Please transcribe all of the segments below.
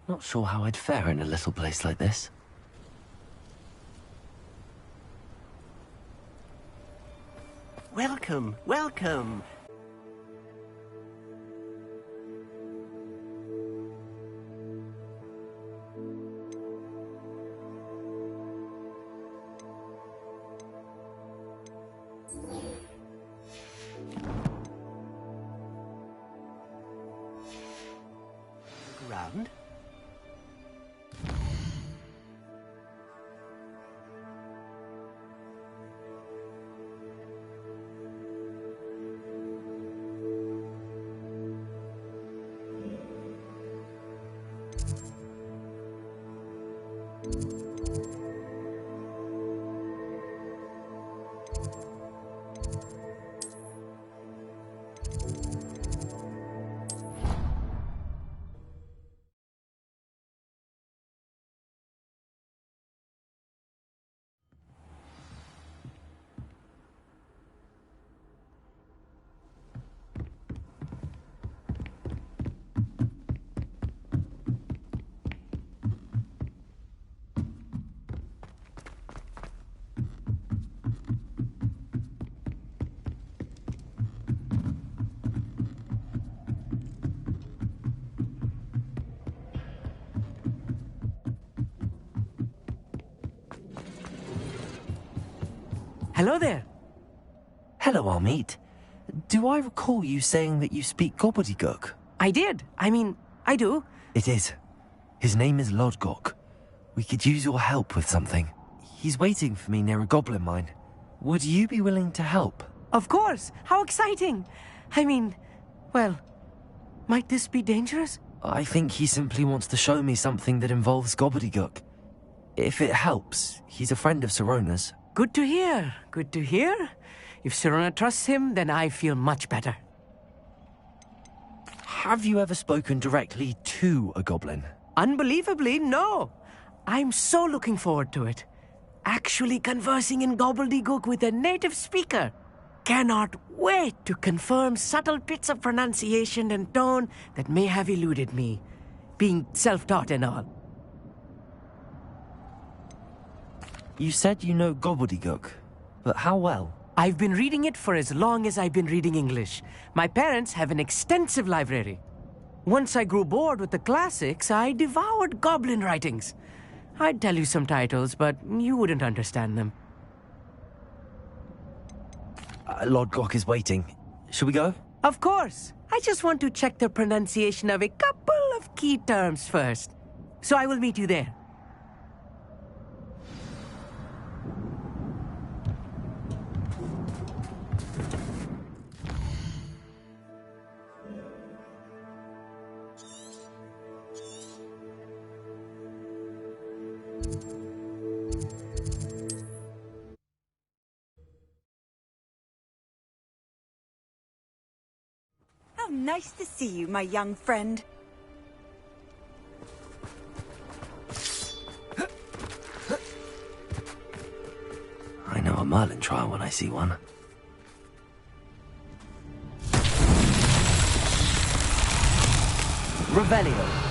Not sure how I'd fare in a little place like this. Welcome, welcome. Around. Hello there. Hello, Amit. Do I recall you saying that you speak gobbledygook? I did. I do. It is. His name is Lodgok. We could use your help with something. He's waiting for me near a goblin mine. Would you be willing to help? Of course. How exciting. Well, might this be dangerous? I think he simply wants to show me something that involves gobbledygook. If it helps, he's a friend of Sirona's. Good to hear. Good to hear. If Sirona trusts him, then I feel much better. Have you ever spoken directly to a goblin? Unbelievably, no. I'm so looking forward to it. Actually conversing in gobbledygook with a native speaker. Cannot wait to confirm subtle bits of pronunciation and tone that may have eluded me, being self-taught and all. You said you know gobbledygook, but how well? I've been reading it for as long as I've been reading English. My parents have an extensive library. Once I grew bored with the classics, I devoured goblin writings. I'd tell you some titles, but you wouldn't understand them. Lodgok is waiting. Shall we go? Of course. I just want to check the pronunciation of a couple of key terms first. So I will meet you there. How nice to see you, my young friend. I know a Merlin trial when I see one. Revelio.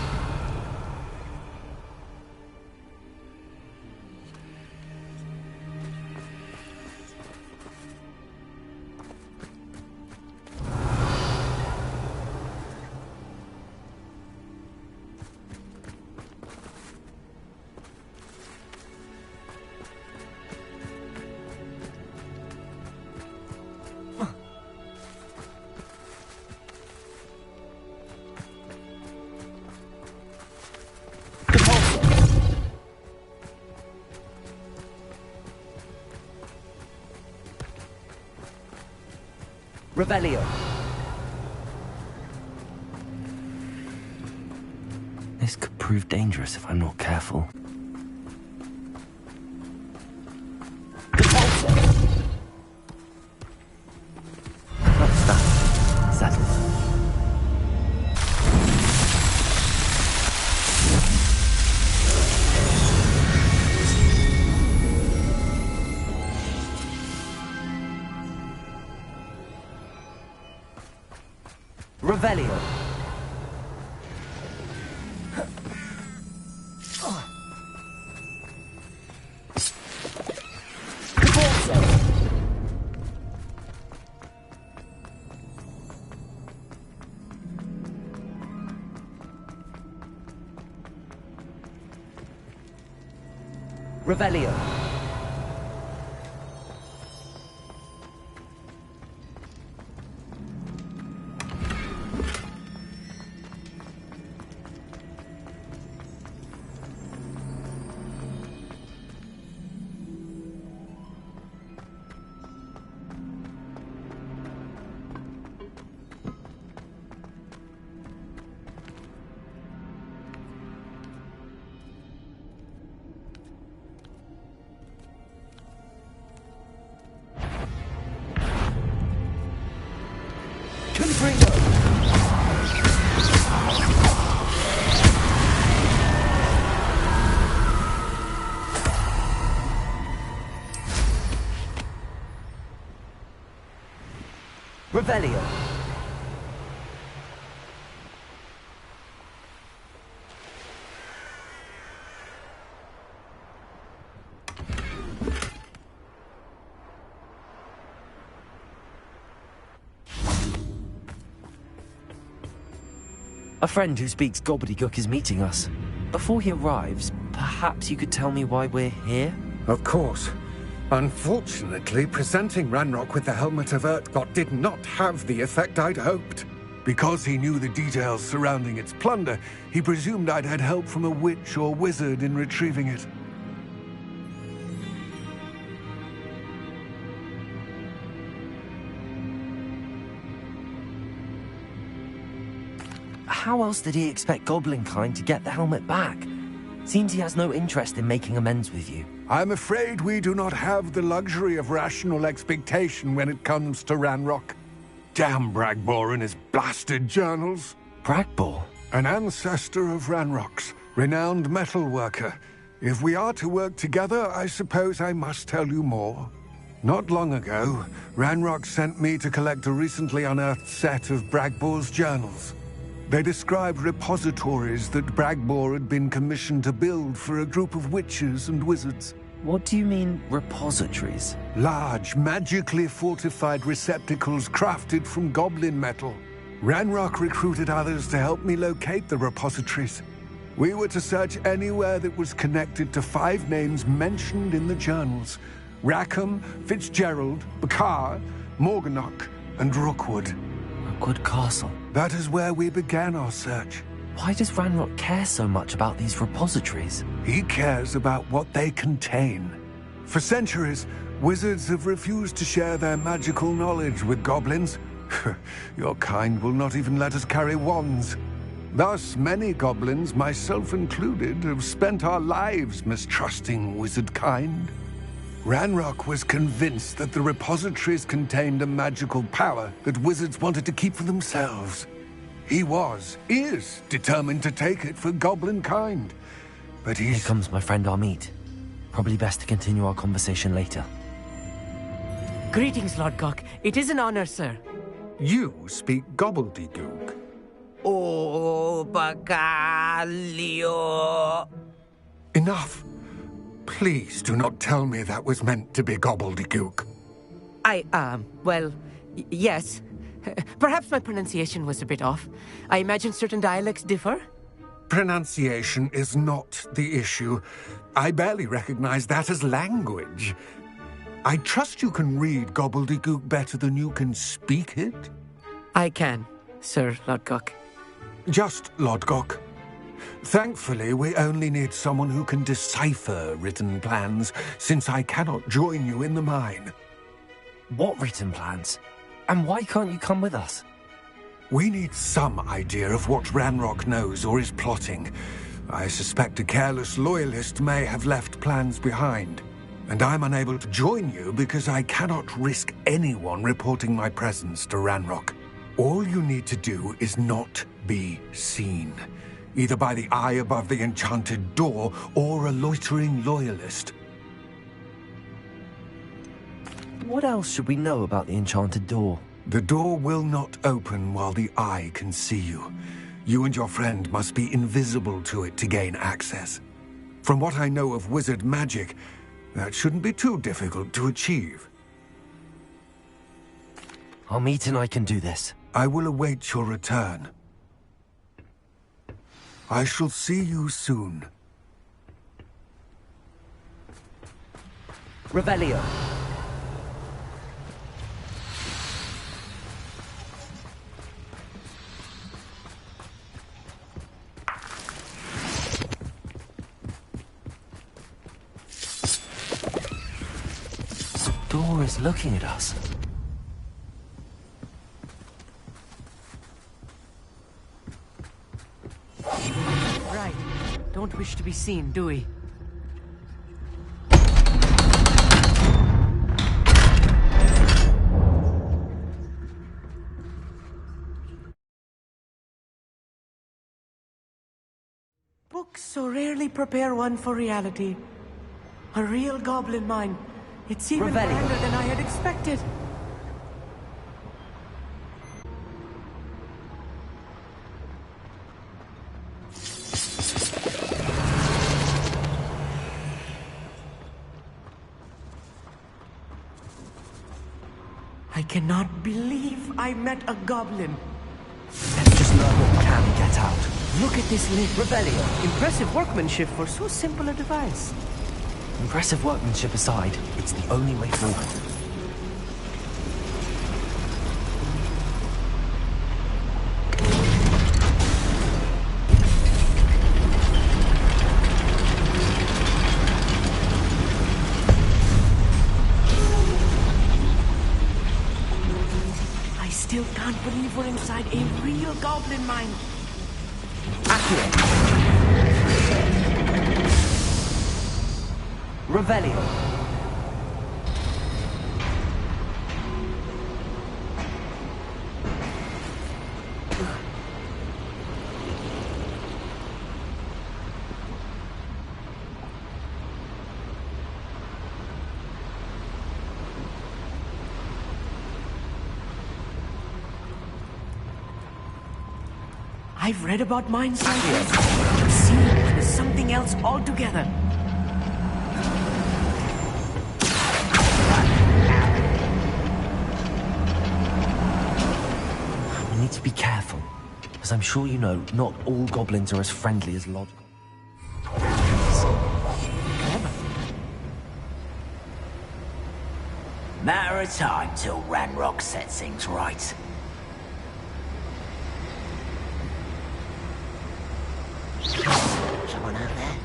Revelio. This could prove dangerous if I'm not careful. What's that? Settle. Revelio. Revelio. Revelio. A friend who speaks gobbledygook is meeting us. Before he arrives, perhaps you could tell me why we're here? Of course. Unfortunately, presenting Ranrock with the Helmet of Urtkot did not have the effect I'd hoped. Because he knew the details surrounding its plunder, he presumed I'd had help from a witch or wizard in retrieving it. How else did he expect Goblinkind to get the helmet back? Seems he has no interest in making amends with you. I'm afraid we do not have the luxury of rational expectation when it comes to Ranrock. Damn Bragbor and his blasted journals. Bragbor? An ancestor of Ranrock's, renowned metalworker. If we are to work together, I suppose I must tell you more. Not long ago, Ranrock sent me to collect a recently unearthed set of Bragbor's journals. They described repositories that Bragbor had been commissioned to build for a group of witches and wizards. What do you mean, repositories? Large, magically fortified receptacles crafted from goblin metal. Ranrock recruited others to help me locate the repositories. We were to search anywhere that was connected to 5 names mentioned in the journals: Rackham, Fitzgerald, Bakar, Morganach, and Rookwood. Rookwood Castle. That is where we began our search. Why does Ranrock care so much about these repositories? He cares about what they contain. For centuries, wizards have refused to share their magical knowledge with goblins. Your kind will not even let us carry wands. Thus, many goblins, myself included, have spent our lives mistrusting wizard kind. Ranrock was convinced that the repositories contained a magical power that wizards wanted to keep for themselves. He is determined to take it for goblin kind. But Here comes my friend Amit. Probably best to continue our conversation later. Greetings, Lord Gok. It is an honor, sir. You speak gobbledygook. Oh, Bagalio. Enough. Please do not tell me that was meant to be gobbledygook. Yes. Perhaps my pronunciation was a bit off. I imagine certain dialects differ. Pronunciation is not the issue. I barely recognize that as language. I trust you can read gobbledygook better than you can speak it? I can, Sir Lord Gok. Just Lord Gok. Thankfully, we only need someone who can decipher written plans, since I cannot join you in the mine. What written plans? And why can't you come with us? We need some idea of what Ranrock knows or is plotting. I suspect a careless loyalist may have left plans behind. And I'm unable to join you because I cannot risk anyone reporting my presence to Ranrock. All you need to do is not be seen, either by the eye above the enchanted door or a loitering loyalist. What else should we know about the enchanted door? The door will not open while the eye can see you. You and your friend must be invisible to it to gain access. From what I know of wizard magic, that shouldn't be too difficult to achieve. Amit and I can do this. I will await your return. I shall see you soon. Revelio. The door is looking at us. Right. Don't wish to be seen, do we? Books so rarely prepare one for reality. A real goblin mine. It's even grander than I had expected. I cannot believe I met a goblin. Let's just learn what we can and get out. Look at this lid. Revelio. Impressive workmanship for so simple a device. Impressive workmanship aside, it's the only way forward. I still can't believe we're inside a real goblin mine. Accio. Revelio. I've read about mines like this. I'm seeing one is something else altogether. We need to be careful. As I'm sure you know, not all goblins are as friendly as Lod. Matter of time till Ranrock sets things right. Someone out there?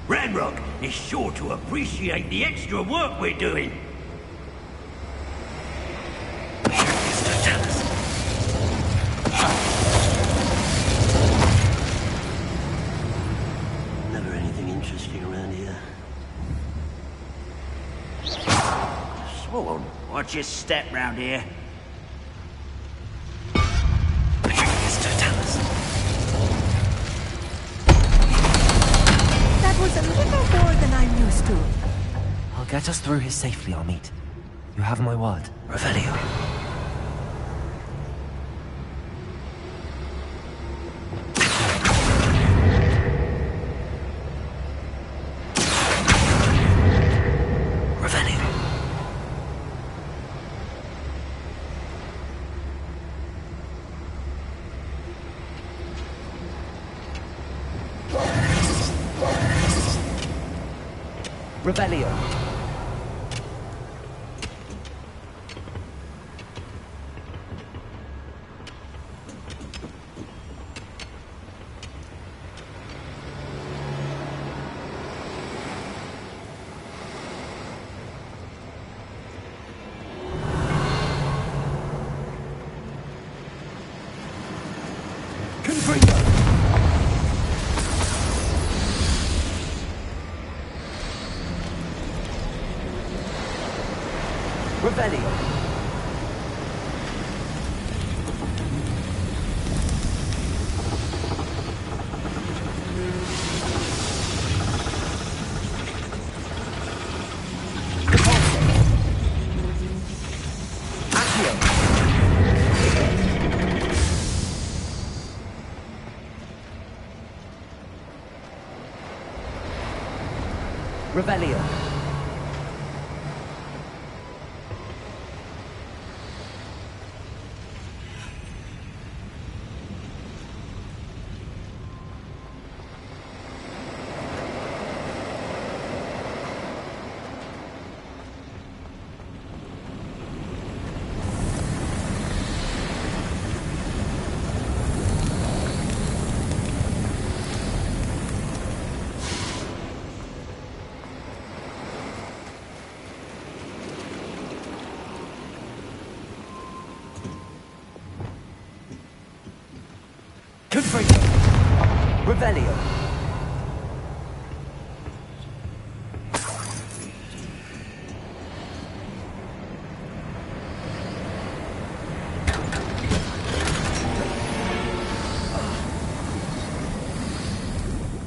Ranrock is sure to appreciate the extra work we're doing. Never anything interesting around here. Sworn, watch your step round here. That was a little more than I'm used to. I'll get us through here safely, Amit. You have my word. Revelio. Revelio. Revelio. Revelio. Revelio.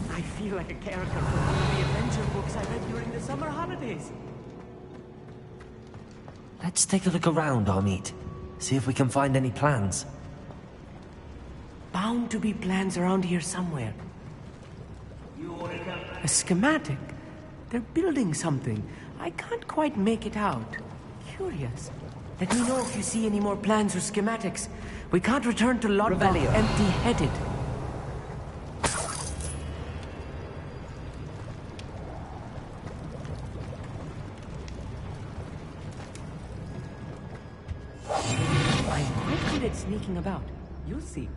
I feel like a character from one of the adventure books I read during the summer holidays. Let's take a look around, Amit. See if we can find any plans. Bound to be plans around here somewhere. A schematic? They're building something. I can't quite make it out. Curious. Let me know if you see any more plans or schematics. We can't return to Lodvok empty-headed. I'm quite good at sneaking about. You'll see.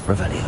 Revelio.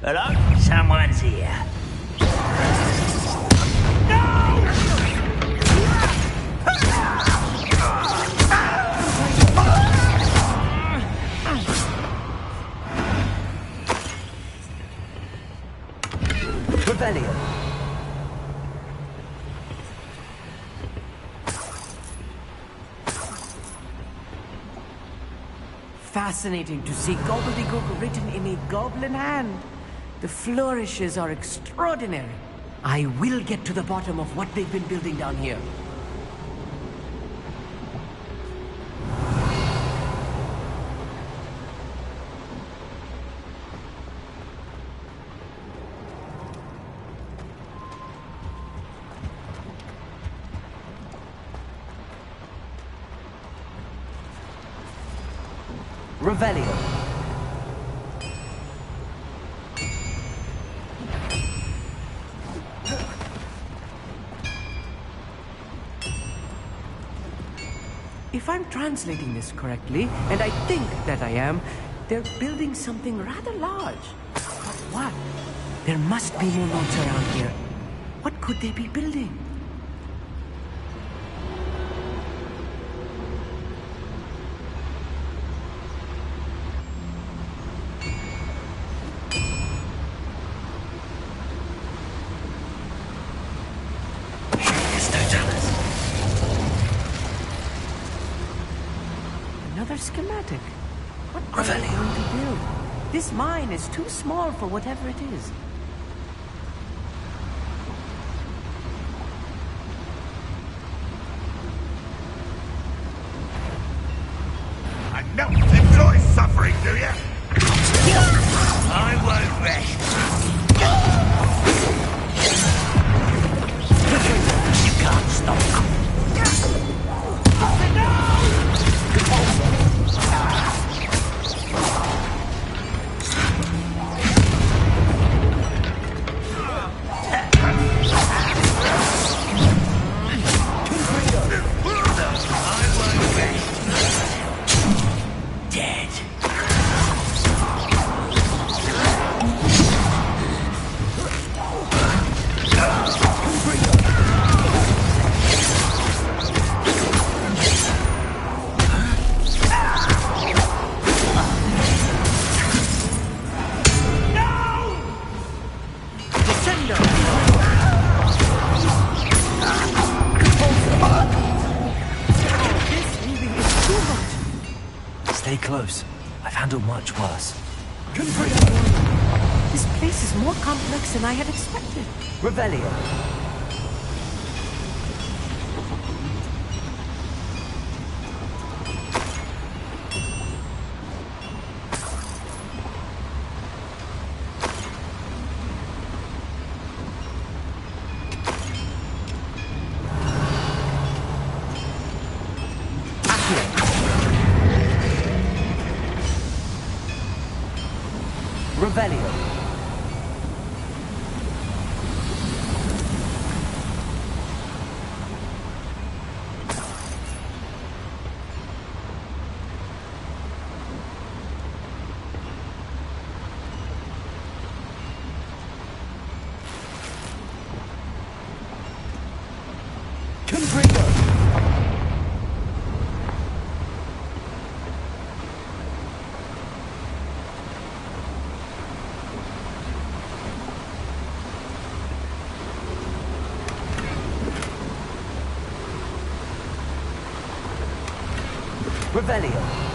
Hello? Someone's here. Revelio. Fascinating to see gobbledygook written in a goblin hand. The flourishes are extraordinary. I will get to the bottom of what they've been building down here. Revelio. If I'm translating this correctly, and I think that I am, they're building something rather large. But what? There must be more notes around here. What could they be building? Another schematic. What are they going to build? This mine is too small for whatever it is. I don't enjoy suffering, do you? I won't rest. You can't stop. Stay close. I've handled much worse. Confredo! This place is more complex than I had expected. Revelio. Revelio. Confringo. Revelio.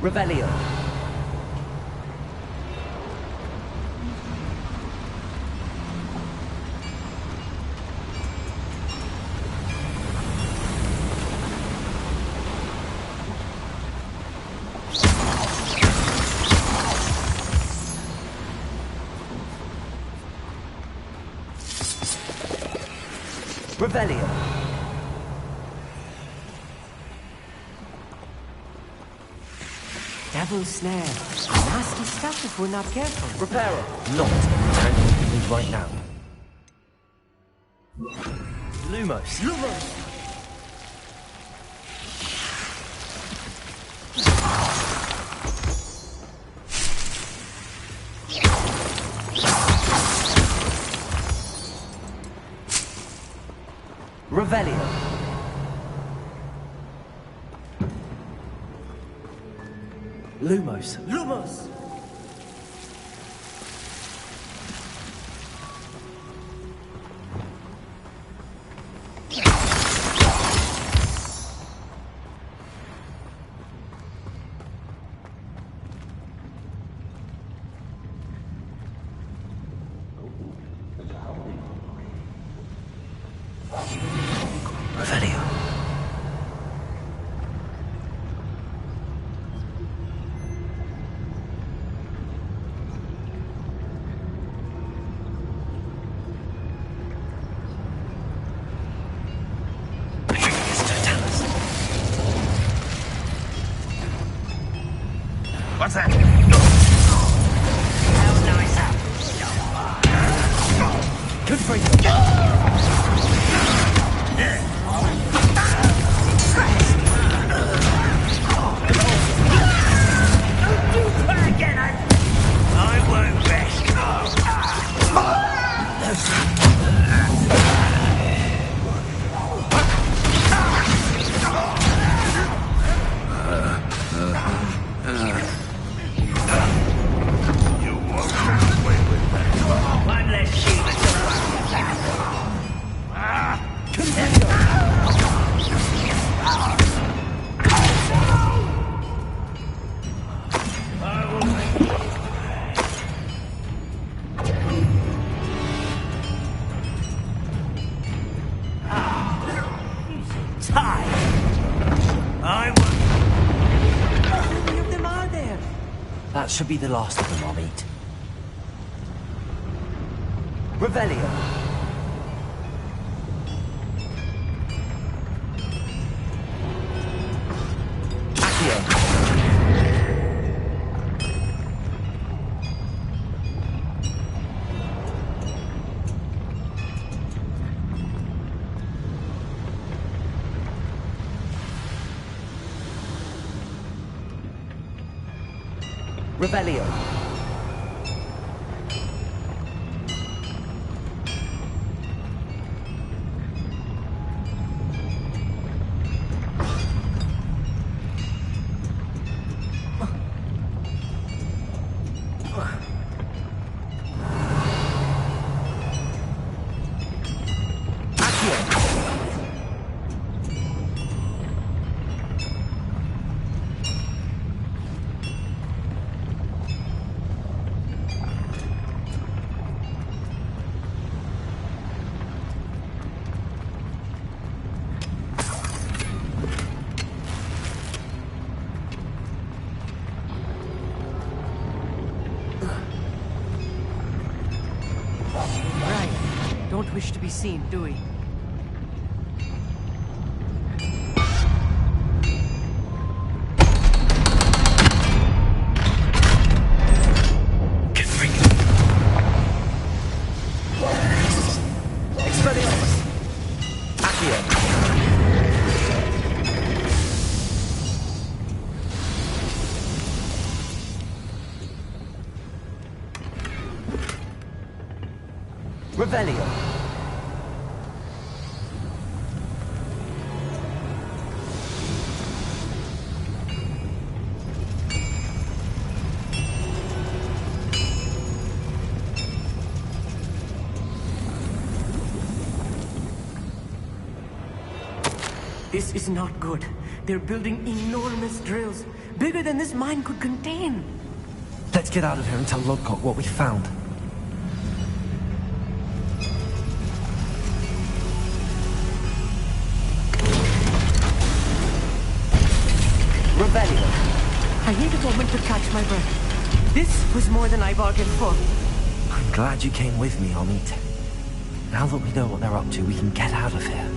Revelio. Revelio. Devil's snare. Nasty stuff if we're not careful. Reparo. Not time to move right now. Lumos. Lumos! Revelio. Lumos. Lumos! Revelio. What's that? Good for you. I won't rest. You won't get away with that. One less human to worry about. I will make you. Time. I will. How many of them are there? That should be the last of them I'll meet. Revelio. Accio. Revelio. Don't wish to be seen, do we? Revelio. This is not good. They're building enormous drills, bigger than this mine could contain. Let's get out of here and tell Lodcock what we found. I need a moment to catch my breath. This was more than I bargained for. I'm glad you came with me, Amit. Now that we know what they're up to, we can get out of here.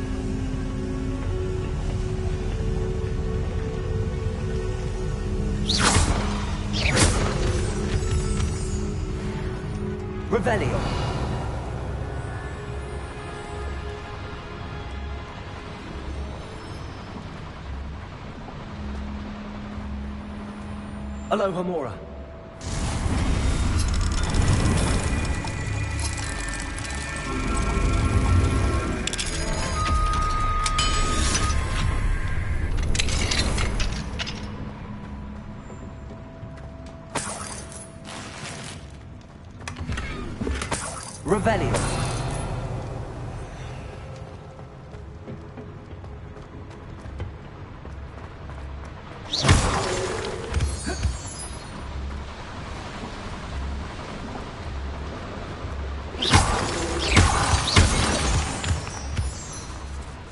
Revelio. Aloha Mora. Revelio.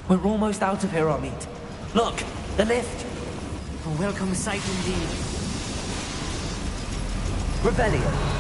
We're almost out of here, Amit. Look, the lift. A welcome sight indeed. Revelio.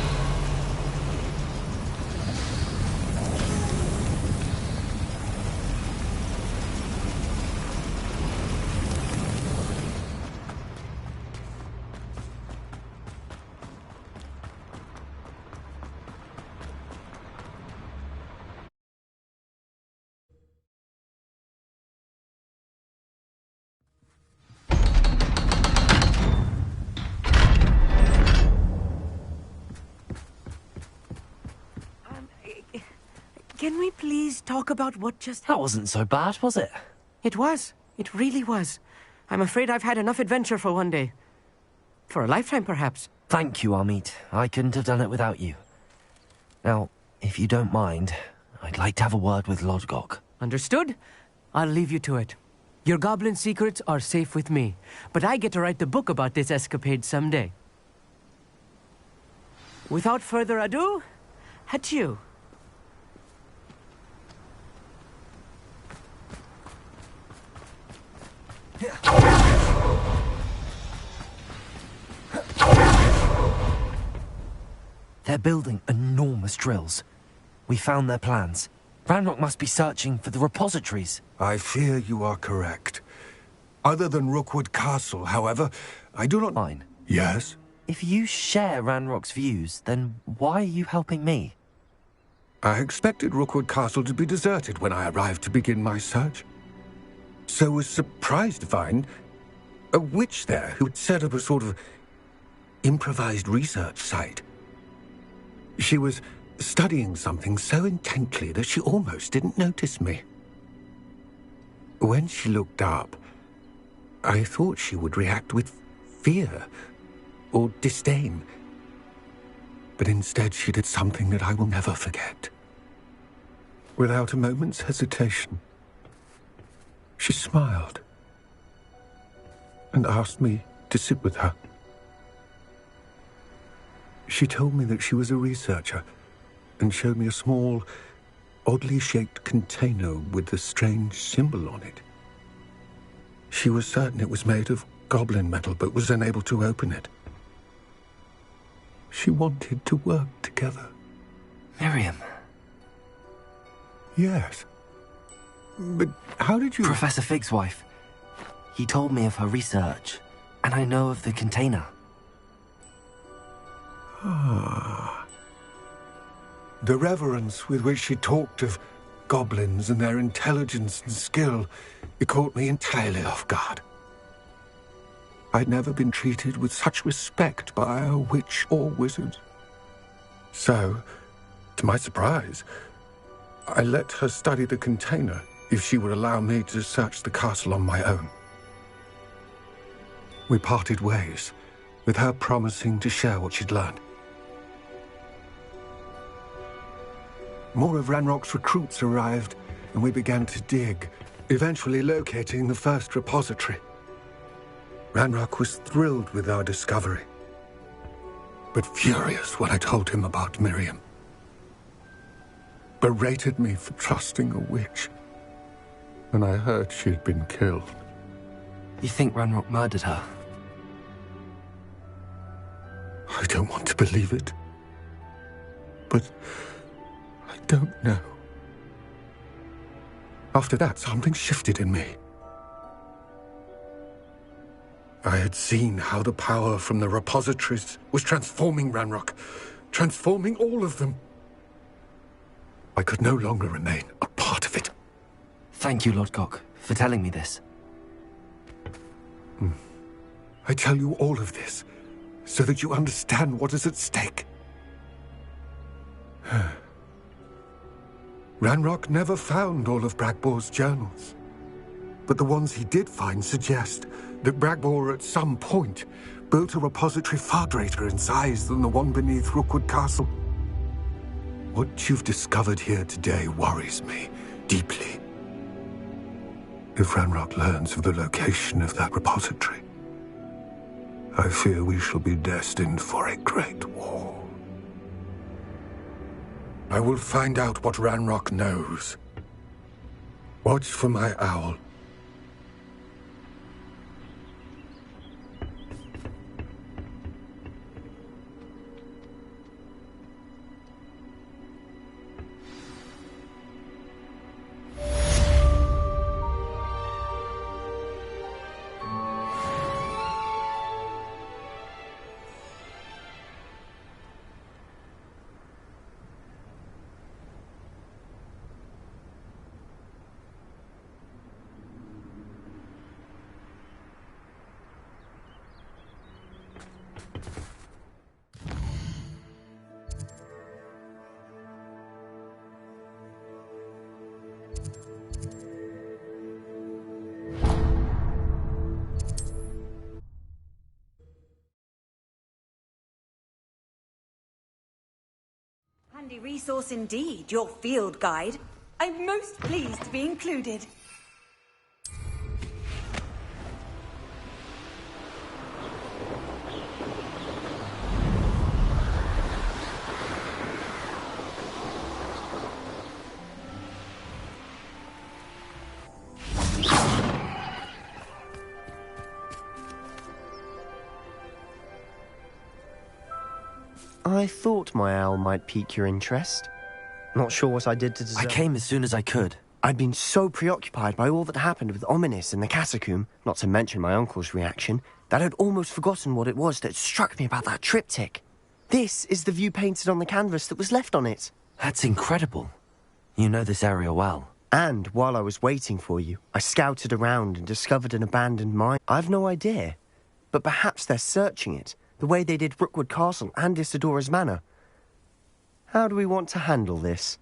Can we please talk about what just happened? That wasn't so bad, was it? It was. It really was. I'm afraid I've had enough adventure for one day. For a lifetime, perhaps. Thank you, Amit. I couldn't have done it without you. Now, if you don't mind, I'd like to have a word with Lodgok. Understood? I'll leave you to it. Your goblin secrets are safe with me, but I get to write the book about this escapade someday. Without further ado, adieu. They're building enormous drills. We found their plans. Ranrock must be searching for the repositories. I fear you are correct. Other than Rookwood Castle, however, I do not... Fine. Yes? If you share Ranrock's views, then why are you helping me? I expected Rookwood Castle to be deserted when I arrived to begin my search. So was surprised to find a witch there who had set up a sort of improvised research site. She was studying something so intently that she almost didn't notice me. When she looked up, I thought she would react with fear or disdain. But instead she did something that I will never forget. Without a moment's hesitation, she smiled and asked me to sit with her. She told me that she was a researcher and showed me a small, oddly shaped container with a strange symbol on it. She was certain it was made of goblin metal, but was unable to open it. She wanted to work together. Miriam. Yes. But how did you... Professor Fig's wife. He told me of her research, and I know of the container. Ah. The reverence with which she talked of goblins and their intelligence and skill, it caught me entirely off guard. I'd never been treated with such respect by a witch or wizard. So, to my surprise, I let her study the container if she would allow me to search the castle on my own. We parted ways, with her promising to share what she'd learned. More of Ranrock's recruits arrived, and we began to dig, eventually locating the first repository. Ranrock was thrilled with our discovery, but furious when I told him about Miriam. Berated me for trusting a witch, and I heard she'd been killed. You think Ranrock murdered her? I don't want to believe it, but I don't know. After that, something shifted in me. I had seen how the power from the repositories was transforming Ranrock, transforming all of them. I could no longer remain a part of it. Thank you, Lord Gok, for telling me this. I tell you all of this so that you understand what is at stake. Ranrock never found all of Bragbor's journals, but the ones he did find suggest that Bragbor at some point built a repository far greater in size than the one beneath Rookwood Castle. What you've discovered here today worries me deeply. If Ranrock learns of the location of that repository, I fear we shall be destined for a great war. I will find out what Ranrock knows. Watch for my owl. Handy resource indeed, your field guide. I'm most pleased to be included. I thought my owl might pique your interest. Not sure what I did to deserve... I came as soon as I could. I'd been so preoccupied by all that happened with Ominis in the catacomb, not to mention my uncle's reaction, that I'd almost forgotten what it was that struck me about that triptych. This is the view painted on the canvas that was left on it. That's incredible. You know this area well. And while I was waiting for you, I scouted around and discovered an abandoned mine. I've no idea, but perhaps they're searching it, The way they did Rookwood Castle and Isidora's Manor. How do we want to handle this?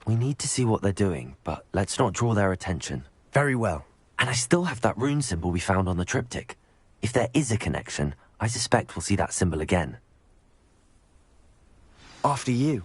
We need to see what they're doing, but let's not draw their attention. Very well. And I still have that rune symbol we found on the triptych. If there is a connection, I suspect we'll see that symbol again. After you.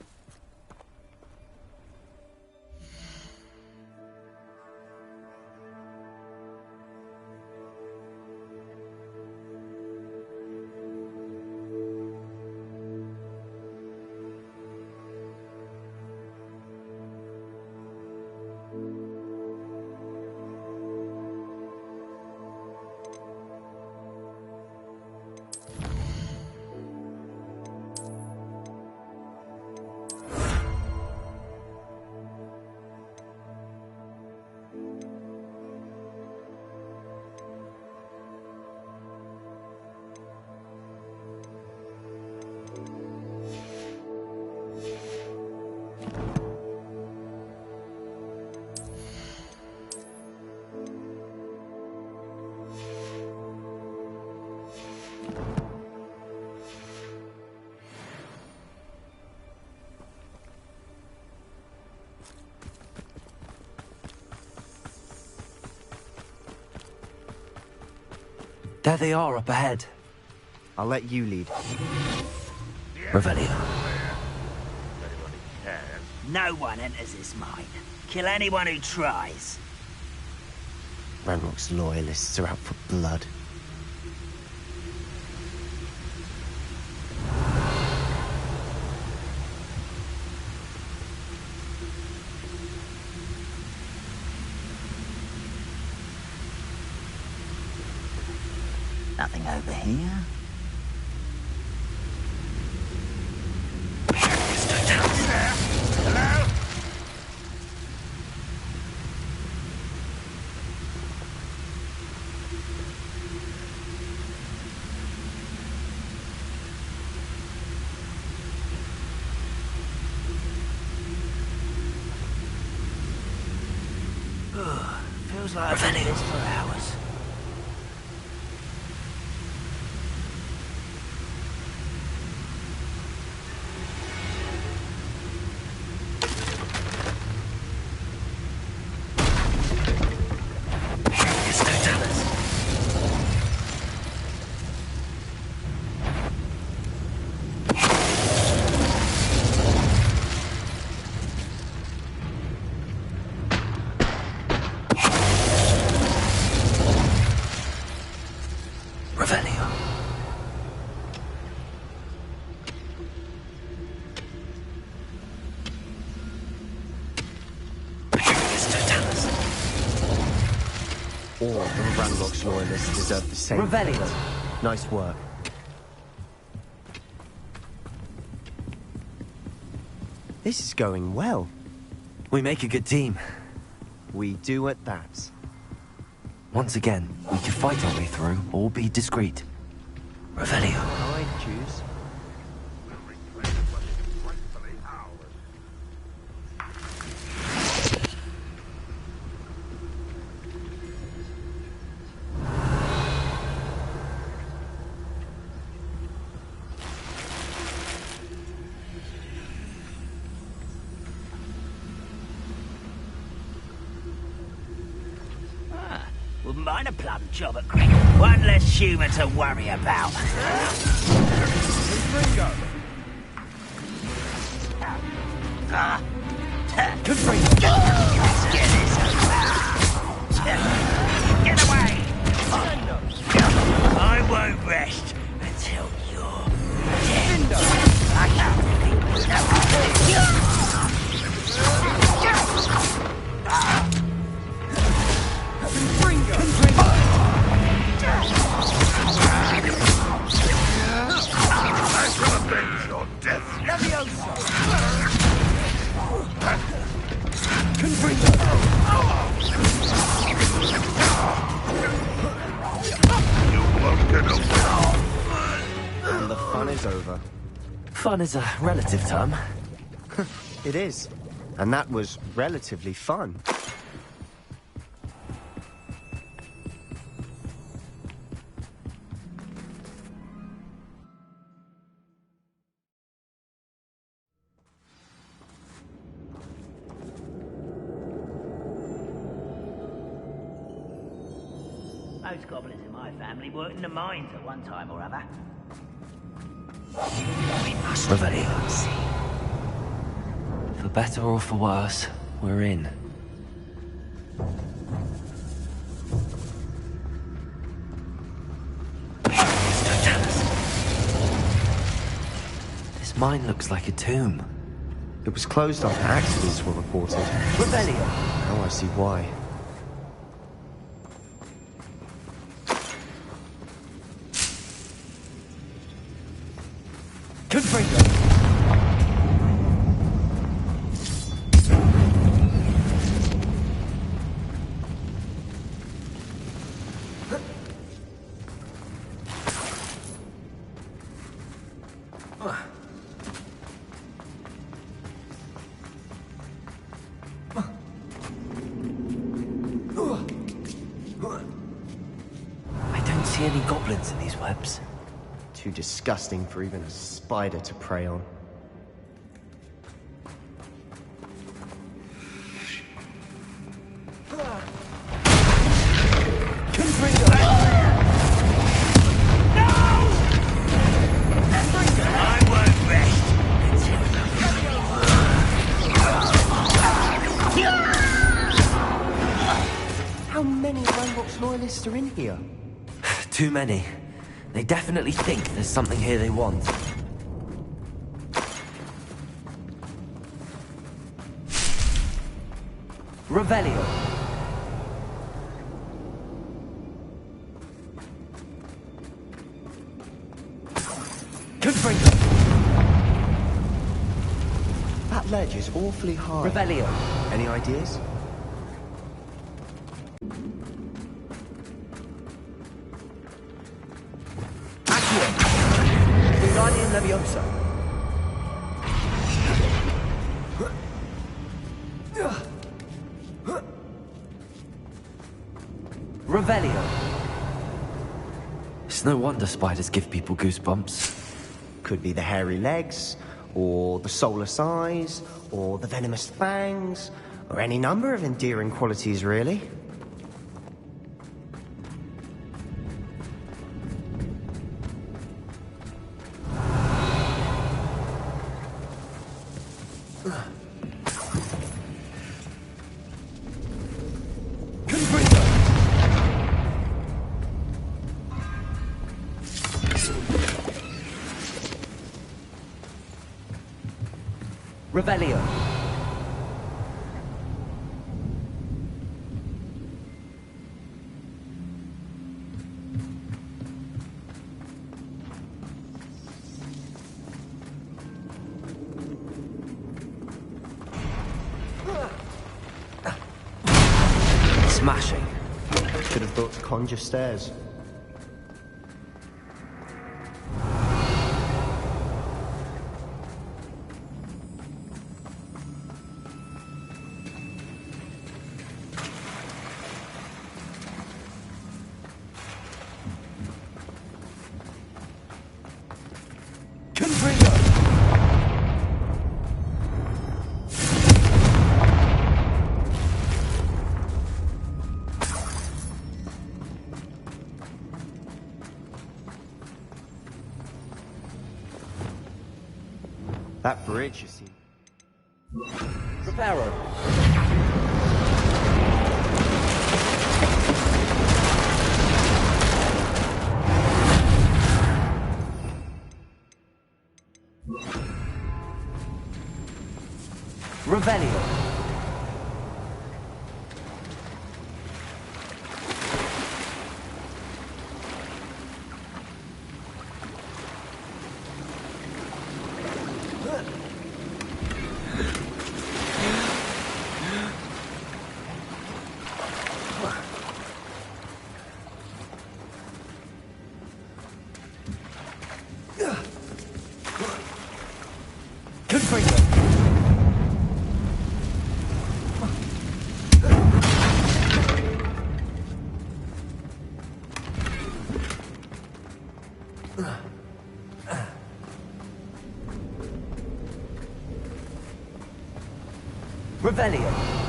There they are up ahead. I'll let you lead. Revelio. No one enters this mine. Kill anyone who tries. Ranrock's loyalists are out for blood. Nothing over here. Hello? Feels like I've been this for hours. All of Ranrock's loyalists deserve the same fate. Nice work. This is going well. We make a good team. We do at that. Once again, we can fight our way through or be discreet. Revelio. I'd choose. Wouldn't mind a plum job at cricket. One less human to worry about. Get away! I won't rest until you're dead. And the fun is over. Fun is a relative term. It is. and that was relatively fun. Most goblins in my family worked in the mines at one time or other. We must Revelio. For better or for worse, we're in. This mine looks like a tomb. It was closed after accidents were reported. Revelio. Now I see why. I don't see any goblins in these webs. Too disgusting for even a spider to prey on. How many Hogwarts loyalists are in here? Too many. They definitely think there's something here they want. Revelio. Confringo. That ledge is awfully high. Revelio. Any ideas? Guardian Leviosa. Revelio. It's no wonder spiders give people goosebumps. Could be the hairy legs, or the soulless eyes, or the venomous fangs, or any number of endearing qualities, really. Revelio. Smashing. Should have thought to conjure stairs. That bridge, you see. Reparo. Revelio. Revelio.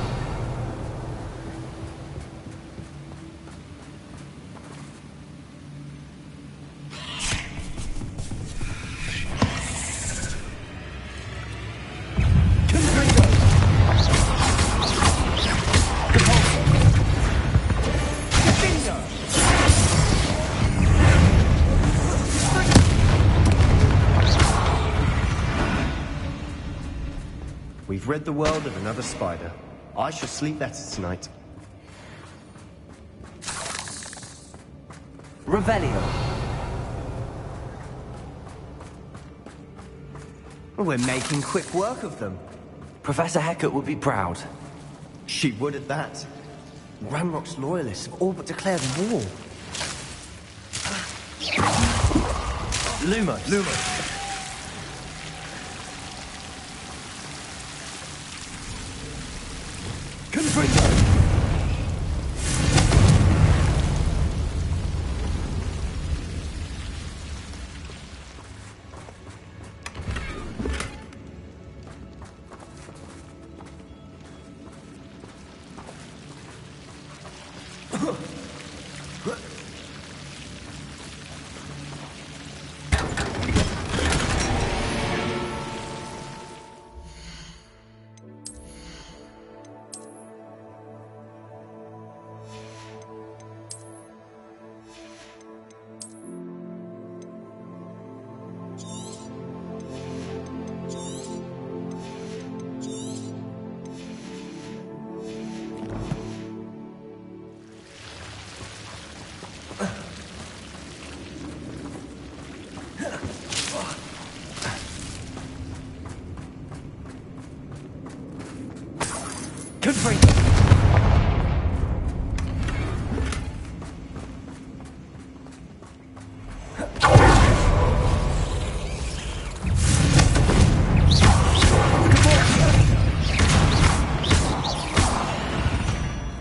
We've rid the world of another spider. I shall sleep better tonight. Revelio. We're making quick work of them. Professor Hecat would be proud. She would at that. Ranrock's loyalists have all but declared war. Lumos.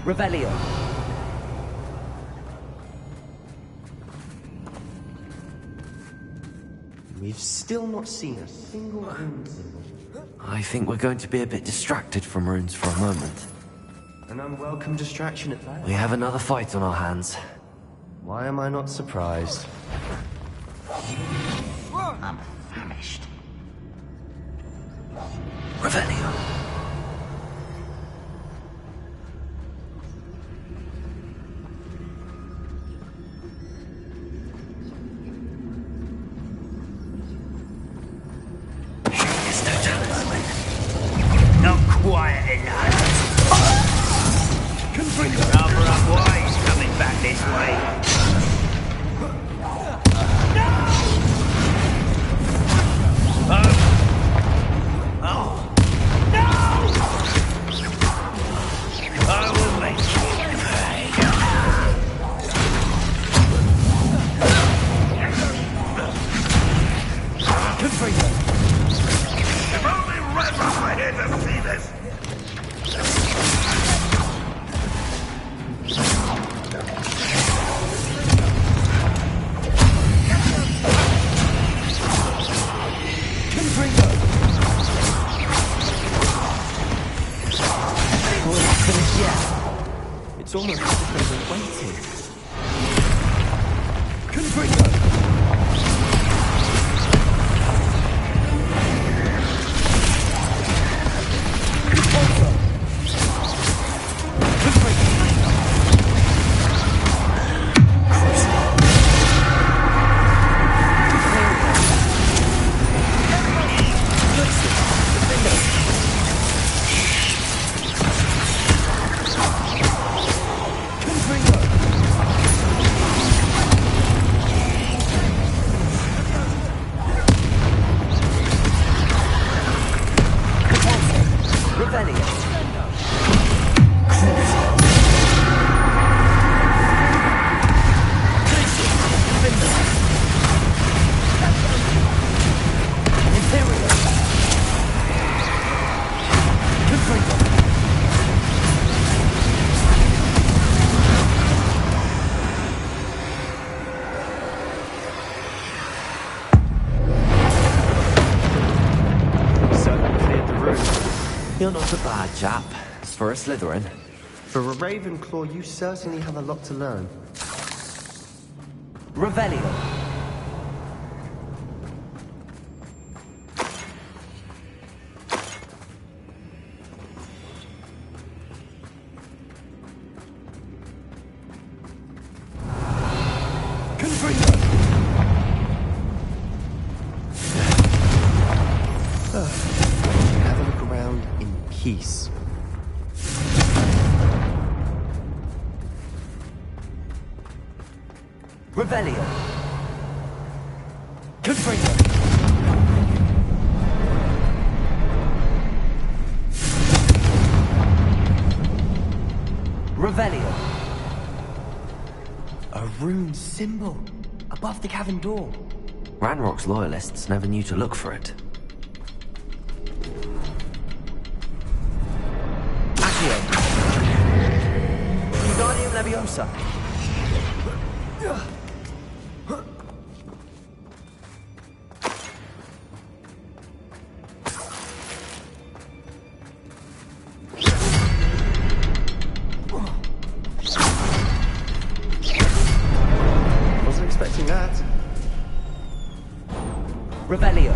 Revelio. We've still not seen a single rune symbol. I think we're going to be a bit distracted from runes for a moment. An unwelcome distraction at that. We have another fight on our hands. Why am I not surprised? I'm famished. Revelio. Not quiet enough. Rather unwise coming back this way. I will make you If only Redrock were here to see this! It's almost as if they were waiting. You're not a bad chap. For a Slytherin. For a Ravenclaw, you certainly have a lot to learn. Revelio. Have a look around in peace. Revelio. Confringo. Revelio. A rune symbol above the cavern door. Ranrock's loyalists never knew to look for it. Accio. Wingardium Leviosa. Wasn't expecting that. Revelio.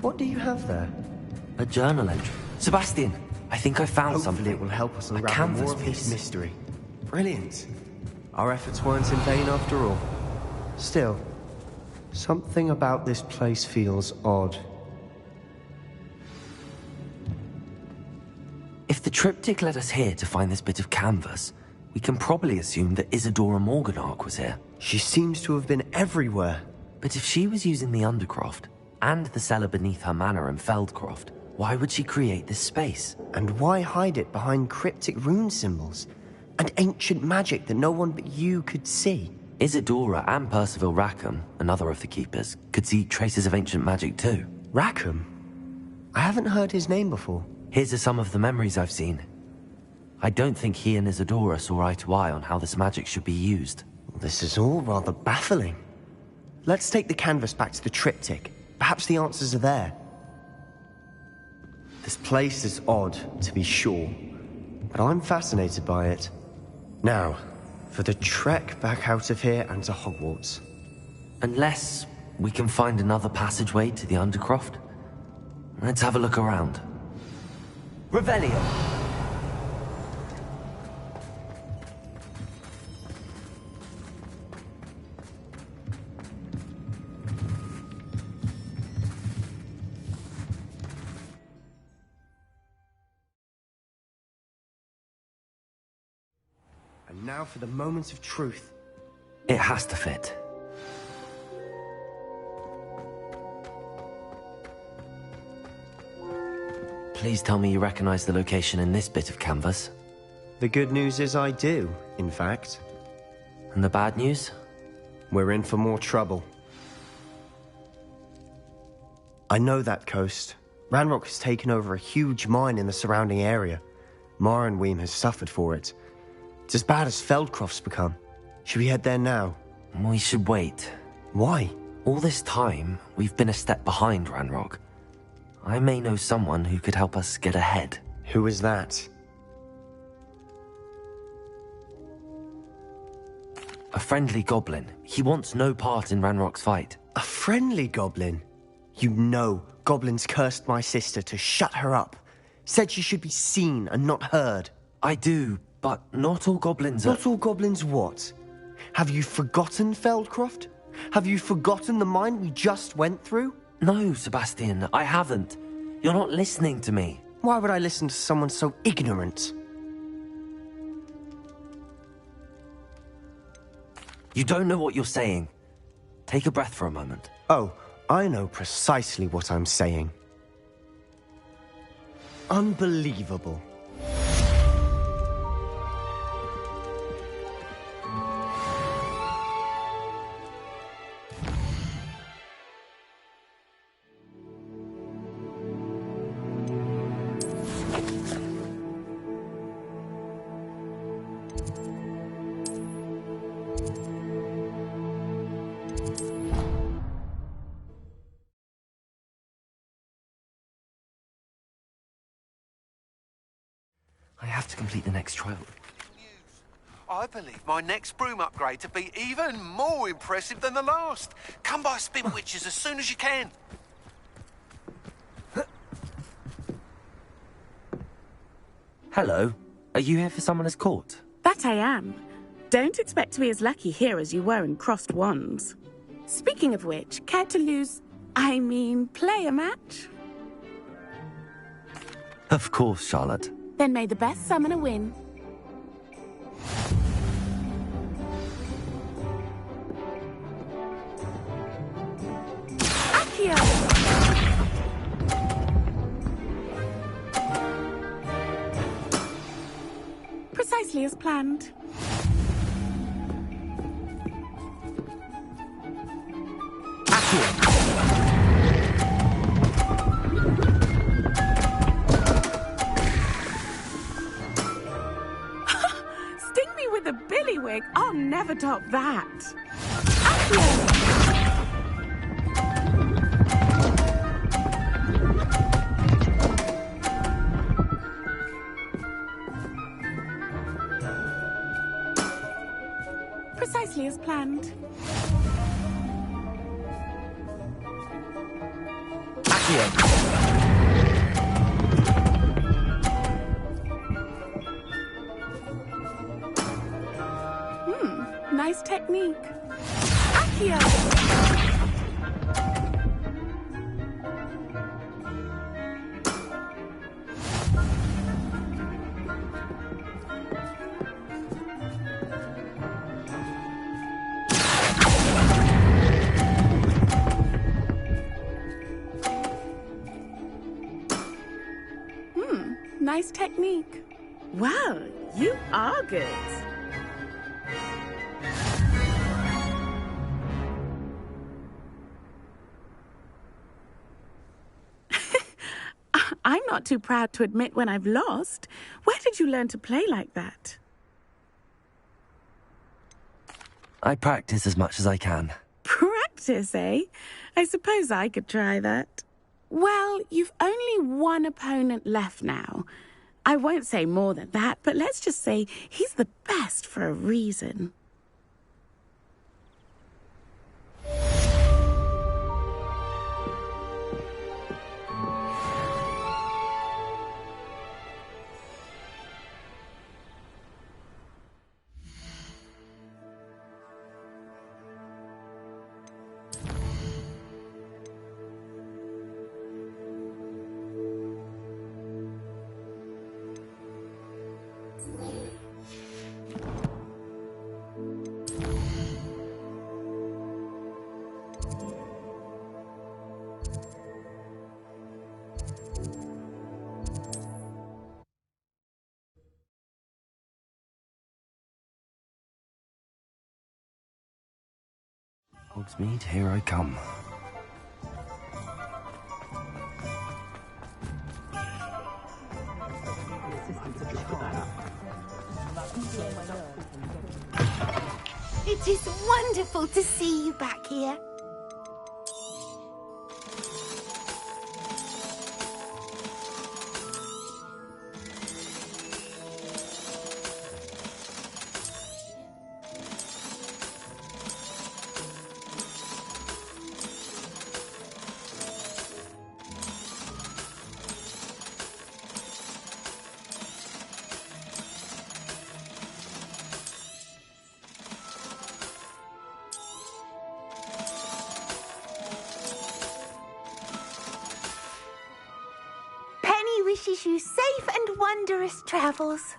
What do you have there? A journal entry. Sebastian, I think I found Hopefully something. it will help us A unravel canvas more of this piece. mystery. Brilliant. Our efforts weren't in vain after all. Still, something about this place feels odd. If the triptych led us here to find this bit of canvas, we can probably assume that Isadora Morganach was here. She seems to have been everywhere. But if she was using the Undercroft, and the cellar beneath her manor in Feldcroft, why would she create this space? And why hide it behind cryptic rune symbols? And ancient magic that no one but you could see? Isadora and Percival Rackham, another of the keepers, could see traces of ancient magic too. Rackham? I haven't heard his name before. Here are some of the memories I've seen. I don't think he and Isadora saw eye to eye on how this magic should be used. This is all rather baffling. Let's take the canvas back to the triptych. Perhaps the answers are there. This place is odd, to be sure, but I'm fascinated by it. Now, for the trek back out of here and to Hogwarts. Unless we can find another passageway to the Undercroft. Let's have a look around. Revelio. And now for the moment of truth. It has to fit. Please tell me you recognize the location in this bit of canvas. The good news is I do, in fact. And the bad news? We're in for more trouble. I know that coast. Ranrock has taken over a huge mine in the surrounding area. Mornweem has suffered for it. It's as bad as Feldcroft's become. Should we head there now? We should wait. Why? All this time, we've been a step behind Ranrock. I may know someone who could help us get ahead. Who is that? A friendly goblin. He wants no part in Ranrock's fight. A friendly goblin? You know, goblins cursed my sister to shut her up. Said she should be seen and not heard. I do, but not all goblins are... Not all goblins what? Have you forgotten Feldcroft? Have you forgotten the mine we just went through? No, Sebastian, I haven't. You're not listening to me. Why would I listen to someone so ignorant? You don't know what you're saying. Take a breath for a moment. Oh, I know precisely what I'm saying. Unbelievable. to complete the next trial. I believe my next broom upgrade to be even more impressive than the last. Come by Spin Witches as soon as you can. Hello. Are you here for Summoner's Court? That I am. Don't expect to be as lucky here as you were in Crossed Wands. Speaking of which, care to play a match? Of course, Charlotte. Then may the best summoner win. Accio! Precisely as planned. Sting me with a billywig. I'll never top that. Accio! Precisely as planned. Nice technique. Accio! Nice technique. Well, you are good. I'm not too proud to admit when I've lost. Where did you learn to play like that? I practice as much as I can. Practice, eh? I suppose I could try that. Well, you've only one opponent left now. I won't say more than that, but let's just say he's the best for a reason. Hogsmeade, here I come. It is wonderful to see you back here. Wishes you safe and wondrous travels.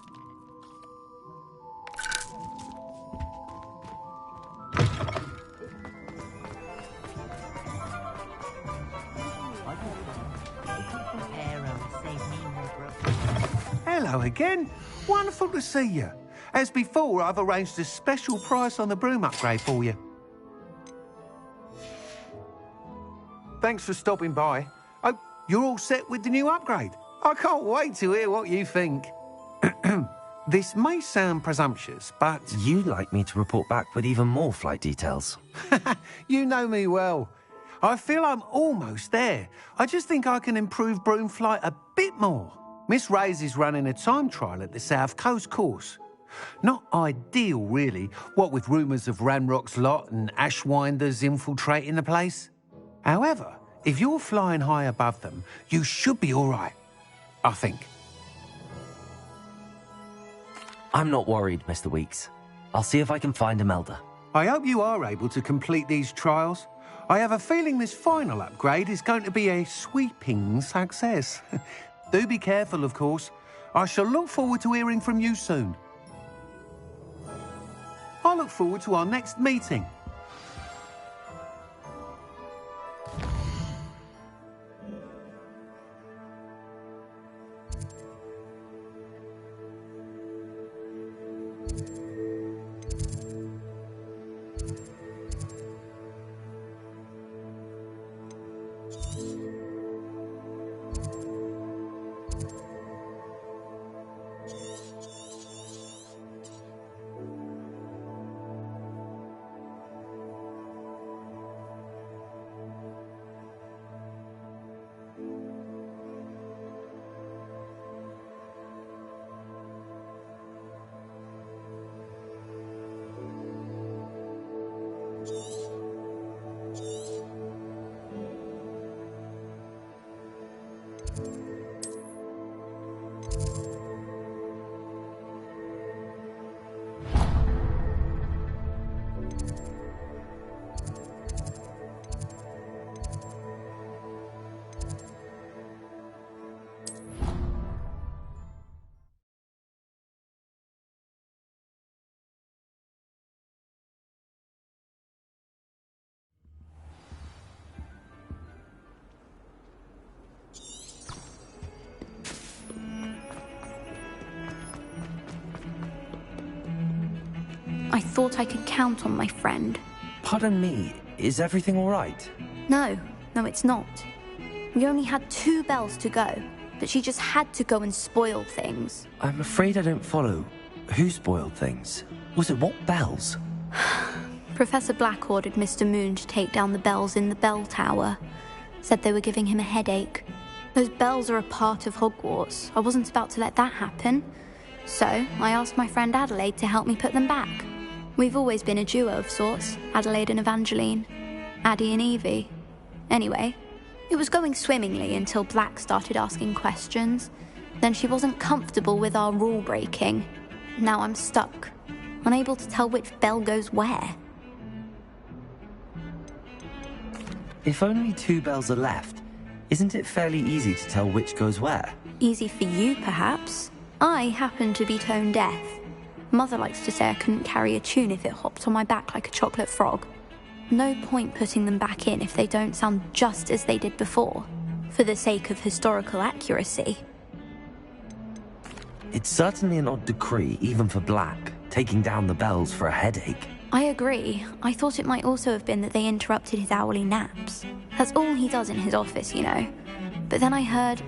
Hello again. Wonderful to see you. As before, I've arranged a special price on the broom upgrade for you. Thanks for stopping by. Oh, you're all set with the new upgrade. I can't wait to hear what you think. This may sound presumptuous, but... You'd like me to report back with even more flight details. You know me well. I feel I'm almost there. I just think I can improve broom flight a bit more. Miss Ray's is running a time trial at the South Coast course. Not ideal, really, what with rumours of Ranrock's lot and Ashwinders infiltrating the place. However, if you're flying high above them, you should be all right, I think. I'm not worried, Mr. Weeks. I'll see if I can find Imelda. I hope you are able to complete these trials. I have a feeling this final upgrade is going to be a sweeping success. Do be careful, of course. I shall look forward to hearing from you soon. I look forward to our next meeting. I thought I could count on my friend. Pardon me, is everything all right? No, it's not. We only had 2 bells to go, but she just had to go and spoil things. I'm afraid I don't follow. Who spoiled things? Was it what bells? Professor Black ordered Mr. Moon to take down the bells in the bell tower. Said they were giving him a headache. Those bells are a part of Hogwarts. I wasn't about to let that happen. So, I asked my friend Adelaide to help me put them back. We've always been a duo of sorts, Adelaide and Evangeline. Addie and Evie. Anyway, it was going swimmingly until Black started asking questions. Then she wasn't comfortable with our rule breaking. Now I'm stuck, unable to tell which bell goes where. If only 2 bells are left, isn't it fairly easy to tell which goes where? Easy for you, perhaps. I happen to be tone deaf. Mother likes to say I couldn't carry a tune if it hopped on my back like a chocolate frog. No point putting them back in if they don't sound just as they did before, for the sake of historical accuracy. It's certainly an odd decree, even for Black, taking down the bells for a headache. I agree. I thought it might also have been that they interrupted his hourly naps. That's all he does in his office, you know. But then I heard...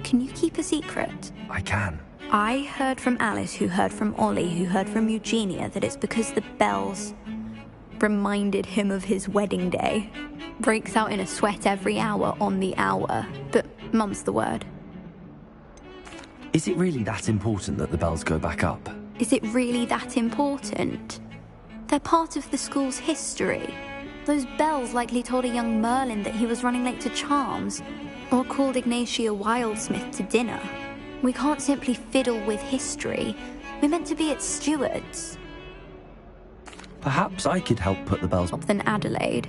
Can you keep a secret? I can. I heard from Alice, who heard from Ollie, who heard from Eugenia, that it's because the bells reminded him of his wedding day. Breaks out in a sweat every hour on the hour, but mum's the word. Is it really that important that the bells go back up? Is it really that important? They're part of the school's history. Those bells likely told a young Merlin that he was running late to Charms, or called Ignatia Wildsmith to dinner. We can't simply fiddle with history. We're meant to be its stewards. Perhaps I could help put the bells Up than Adelaide.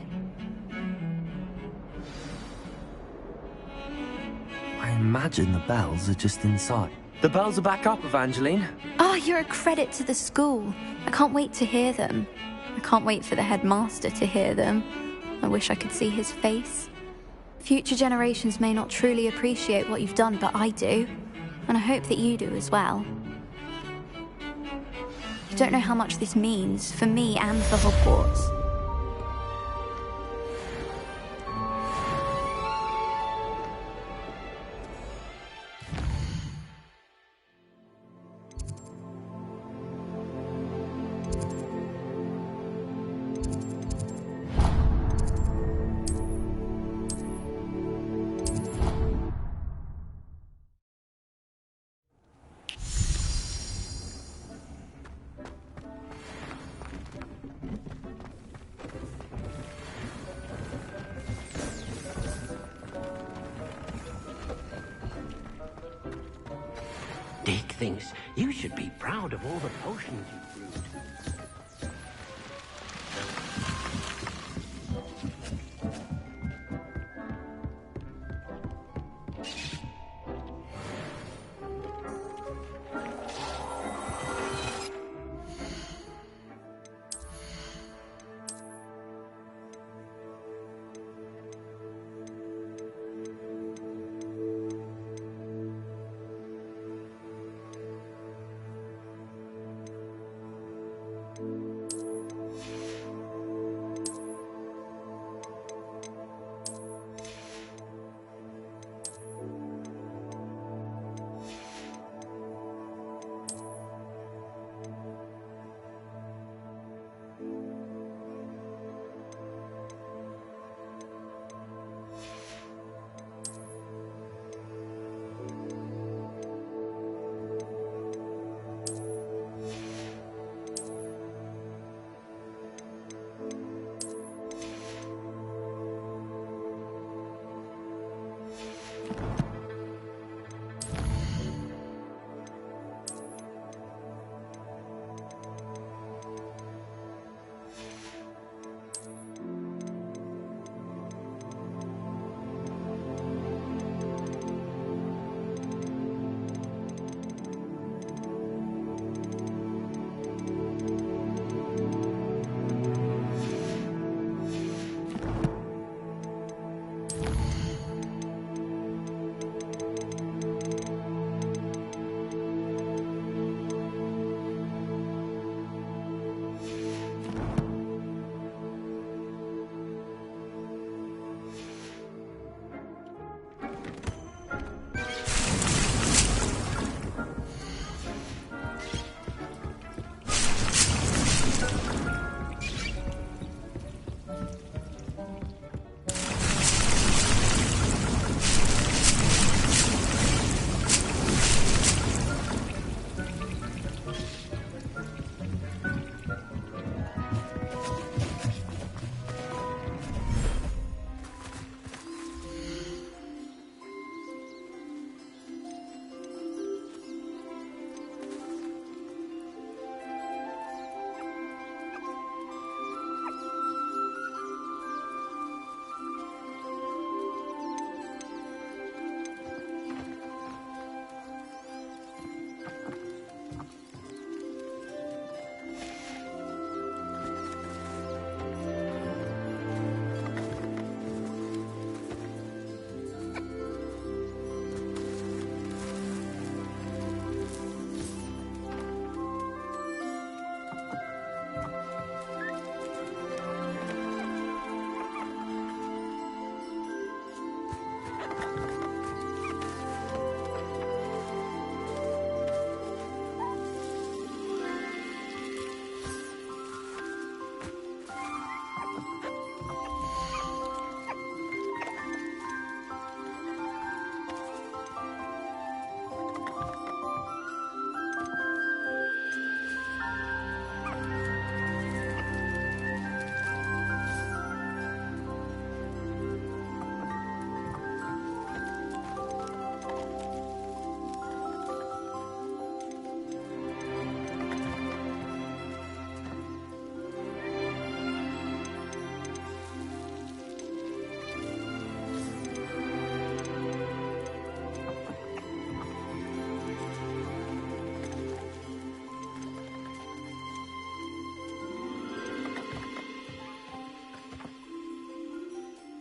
I imagine the bells are just inside. The bells are back up, Evangeline. Oh, you're a credit to the school. I can't wait to hear them. I can't wait for the headmaster to hear them. I wish I could see his face. Future generations may not truly appreciate what you've done, but I do. And I hope that you do as well. You don't know how much this means for me and for Hogwarts. thinks you should be proud of all the potions you brewed.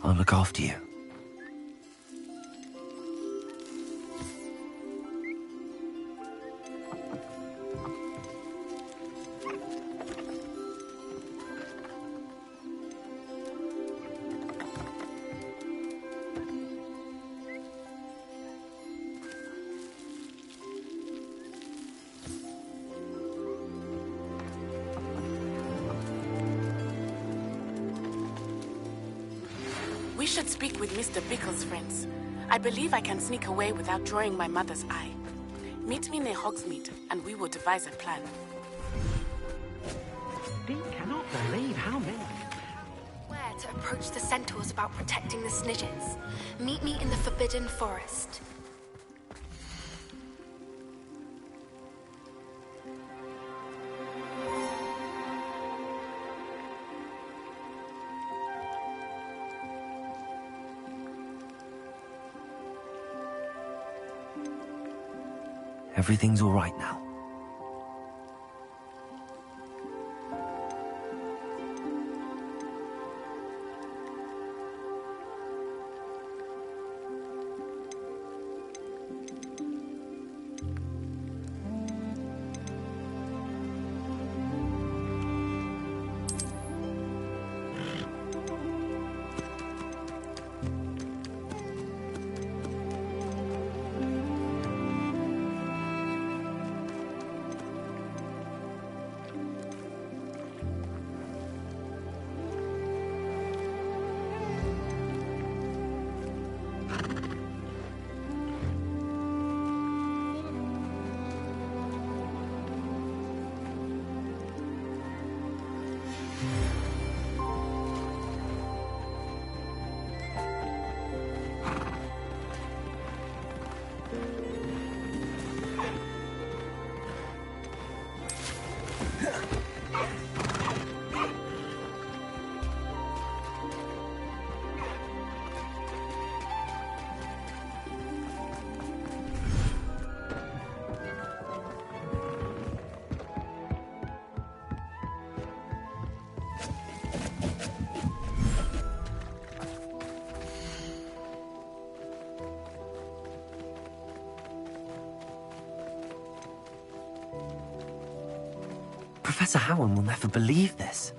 I'll look after you. We should speak with Mr. Bickle's friends. I believe I can sneak away without drawing my mother's eye. Meet me near Hogsmeade, and we will devise a plan. Dean cannot believe how many... Where to approach the centaurs about protecting the snidgets. Meet me in the Forbidden Forest. Everything's all right now. Professor Howard will never believe this.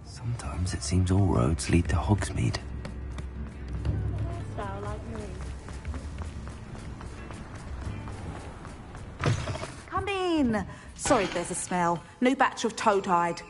Sometimes it seems all roads lead to Hogsmeade. Come in. Sorry if there's a smell. New batch of toad-hide.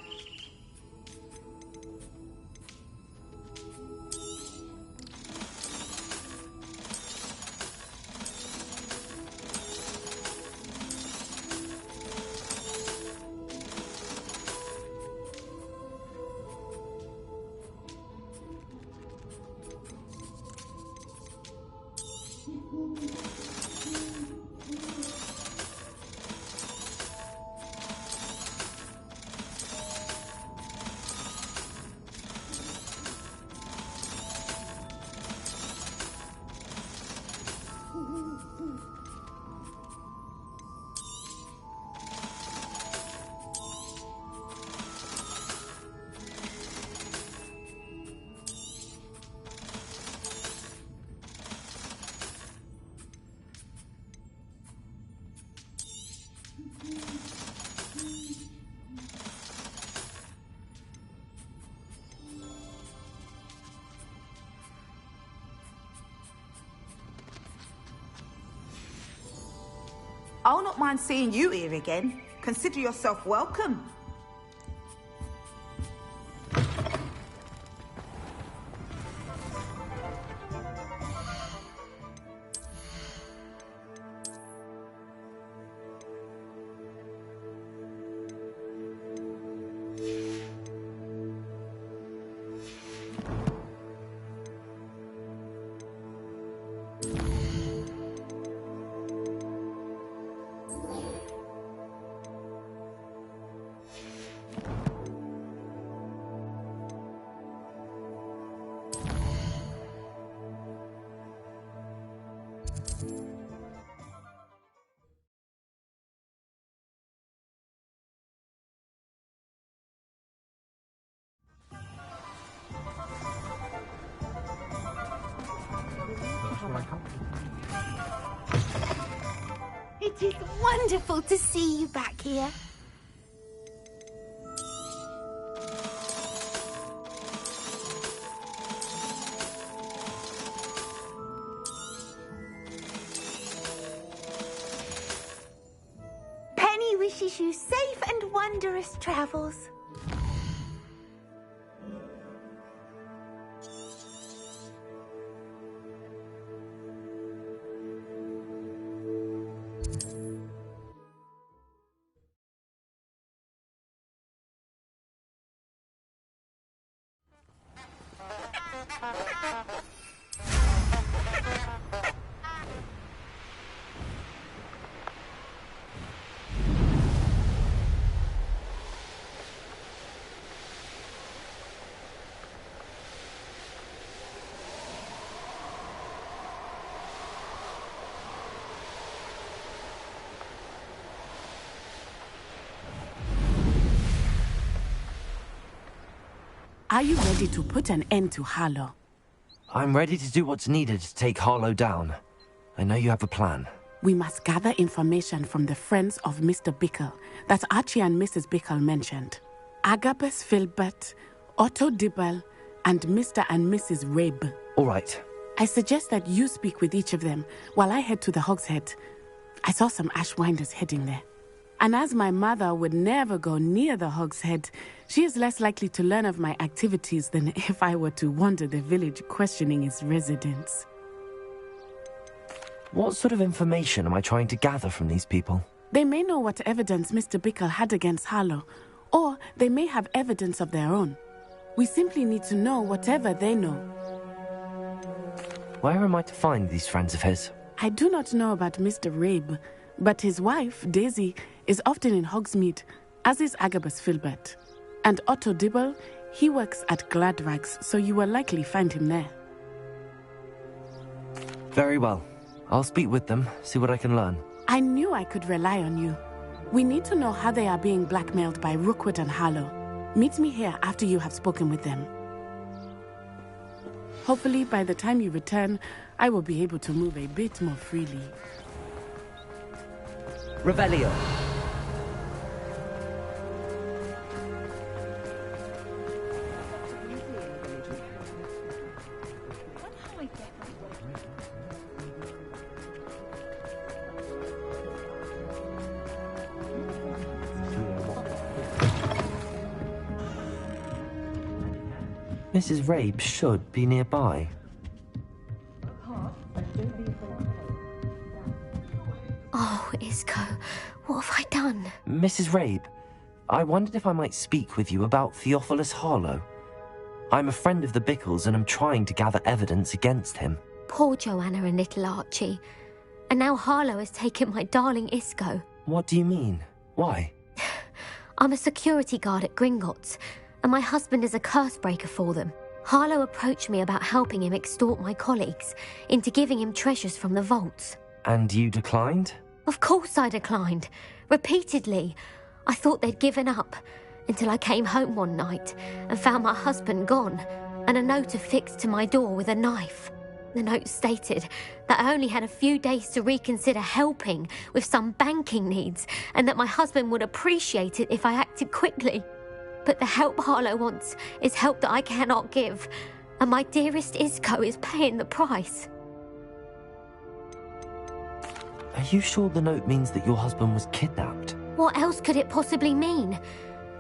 I'll not mind seeing you here again. Consider yourself welcome. It is wonderful to see you back here. Penny wishes you safe and wondrous travels. Are you ready to put an end to Harlow? I'm ready to do what's needed to take Harlow down. I know you have a plan. We must gather information from the friends of Mr. Bickle that Archie and Mrs. Bickle mentioned. Agabus Filbert, Otto Dibble, and Mr. and Mrs. Rabe. All right. I suggest that you speak with each of them while I head to the Hogshead. I saw some Ashwinders heading there. And as my mother would never go near the Hogshead, she is less likely to learn of my activities than if I were to wander the village questioning its residents. What sort of information am I trying to gather from these people? They may know what evidence Mr. Bickle had against Harlow, or they may have evidence of their own. We simply need to know whatever they know. Where am I to find these friends of his? I do not know about Mr. Rabe, but his wife, Daisy, is often in Hogsmeade, as is Agabus Filbert. And Otto Dibble, he works at Gladrags, so you will likely find him there. Very well. I'll speak with them, see what I can learn. I knew I could rely on you. We need to know how they are being blackmailed by Rookwood and Harlow. Meet me here after you have spoken with them. Hopefully, by the time you return, I will be able to move a bit more freely. Revelio. Mrs. Rabe should be nearby. Oh, Isco, what have I done? Mrs. Rabe, I wondered if I might speak with you about Theophilus Harlow. I'm a friend of the Bickles and I'm trying to gather evidence against him. Poor Joanna and little Archie. And now Harlow has taken my darling Isco. What do you mean? Why? I'm a security guard at Gringotts, and my husband is a curse breaker for them. Harlow approached me about helping him extort my colleagues into giving him treasures from the vaults. And you declined? Of course I declined. Repeatedly. I thought they'd given up, until I came home one night and found my husband gone, and a note affixed to my door with a knife. The note stated that I only had a few days to reconsider helping with some banking needs, and that my husband would appreciate it if I acted quickly. But the help Harlow wants is help that I cannot give, and my dearest Isco is paying the price. Are you sure the note means that your husband was kidnapped? What else could it possibly mean?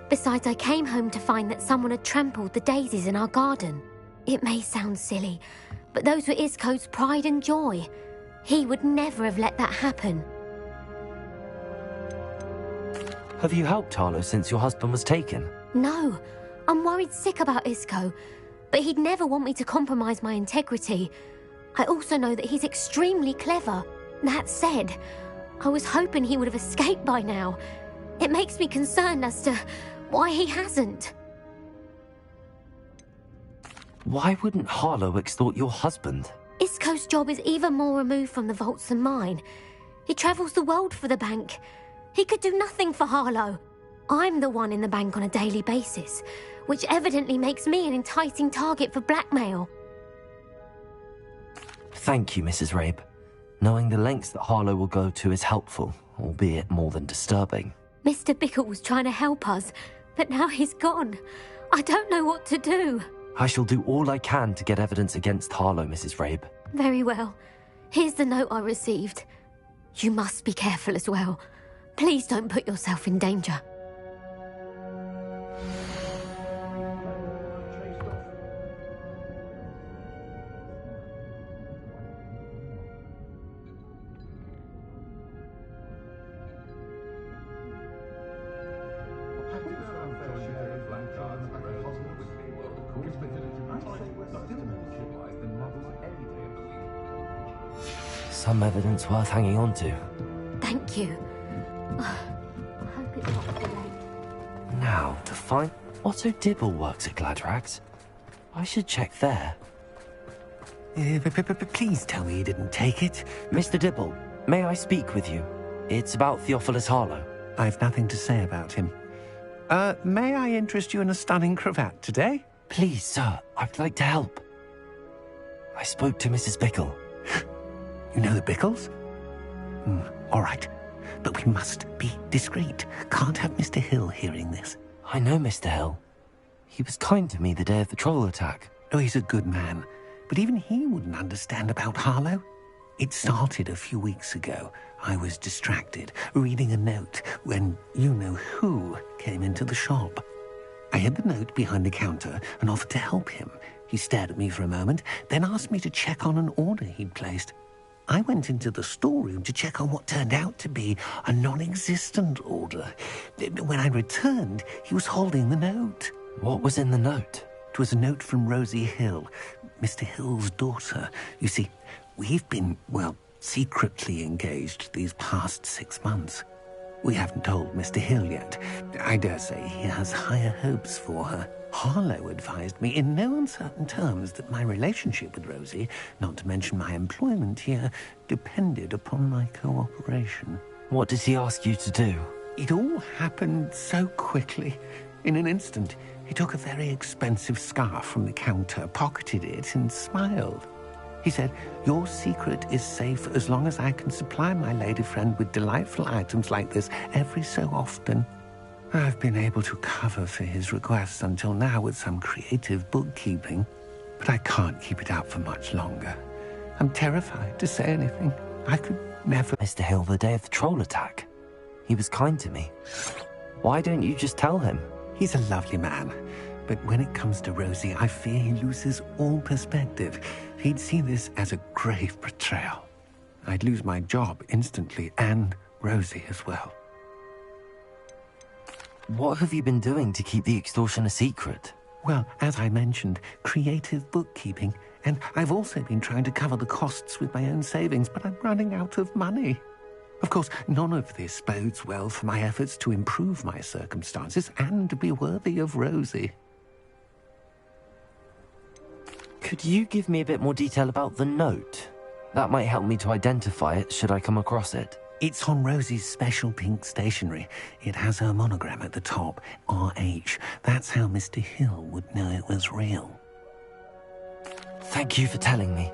Besides, I came home to find that someone had trampled the daisies in our garden. It may sound silly, but those were Isco's pride and joy. He would never have let that happen. Have you helped Harlow since your husband was taken? No, I'm worried sick about Isco, but he'd never want me to compromise my integrity. I also know that he's extremely clever. That said, I was hoping he would have escaped by now. It makes me concerned as to why he hasn't. Why wouldn't Harlow extort your husband? Isco's job is even more removed from the vaults than mine. He travels the world for the bank. He could do nothing for Harlow. I'm the one in the bank on a daily basis, which evidently makes me an enticing target for blackmail. Thank you, Mrs. Rabe. Knowing the lengths that Harlow will go to is helpful, albeit more than disturbing. Mr. Bickle was trying to help us, but now he's gone. I don't know what to do. I shall do all I can to get evidence against Harlow, Mrs. Rabe. Very well. Here's the note I received. You must be careful as well. Please don't put yourself in danger. Some evidence worth hanging on to. Thank you. I hope it's not too late. Now, to find... Otto Dibble works at Gladrags. I should check there. Please tell me you didn't take it. Mr. Dibble, may I speak with you? It's about Theophilus Harlow. I've nothing to say about him. May I interest you in a stunning cravat today? Please, sir, I'd like to help. I spoke to Mrs. Bickle. You know the Bickles? All right. But we must be discreet. Can't have Mr. Hill hearing this. I know Mr. Hill. He was kind to me the day of the troll attack. Oh, he's a good man. But even he wouldn't understand about Harlow. It started a few weeks ago. I was distracted, reading a note, when you-know-who came into the shop. I hid the note behind the counter and offered to help him. He stared at me for a moment, then asked me to check on an order he'd placed. I went into the storeroom to check on what turned out to be a non-existent order. When I returned, he was holding the note. What was in the note? It was a note from Rosie Hill, Mr. Hill's daughter. You see, we've been, secretly engaged these past 6 months. We haven't told Mr. Hill yet. I dare say he has higher hopes for her. Harlow advised me in no uncertain terms that my relationship with Rosie, not to mention my employment here, depended upon my cooperation. What does he ask you to do? It all happened so quickly. In an instant, he took a very expensive scarf from the counter, pocketed it, and smiled. He said, "Your secret is safe as long as I can supply my lady friend with delightful items like this every so often." I've been able to cover for his requests until now with some creative bookkeeping, but I can't keep it out for much longer. I'm terrified to say anything. I could never... Mr. Hill, the day of the troll attack. He was kind to me. Why don't you just tell him? He's a lovely man, but when it comes to Rosie, I fear he loses all perspective. He'd see this as a grave betrayal. I'd lose my job instantly, and Rosie as well. What have you been doing to keep the extortion a secret? Well, as I mentioned, creative bookkeeping, and I've also been trying to cover the costs with my own savings, but I'm running out of money. Of course, none of this bodes well for my efforts to improve my circumstances and to be worthy of Rosie. Could you give me a bit more detail about the note? That might help me to identify it should I come across it. It's on Rosie's special pink stationery. It has her monogram at the top, RH. That's how Mr. Hill would know it was real. Thank you for telling me.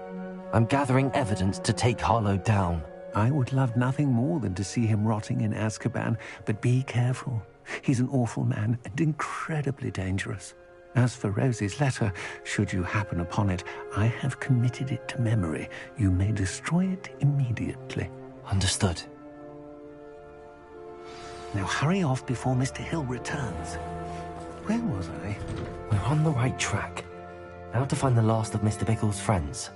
I'm gathering evidence to take Harlow down. I would love nothing more than to see him rotting in Azkaban, but be careful. He's an awful man and incredibly dangerous. As for Rosie's letter, should you happen upon it, I have committed it to memory. You may destroy it immediately. Understood. Now hurry off before Mr. Hill returns. Where was I? We're on the right track. Now to find the last of Mr. Bickle's friends.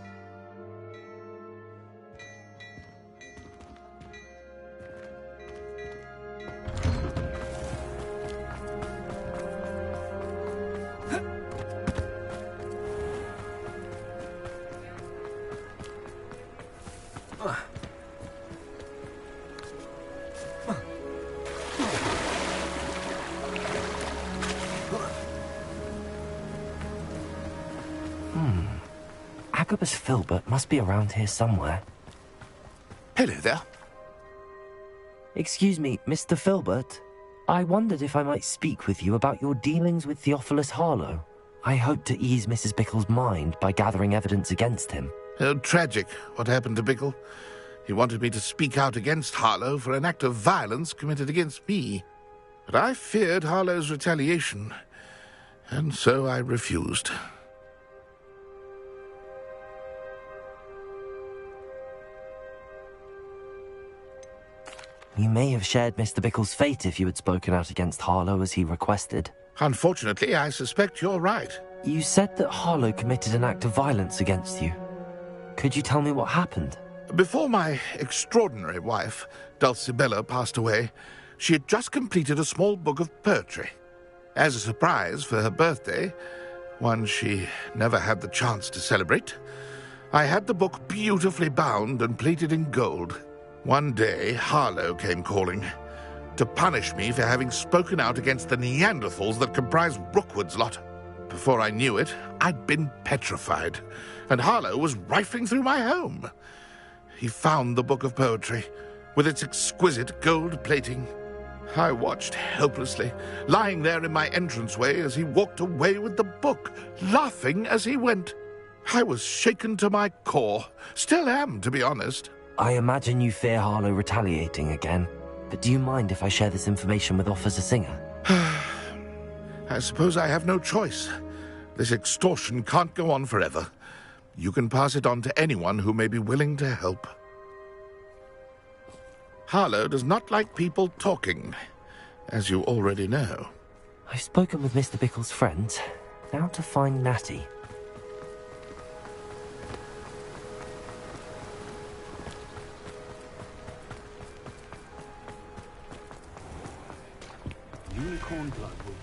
Agabus Filbert must be around here somewhere. Hello there. Excuse me, Mr. Filbert. I wondered if I might speak with you about your dealings with Theophilus Harlow. I hope to ease Mrs. Bickle's mind by gathering evidence against him. Oh, tragic, what happened to Bickle. He wanted me to speak out against Harlow for an act of violence committed against me. But I feared Harlow's retaliation, and so I refused. You may have shared Mr. Bickle's fate if you had spoken out against Harlow as he requested. Unfortunately, I suspect you're right. You said that Harlow committed an act of violence against you. Could you tell me what happened? Before my extraordinary wife, Dulcibella, passed away, she had just completed a small book of poetry. As a surprise for her birthday, one she never had the chance to celebrate, I had the book beautifully bound and plated in gold. One day, Harlow came calling to punish me for having spoken out against the Neanderthals that comprised Rookwood's lot. Before I knew it, I'd been petrified, and Harlow was rifling through my home. He found the book of poetry, with its exquisite gold plating. I watched helplessly, lying there in my entranceway as he walked away with the book, laughing as he went. I was shaken to my core. Still am, to be honest. I imagine you fear Harlow retaliating again, but do you mind if I share this information with Officer Singer? I suppose I have no choice. This extortion can't go on forever. You can pass it on to anyone who may be willing to help. Harlow does not like people talking, as you already know. I've spoken with Mr. Bickle's friends. Now to find Natty. Unicorn blood will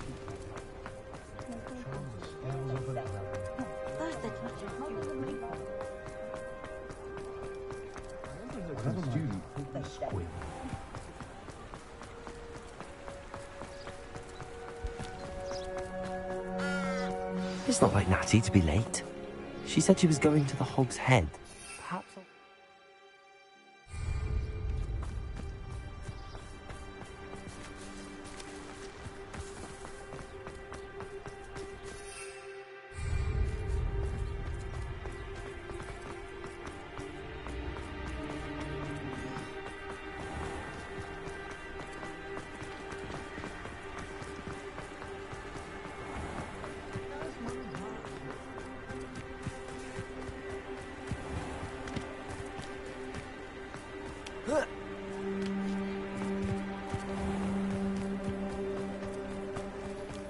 It's not like Natty to be late. She said she was going to the Hog's Head. Perhaps I'll...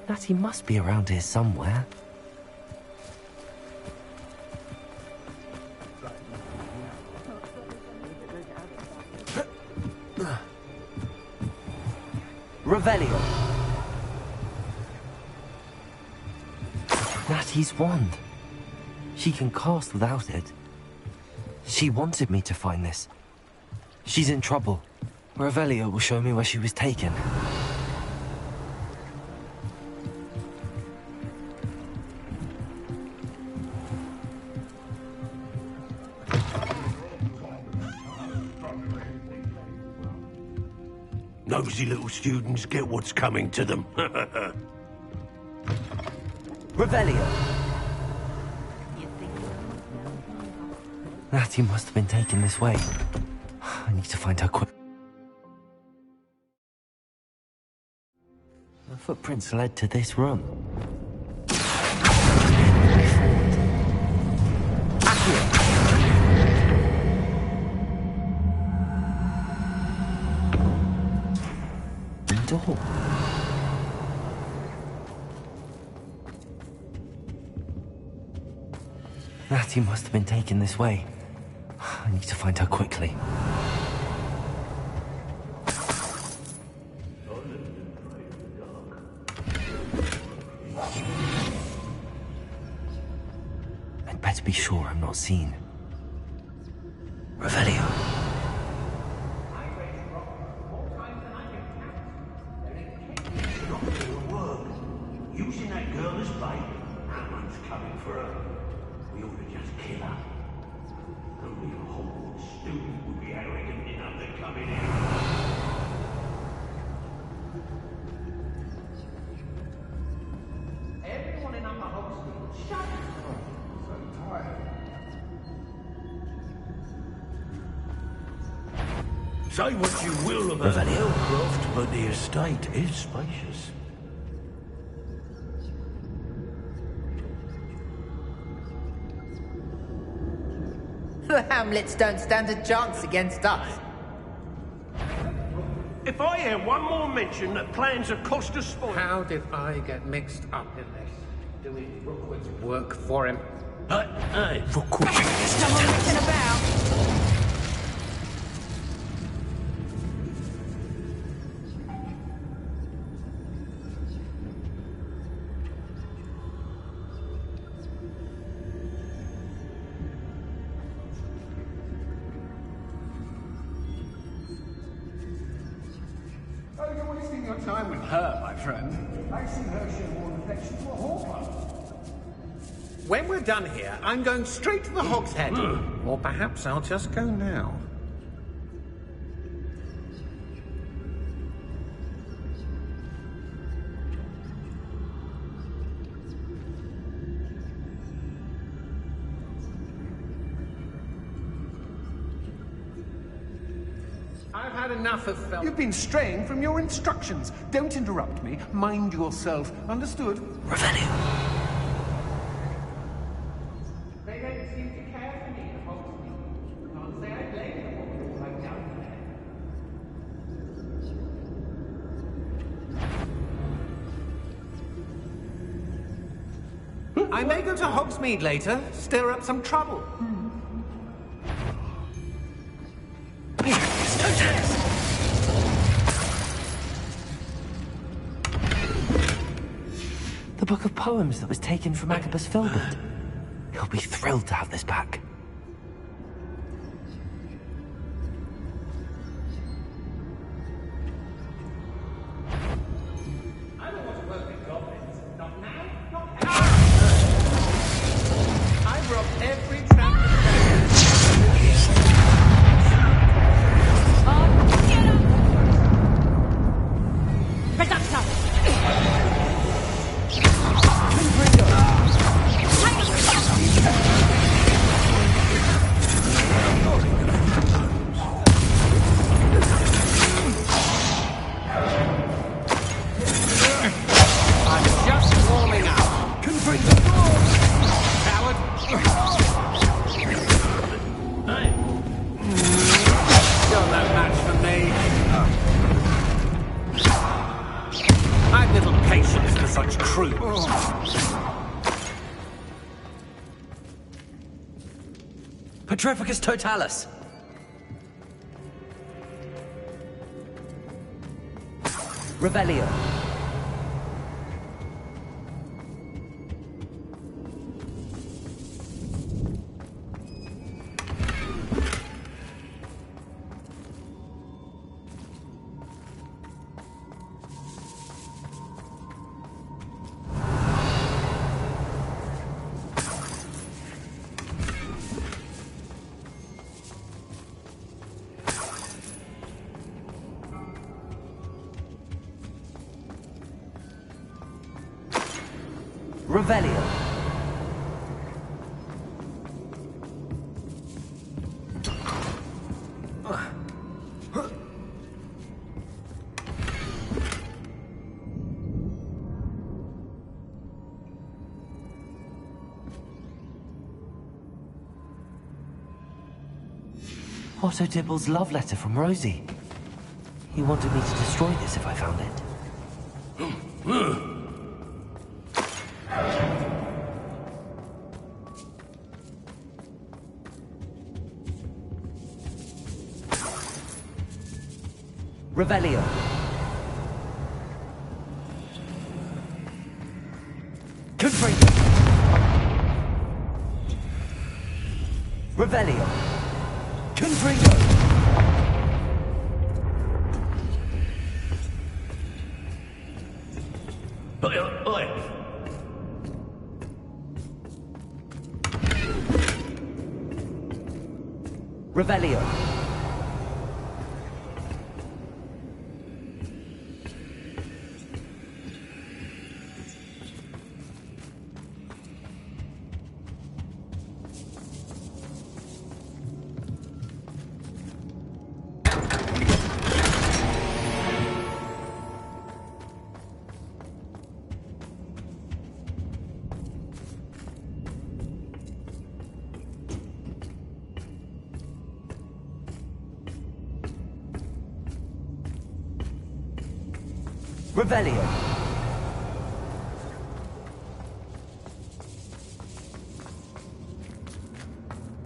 Natty must be around here somewhere. Revelio. Natty's wand. She can cast without it. She wanted me to find this. She's in trouble. Revelio will show me where she was taken. Nosy little students get what's coming to them. Revelio. Natty must have been taken this way. I need to find her quick. The footprints led to this room. Door. Natty must have been taken this way. I need to find her quickly. I'd better be sure I'm not seen. Revelio. Using that girl as bait. Someone's coming for her. We ought to just kill her. Only a Hogwarts student would be arrogant enough to come in here. Everyone in Upper Hogsmeade, shut up. I'm so tired. Say what you will about Hellcroft, but the estate is spacious. The Hamlets don't stand a chance against us. If I hear one more mention that plans are cost us spoil... How did I get mixed up in this? Doing Rookwood's work for him? Hey, Rookwood. Someone messing about. Oh, you're wasting your time with her, my friend. I see her show more affection to a Hawkeye. When we're done here, I'm going straight to the Hog's Head. Or perhaps I'll just go now. I've had enough of film. You've been straying from your instructions. Don't interrupt me. Mind yourself. Understood? Revelio. They don't seem to care for me, the Hogsmeade. Can't say I blame them for what I've done there. I may go to Hogsmeade later, stir up some trouble. The book of poems that was taken from Agabus Filbert. He'll be thrilled to have this back. I don't want to work with goblins. Not now, not ever. I've robbed every trap. Petrificus totalis! Revelio. Revelio. Otto Dibble's love letter from Rosie. He wanted me to destroy this if I found it. Revelio. Confringo. Revelio. Confringo. Revelio. Revelio.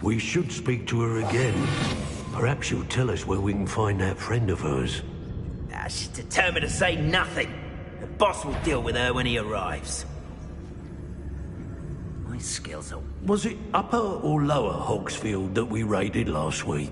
We should speak to her again. Perhaps she'll tell us where we can find that friend of hers. She's determined to say nothing. The boss will deal with her when he arrives. My skills are... Was it Upper or Lower Hogsfield that we raided last week?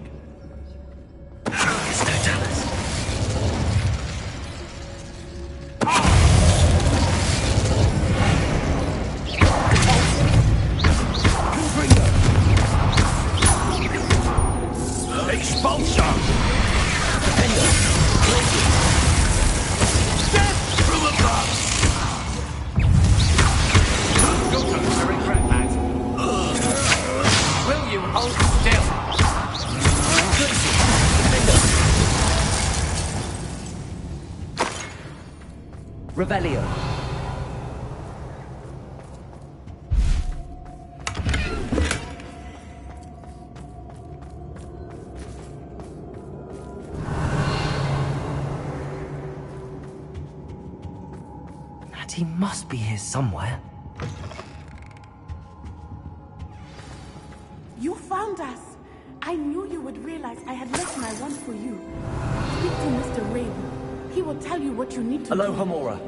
Revelio. Natty must be here somewhere. You found us! I knew you would realize I had left my wand for you. Speak to Mr. Raven. He will tell you what you need to do. Aloha Mora.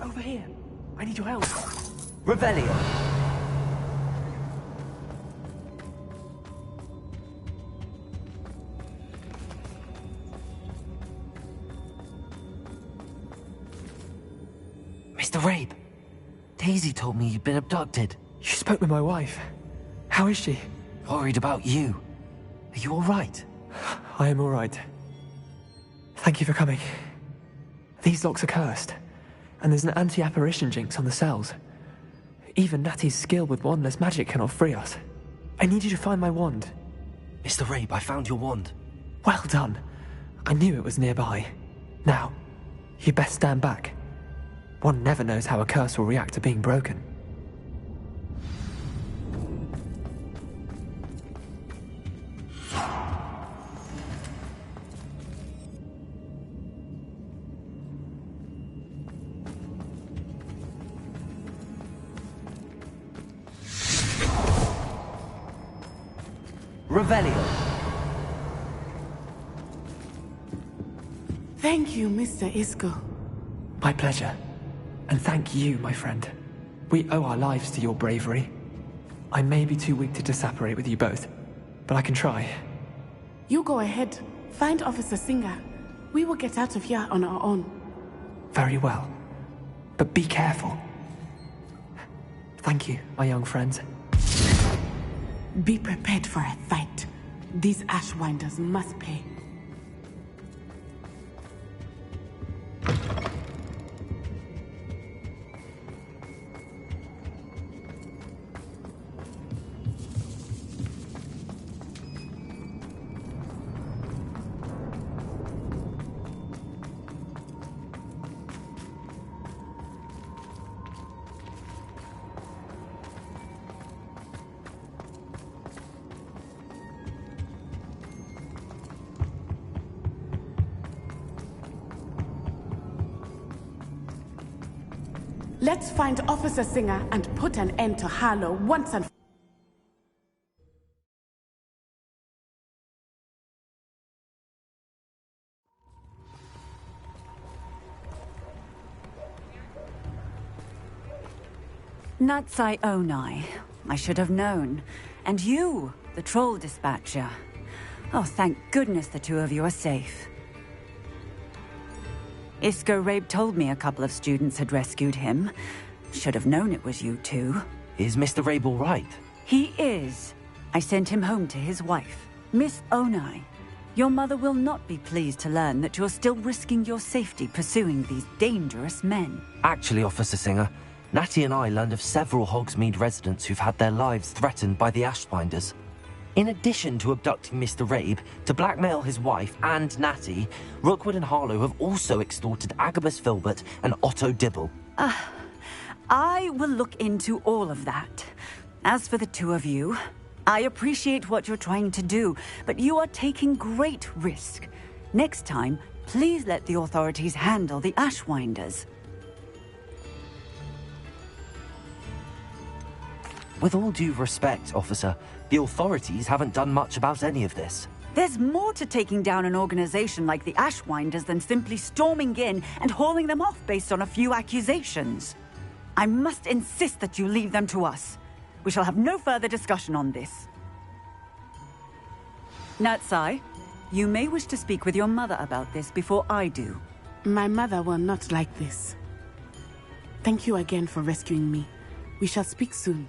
Over here. I need your help. Revelio. Mr. Rabe, Daisy told me you'd been abducted. You spoke with my wife. How is she? Worried about you. Are you all right? I am all right. Thank you for coming. These locks are cursed, and there's an anti-apparition jinx on the cells. Even Natty's skill with wandless magic cannot free us. I need you to find my wand. Mr. Rabe, I found your wand. Well done. I knew it was nearby. Now, you best stand back. One never knows how a curse will react to being broken. Revelio. Thank you, Mr. Isco. My pleasure. And thank you, my friend. We owe our lives to your bravery. I may be too weak to disapparate with you both, but I can try. You go ahead. Find Officer Singer. We will get out of here on our own. Very well. But be careful. Thank you, my young friends. Be prepared for a fight. These Ashwinders must pay. Let's find Officer Singer and put an end to Harlow once and for all. Natsai Onai. I should have known. And you, the troll dispatcher. Oh, thank goodness the two of you are safe. Isco Rabe told me a couple of students had rescued him. Should have known it was you two. Is Mr. Rabe all right? He is. I sent him home to his wife, Miss Onai. Your mother will not be pleased to learn that you're still risking your safety pursuing these dangerous men. Actually, Officer Singer, Natty and I learned of several Hogsmeade residents who've had their lives threatened by the Ashbinders. In addition to abducting Mr. Rabe to blackmail his wife and Natty, Rookwood and Harlow have also extorted Agabus Filbert and Otto Dibble. I will look into all of that. As for the two of you, I appreciate what you're trying to do, but you are taking great risk. Next time, please let the authorities handle the Ashwinders. With all due respect, officer, the authorities haven't done much about any of this. There's more to taking down an organization like the Ashwinders than simply storming in and hauling them off based on a few accusations. I must insist that you leave them to us. We shall have no further discussion on this. Natsai, you may wish to speak with your mother about this before I do. My mother will not like this. Thank you again for rescuing me. We shall speak soon.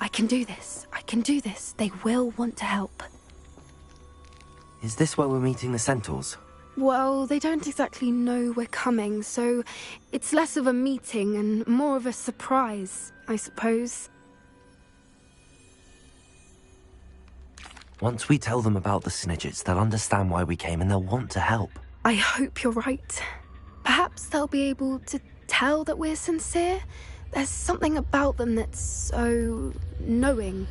I can do this. I can do this. They will want to help. Is this where we're meeting the Centaurs? Well, they don't exactly know we're coming, so it's less of a meeting and more of a surprise, I suppose. Once we tell them about the Snidgets, they'll understand why we came and they'll want to help. I hope you're right. Perhaps they'll be able to tell that we're sincere. There's something about them that's so knowing.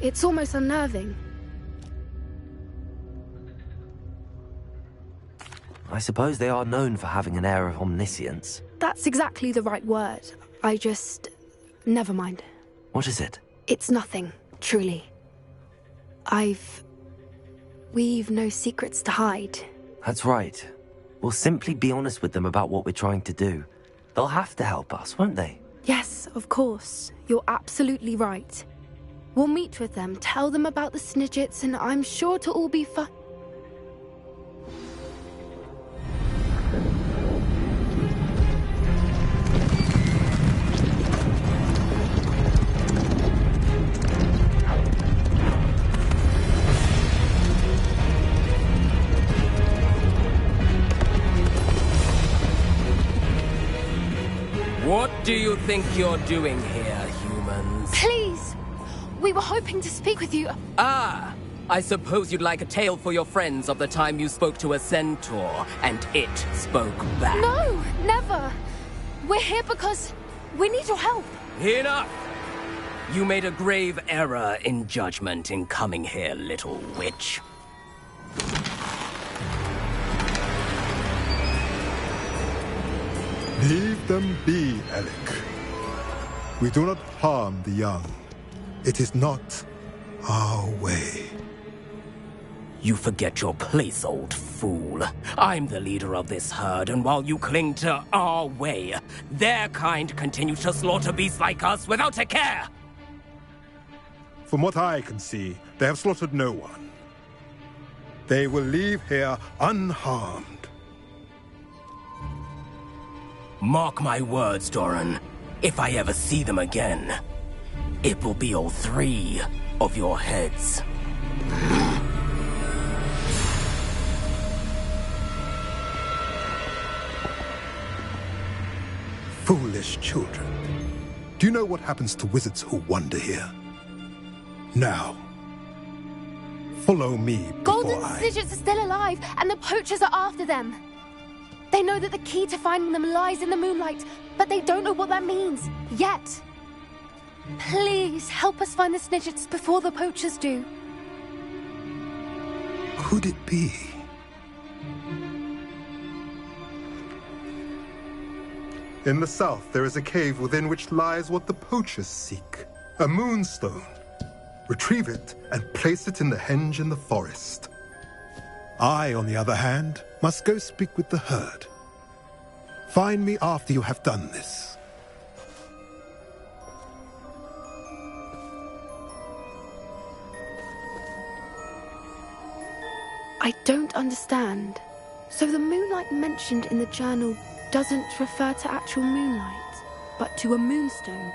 It's almost unnerving. I suppose they are known for having an air of omniscience. That's exactly the right word. I just... never mind. What is it? It's nothing, truly. We've no secrets to hide. That's right. We'll simply be honest with them about what we're trying to do. They'll have to help us, won't they? Yes, of course. You're absolutely right. We'll meet with them, tell them about the Snidgets, and I'm sure to all be fine. do you think you're doing here, humans? Please! We were hoping to speak with you. Ah! I suppose you'd like a tale for your friends of the time you spoke to a centaur, and it spoke back. No! Never! We're here because we need your help. Enough! You made a grave error in judgment in coming here, little witch. Leave them be, Alec. We do not harm the young. It is not our way. You forget your place, old fool. I'm the leader of this herd, and while you cling to our way, their kind continue to slaughter beasts like us without a care! From what I can see, they have slaughtered no one. They will leave here unharmed. Mark my words, Doran. If I ever see them again, it will be all 3 of your heads. Foolish children. Do you know what happens to wizards who wander here? Now, follow me before Golden Snidgets are still alive, and the poachers are after them. They know that the key to finding them lies in the moonlight, but they don't know what that means, yet. Please, help us find the Snidgets before the poachers do. Could it be? In the south, there is a cave within which lies what the poachers seek. A moonstone. Retrieve it and place it in the henge in the forest. I, on the other hand, must go speak with the herd. Find me after you have done this. I don't understand. So the moonlight mentioned in the journal doesn't refer to actual moonlight, but to a moonstone.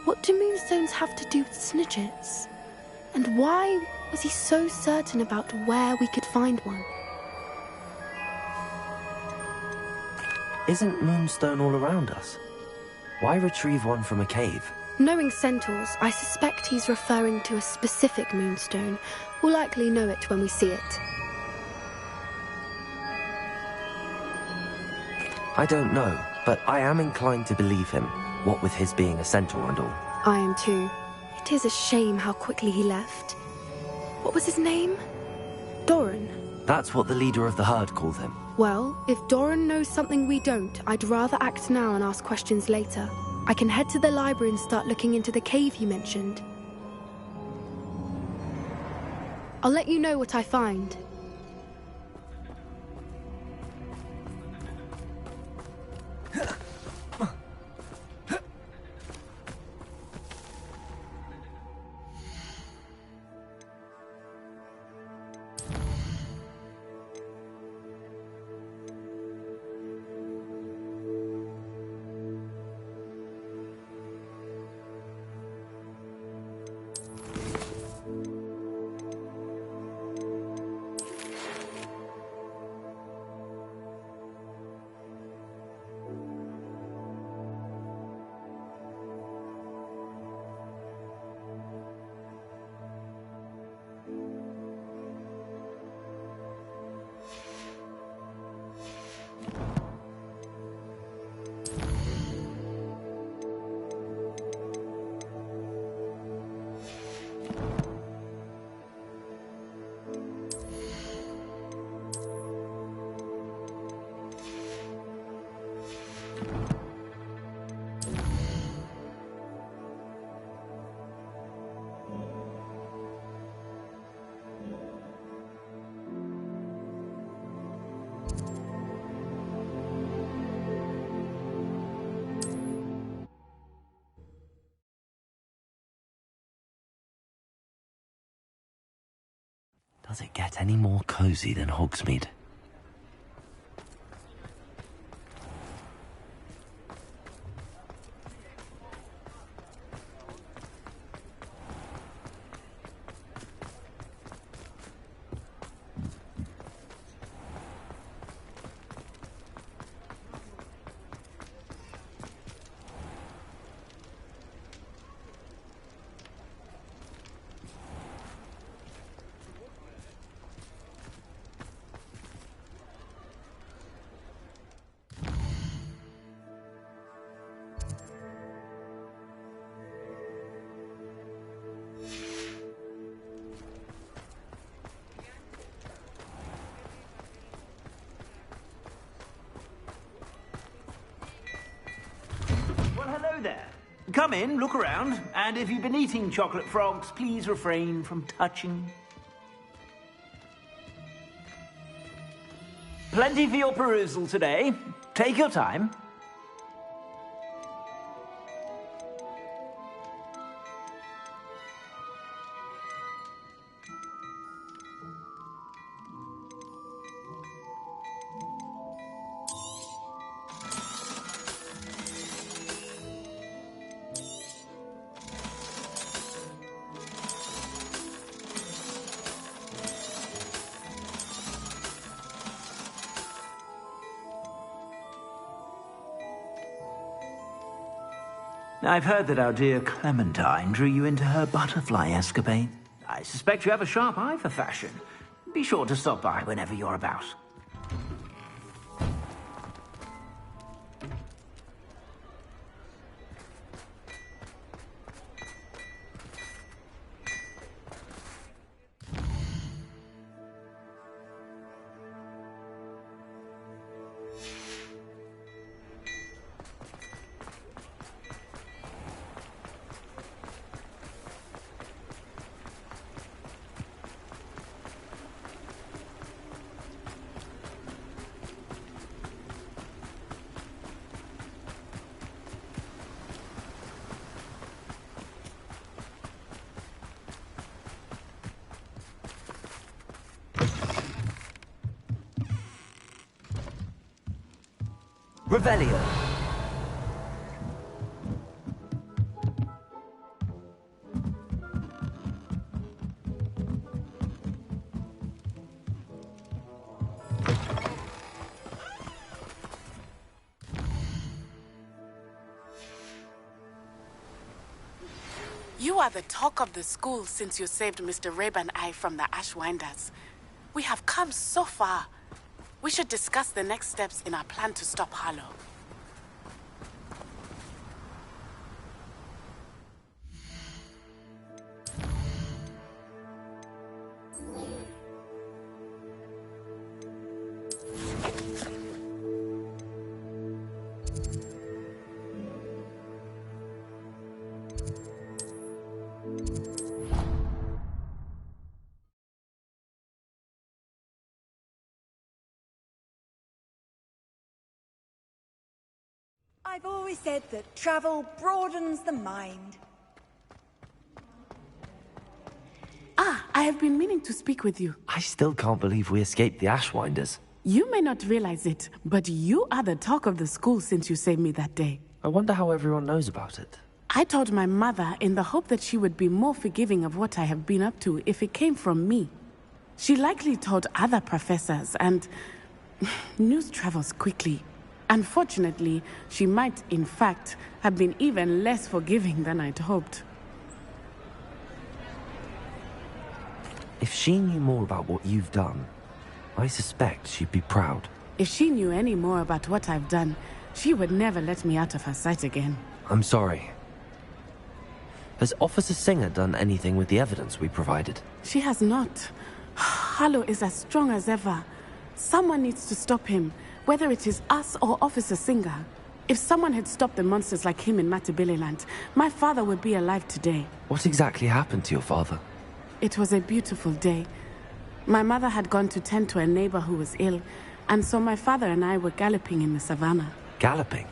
What do moonstones have to do with Snidgets? And why was he so certain about where we could find one? Isn't Moonstone all around us? Why retrieve one from a cave? Knowing centaurs, I suspect he's referring to a specific moonstone. We'll likely know it when we see it. I don't know, but I am inclined to believe him, what with his being a centaur and all. I am too. It is a shame how quickly he left. What was his name? Doran. That's what the leader of the herd called him. Well, if Doran knows something we don't, I'd rather act now and ask questions later. I can head to the library and start looking into the cave you mentioned. I'll let you know what I find. Does it get any more cozy than Hogsmeade? come in, look around, and if you've been eating chocolate frogs, please refrain from touching. Plenty for your perusal today. Take your time. I've heard that our dear Clementine drew you into her butterfly escapade. I suspect you have a sharp eye for fashion. Be sure to stop by whenever you're about. Revelio. You are the talk of the school since you saved Mr. Rabe and I from the Ashwinders. We have come so far. We should discuss the next steps in our plan to stop Harlow. I've always said that travel broadens the mind. I have been meaning to speak with you. I still can't believe we escaped the Ashwinders. You may not realize it, but you are the talk of the school since you saved me that day. I wonder how everyone knows about it. I told my mother in the hope that she would be more forgiving of what I have been up to if it came from me. She likely told other professors, and news travels quickly. Unfortunately, she might, in fact, have been even less forgiving than I'd hoped. If she knew more about what you've done, I suspect she'd be proud. If she knew any more about what I've done, she would never let me out of her sight again. I'm sorry. Has Officer Singer done anything with the evidence we provided? She has not. Harlow is as strong as ever. Someone needs to stop him, whether it is us or Officer Singer. If someone had stopped the monsters like him in Matabeleland, my father would be alive today. What exactly happened to your father? It was a beautiful day. My mother had gone to tend to a neighbor who was ill, and so my father and I were galloping in the savannah. Galloping?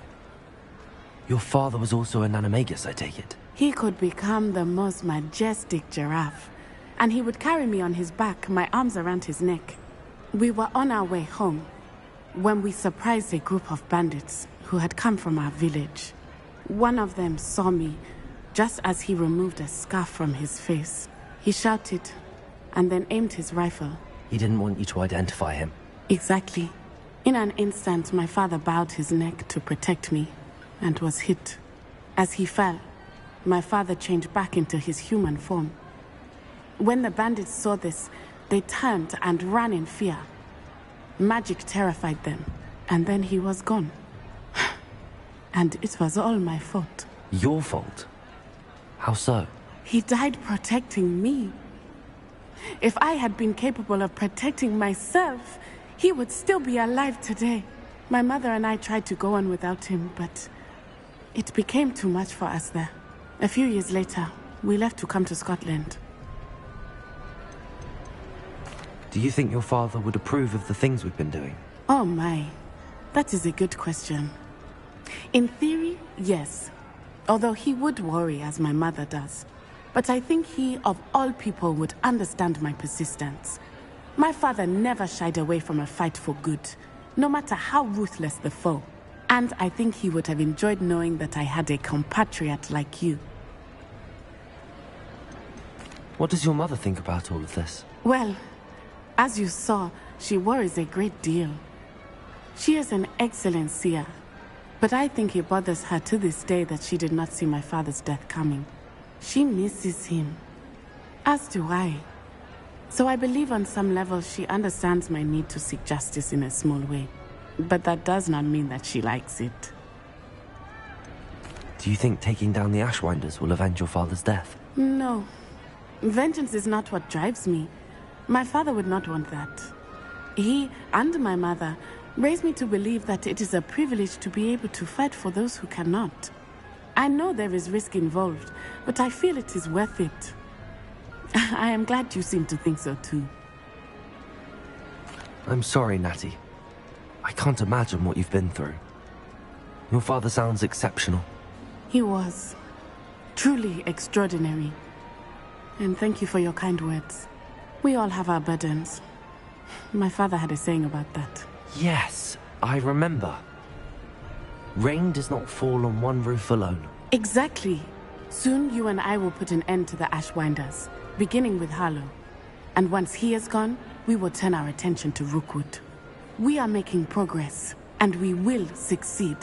Your father was also an animagus, I take it? He could become the most majestic giraffe, and he would carry me on his back, my arms around his neck. We were on our way home when we surprised a group of bandits who had come from our village. One of them saw me just as he removed a scarf from his face. He shouted and then aimed his rifle. He didn't want you to identify him. Exactly. In an instant, my father bowed his neck to protect me and was hit. As he fell, my father changed back into his human form. When the bandits saw this, they turned and ran in fear. Magic terrified them, and then he was gone. And it was all my fault. Your fault? How so? He died protecting me. If I had been capable of protecting myself, he would still be alive today. My mother and I tried to go on without him, but it became too much for us there. A few years later, we left to come to Scotland. Do you think your father would approve of the things we've been doing? Oh my, that is a good question. In theory, yes. Although he would worry, as my mother does. But I think he, of all people, would understand my persistence. My father never shied away from a fight for good, no matter how ruthless the foe. And I think he would have enjoyed knowing that I had a compatriot like you. What does your mother think about all of this? Well, as you saw, she worries a great deal. She is an excellent seer, but I think it bothers her to this day that she did not see my father's death coming. She misses him, as do I. So I believe on some level she understands my need to seek justice in a small way. But that does not mean that she likes it. Do you think taking down the Ashwinders will avenge your father's death? No. Vengeance is not what drives me. My father would not want that. He and my mother raised me to believe that it is a privilege to be able to fight for those who cannot. I know there is risk involved, but I feel it is worth it. I am glad you seem to think so too. I'm sorry, Natty. I can't imagine what you've been through. Your father sounds exceptional. He was. Truly extraordinary. And thank you for your kind words. We all have our burdens. My father had a saying about that. Yes, I remember. Rain does not fall on one roof alone. Exactly. Soon you and I will put an end to the Ashwinders, beginning with Harlow. And once he is gone, we will turn our attention to Rookwood. We are making progress, and we will succeed.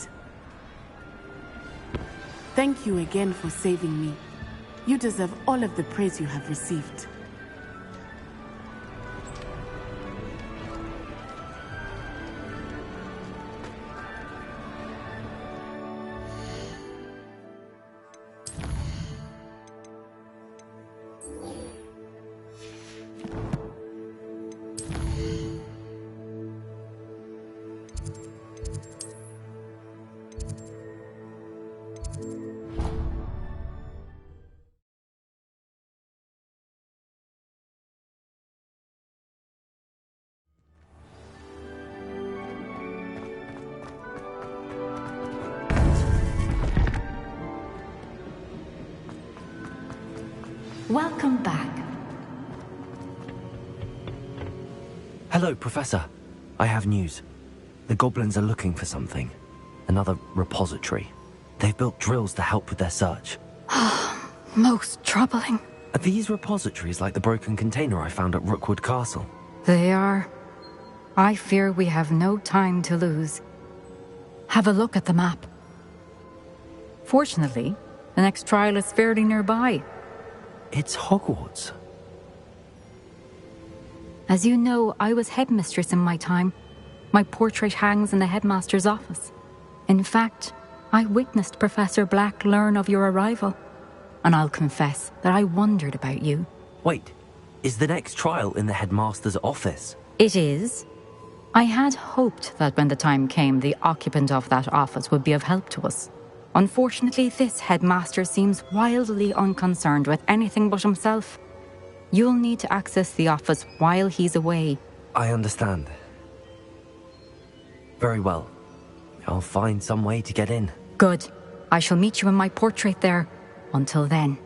Thank you again for saving me. You deserve all of the praise you have received. Welcome back. Hello, Professor. I have news. The goblins are looking for something. Another repository. They've built drills to help with their search. Most troubling. Are these repositories like the broken container I found at Rookwood Castle? They are. I fear we have no time to lose. Have a look at the map. Fortunately, the next trial is fairly nearby. It's Hogwarts. As you know, I was headmistress in my time. My portrait hangs in the headmaster's office. In fact, I witnessed Professor Black learn of your arrival. And I'll confess that I wondered about you. Wait, is the next trial in the headmaster's office? It is. I had hoped that when the time came, the occupant of that office would be of help to us. Unfortunately, this headmaster seems wildly unconcerned with anything but himself. You'll need to access the office while he's away. I understand. Very well. I'll find some way to get in. Good. I shall meet you in my portrait there. Until then.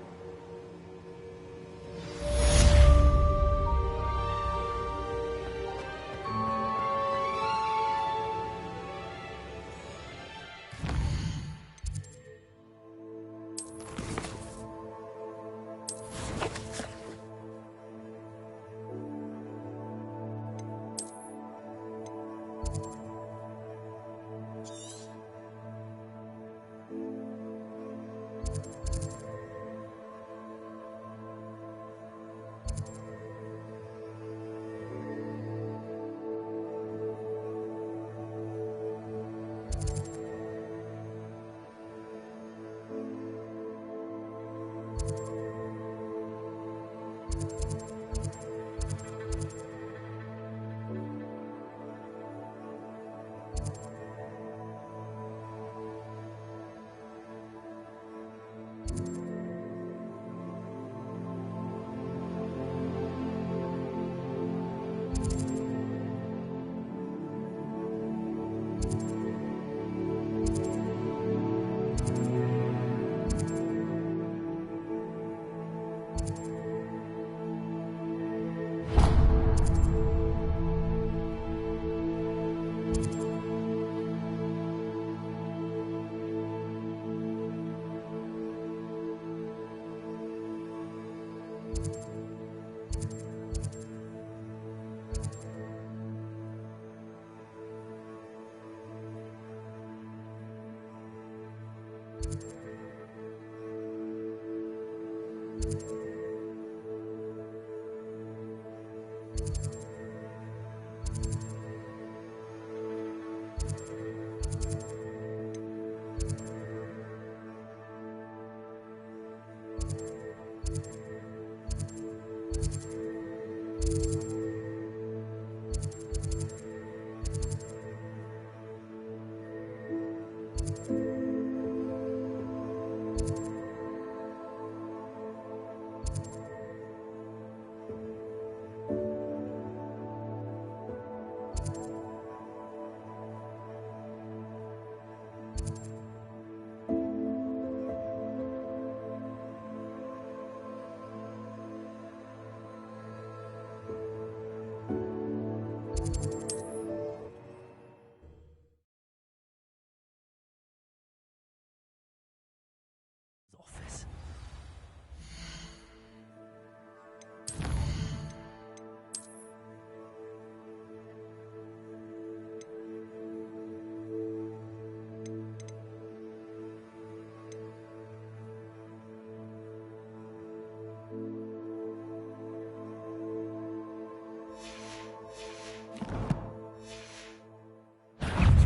Office.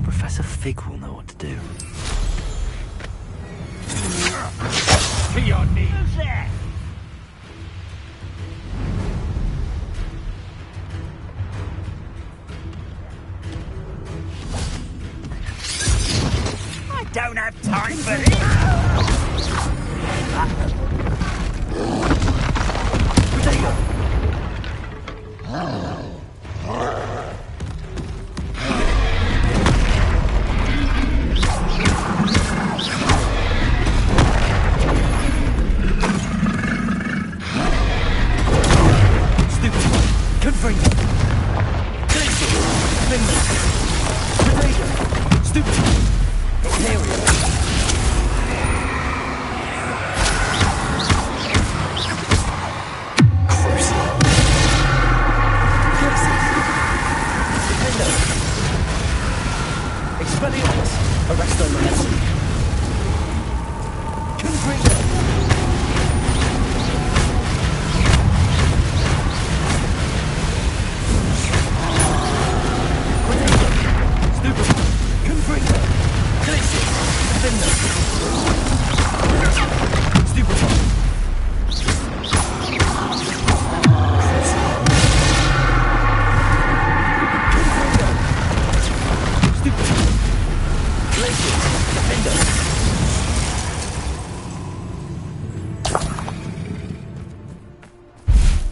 Professor Fig will know what to do. To your knees. I don't have time for this.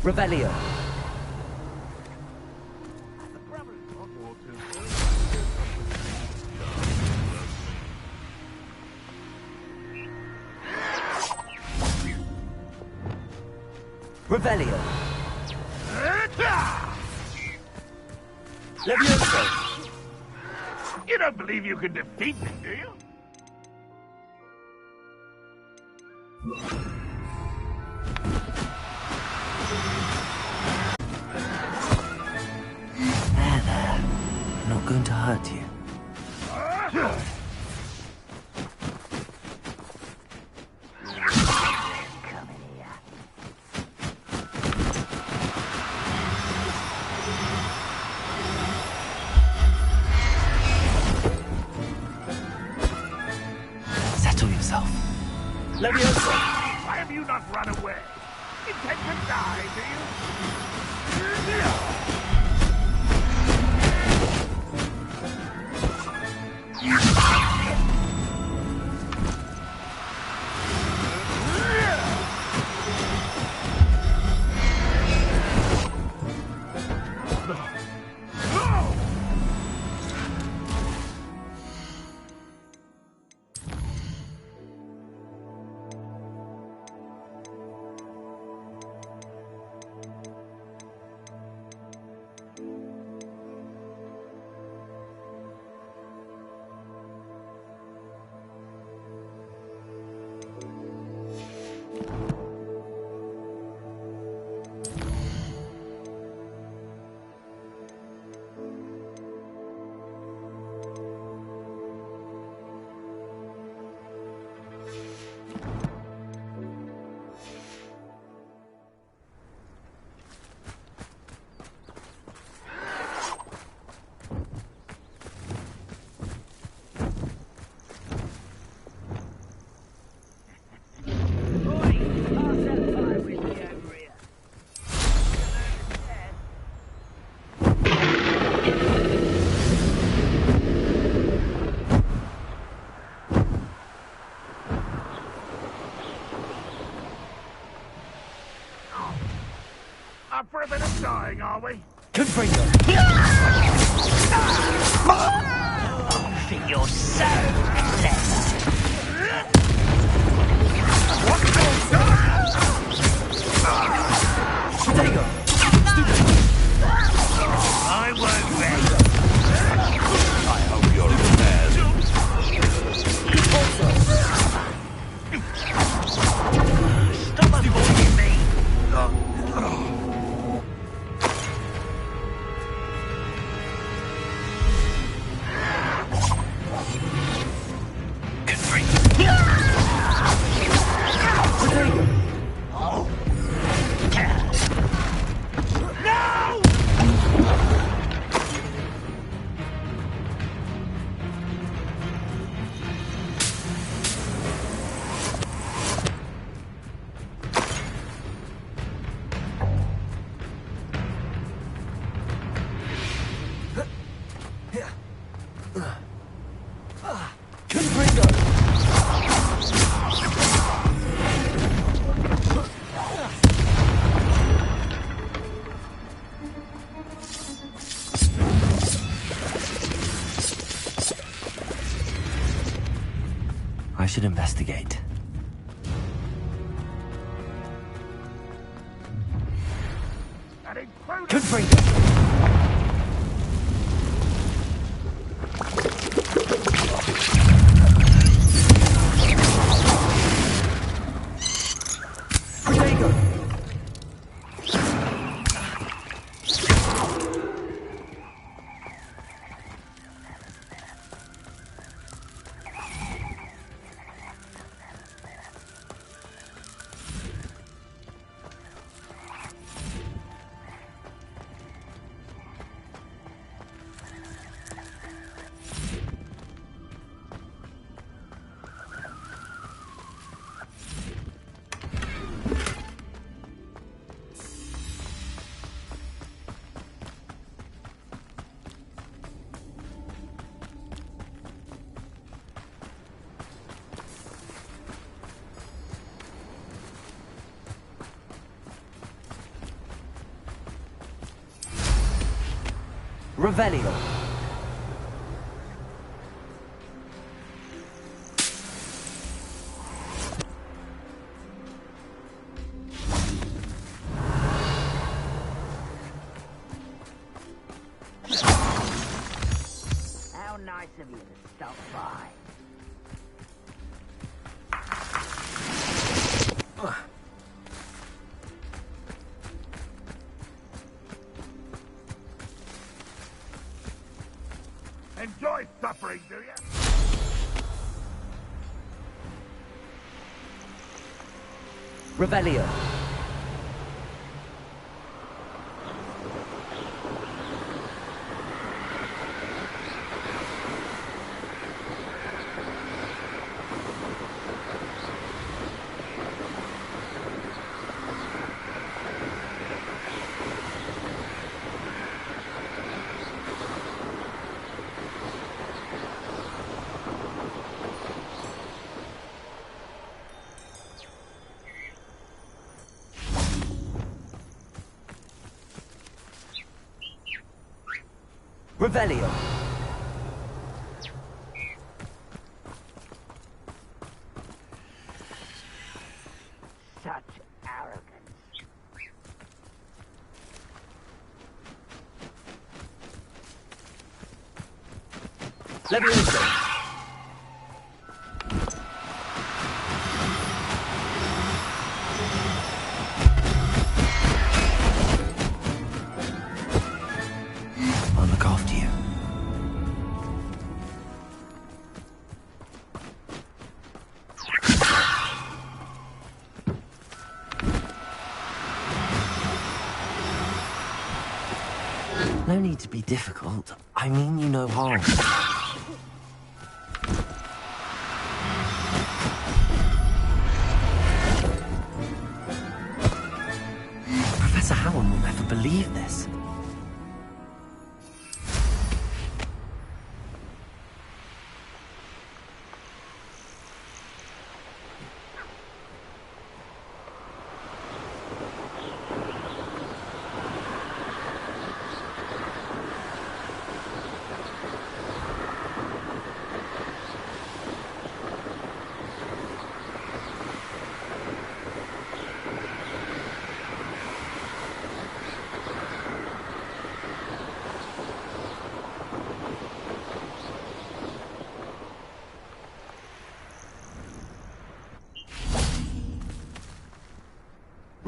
Revelio. Revelio. Levioso! You don't believe you can defeat me, do you? There. I'm not going to hurt you. Settle yourself. Levioso! Why have you not run away? Intend to die, do you? are we? Confringo! I think you're so clever. Potato! I won't rest. I hope you're prepared. Stop avoiding me. I should investigate. Confringo! Revelio. How nice of you to stop by. Enjoy suffering, do you? Revelio. Revelio. Such arrogance. Levioso. I'll look after you. No need to be difficult. I mean you no harm. Professor Howard will never believe this.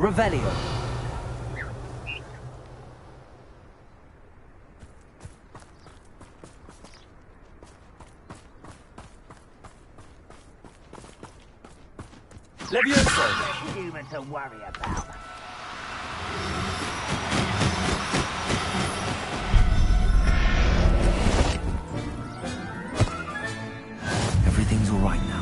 Revelio. Levioso. Human to worry about. Everything's all right now.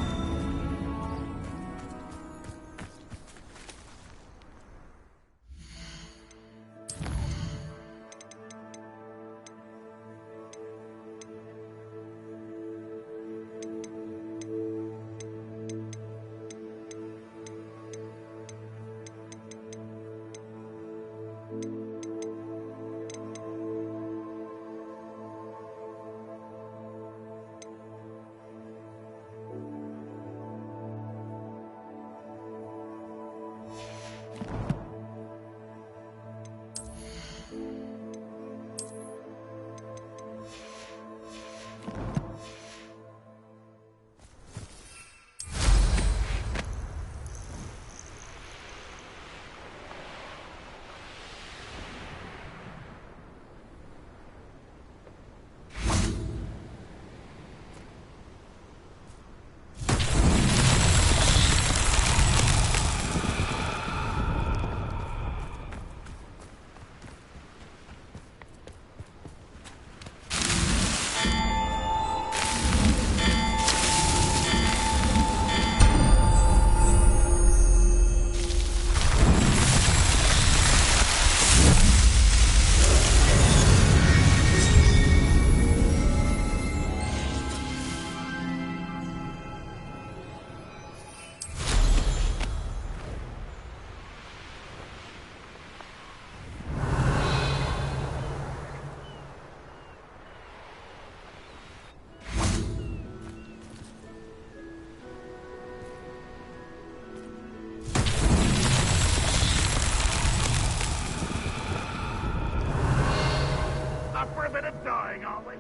Up for a bit of dying, aren't we?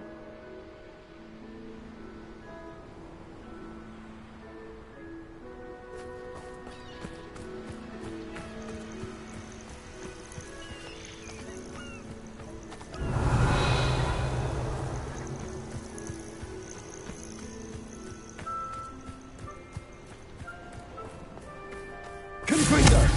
Confringo!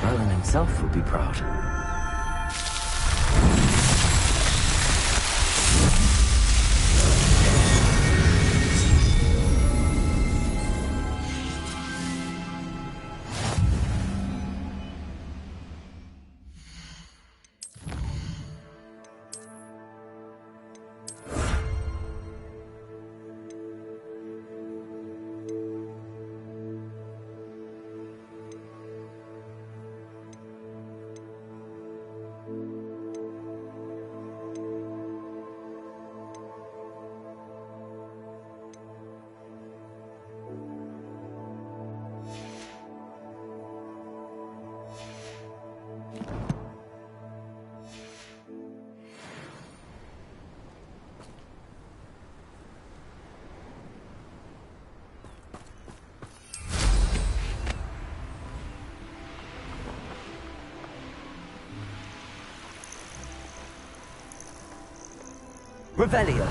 Merlin himself would be proud. Revelio.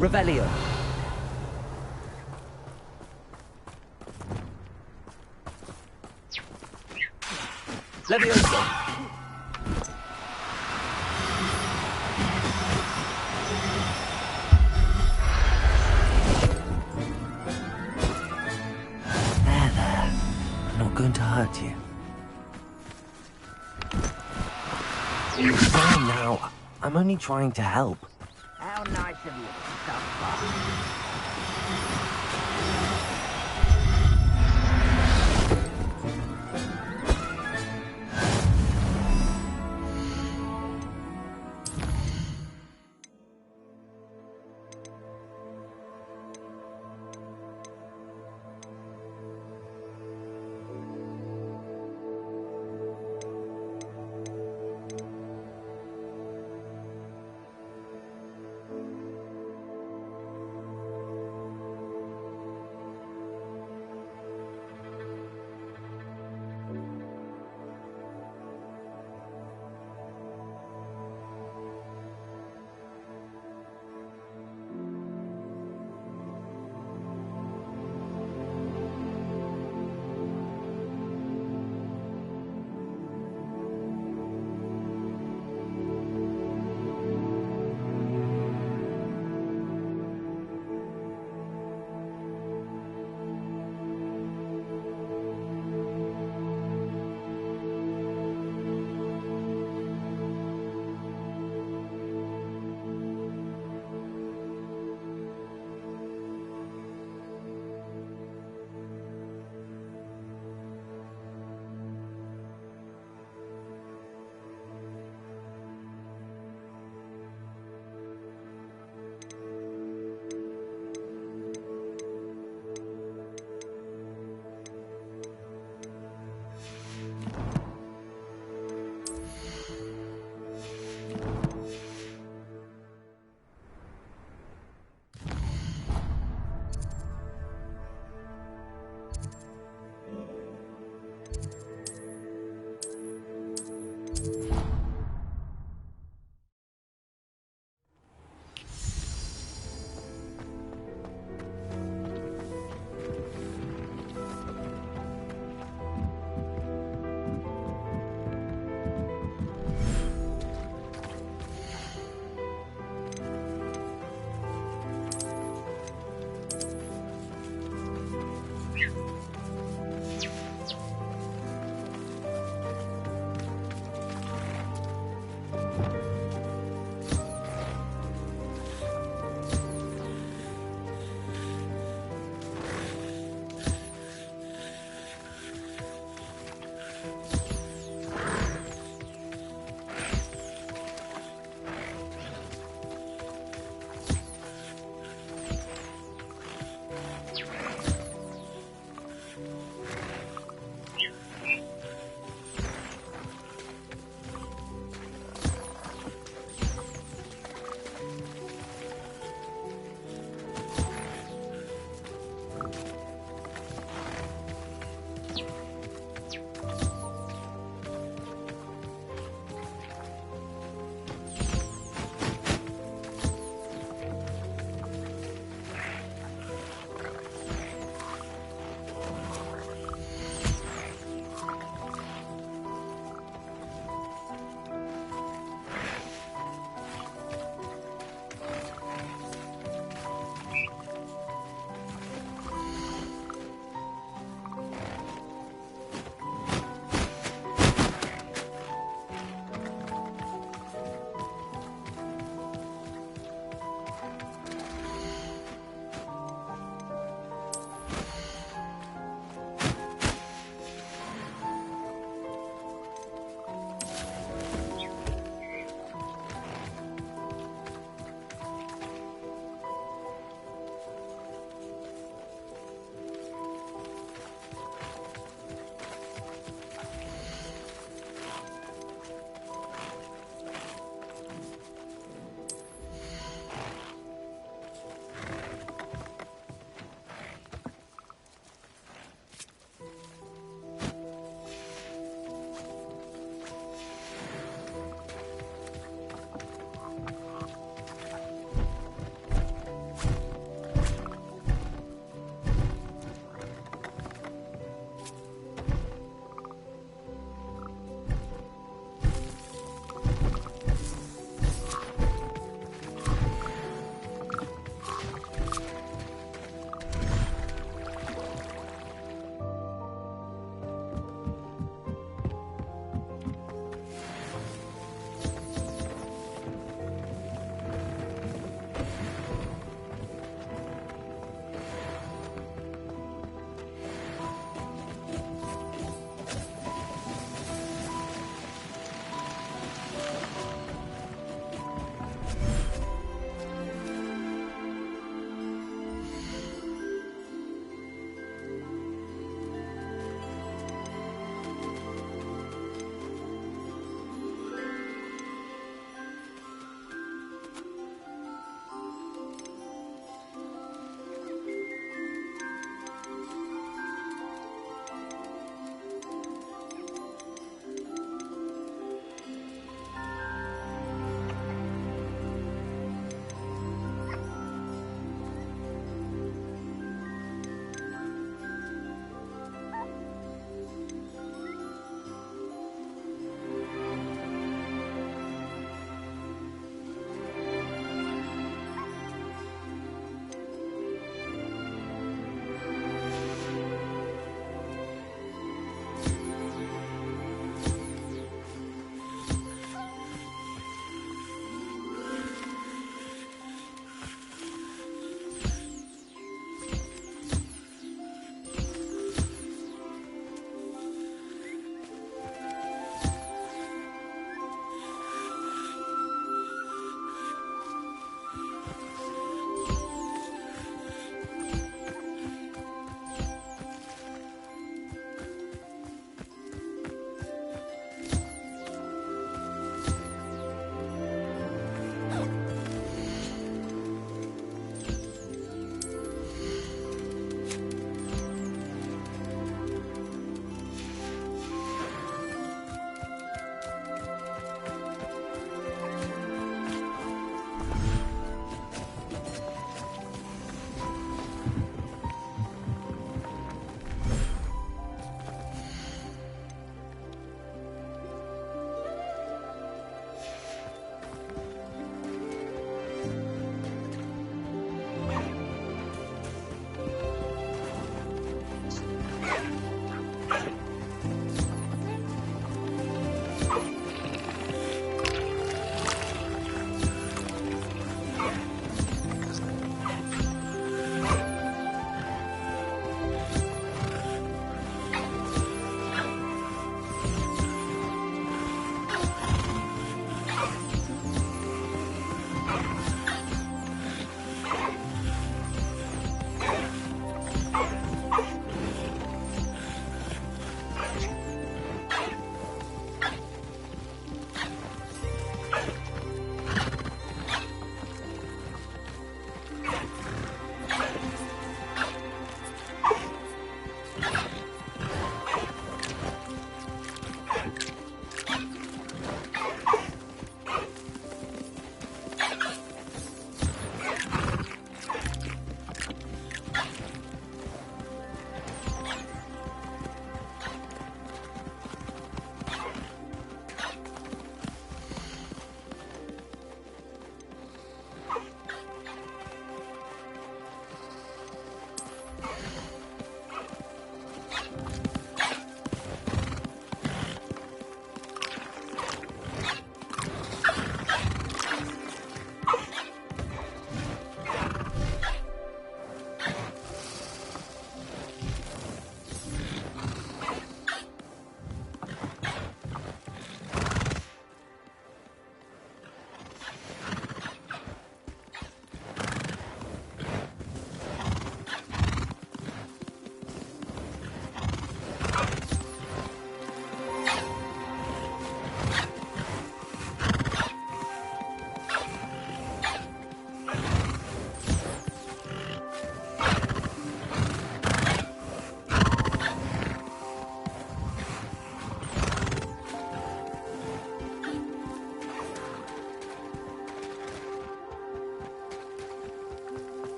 Revelio. Levioso. going to hurt you. Come on now. I'm only trying to help. How nice of you to stop by.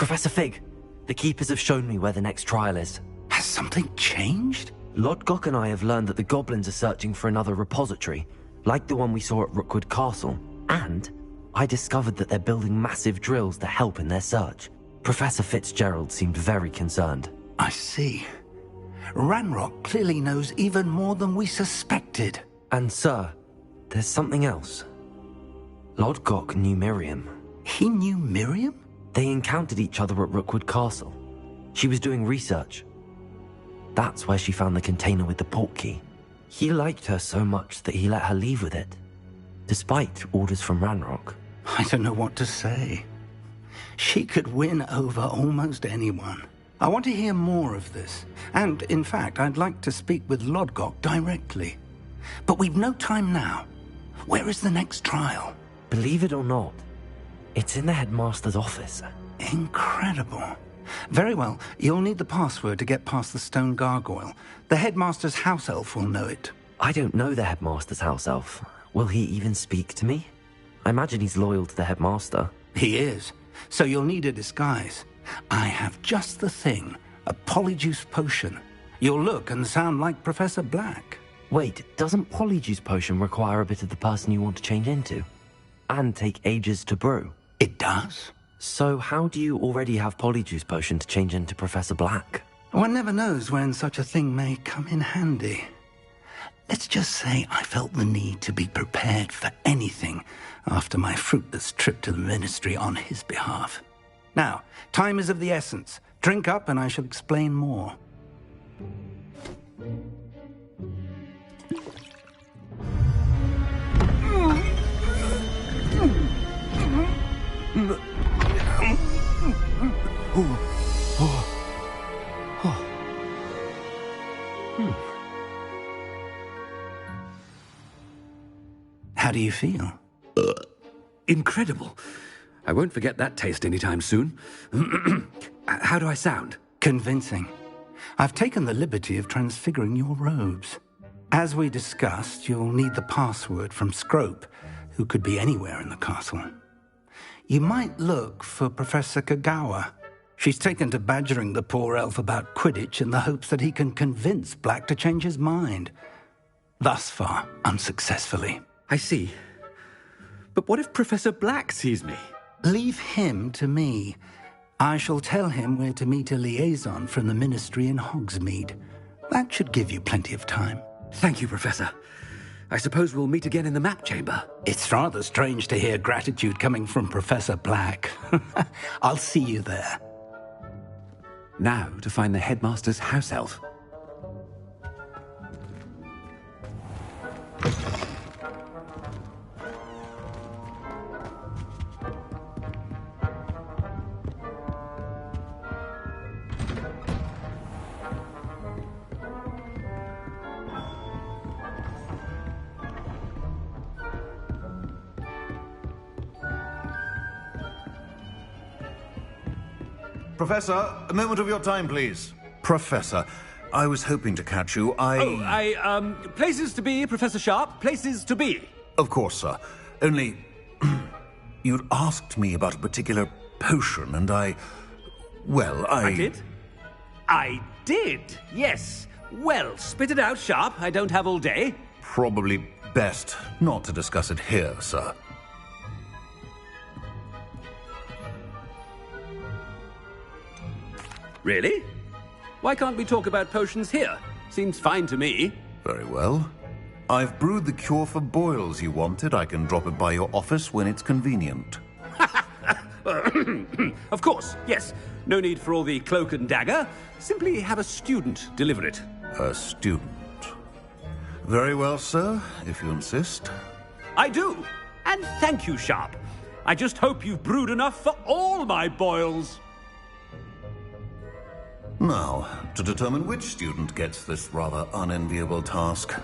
Professor Fig, the Keepers have shown me where the next trial is. Has something changed? Lodgok and I have learned that the goblins are searching for another repository, like the one we saw at Rookwood Castle. And I discovered that they're building massive drills to help in their search. Professor Fitzgerald seemed very concerned. I see. Ranrock clearly knows even more than we suspected. And sir, there's something else. Lodgok knew Miriam. He knew Miriam? They encountered each other at Rookwood Castle. She was doing research. That's where she found the container with the portkey. He liked her so much that he let her leave with it, despite orders from Ranrock. I don't know what to say. She could win over almost anyone. I want to hear more of this. And, in fact, I'd like to speak with Lodgok directly. But we've no time now. Where is the next trial? Believe it or not, it's in the headmaster's office. Incredible. Very well. You'll need the password to get past the stone gargoyle. The headmaster's house elf will know it. I don't know the headmaster's house elf. Will he even speak to me? I imagine he's loyal to the headmaster. He is. So you'll need a disguise. I have just the thing. A polyjuice potion. You'll look and sound like Professor Black. Wait, doesn't polyjuice potion require a bit of the person you want to change into? And take ages to brew? It does. So how do you already have polyjuice potion to change into Professor Black? One never knows when such a thing may come in handy. Let's just say I felt the need to be prepared for anything after my fruitless trip to the Ministry on his behalf. Now, time is of the essence. Drink up and I shall explain more. How do you feel? Incredible. I won't forget that taste anytime soon. How do I sound? Convincing. I've taken the liberty of transfiguring your robes. As we discussed, you'll need the password from Scrope, who could be anywhere in the castle. You might look for Professor Kagawa. She's taken to badgering the poor elf about Quidditch in the hopes that he can convince Black to change his mind. Thus far, unsuccessfully. I see. But what if Professor Black sees me? Leave him to me. I shall tell him where to meet a liaison from the Ministry in Hogsmeade. That should give you plenty of time. Thank you, Professor. I suppose we'll meet again in the map chamber. It's rather strange to hear gratitude coming from Professor Black. I'll see you there. Now to find the headmaster's house elf. Professor, a moment of your time, please. Professor, I was hoping to catch you. Places to be, Professor Sharp. Places to be. Of course, sir. Only, you'd asked me about a particular potion, and I did? I did, yes. Well, spit it out, Sharp. I don't have all day. Probably best not to discuss it here, sir. Really? Why can't we talk about potions here? Seems fine to me. Very well. I've brewed the cure for boils you wanted. I can drop it by your office when it's convenient. Of course, yes. No need for all the cloak and dagger. Simply have a student deliver it. A student. Very well, sir, if you insist. I do. And thank you, Sharp. I just hope you've brewed enough for all my boils. Now, to determine which student gets this rather unenviable task.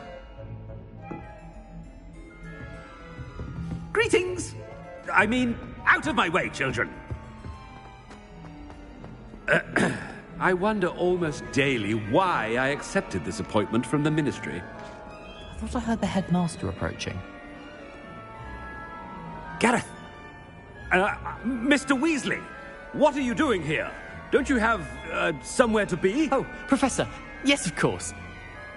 Greetings! I mean, out of my way, children! I wonder almost daily why I accepted this appointment from the Ministry. I thought I heard the headmaster approaching. Gareth! Mr. Weasley! What are you doing here? Don't you have, somewhere to be? Oh, Professor. Yes, of course.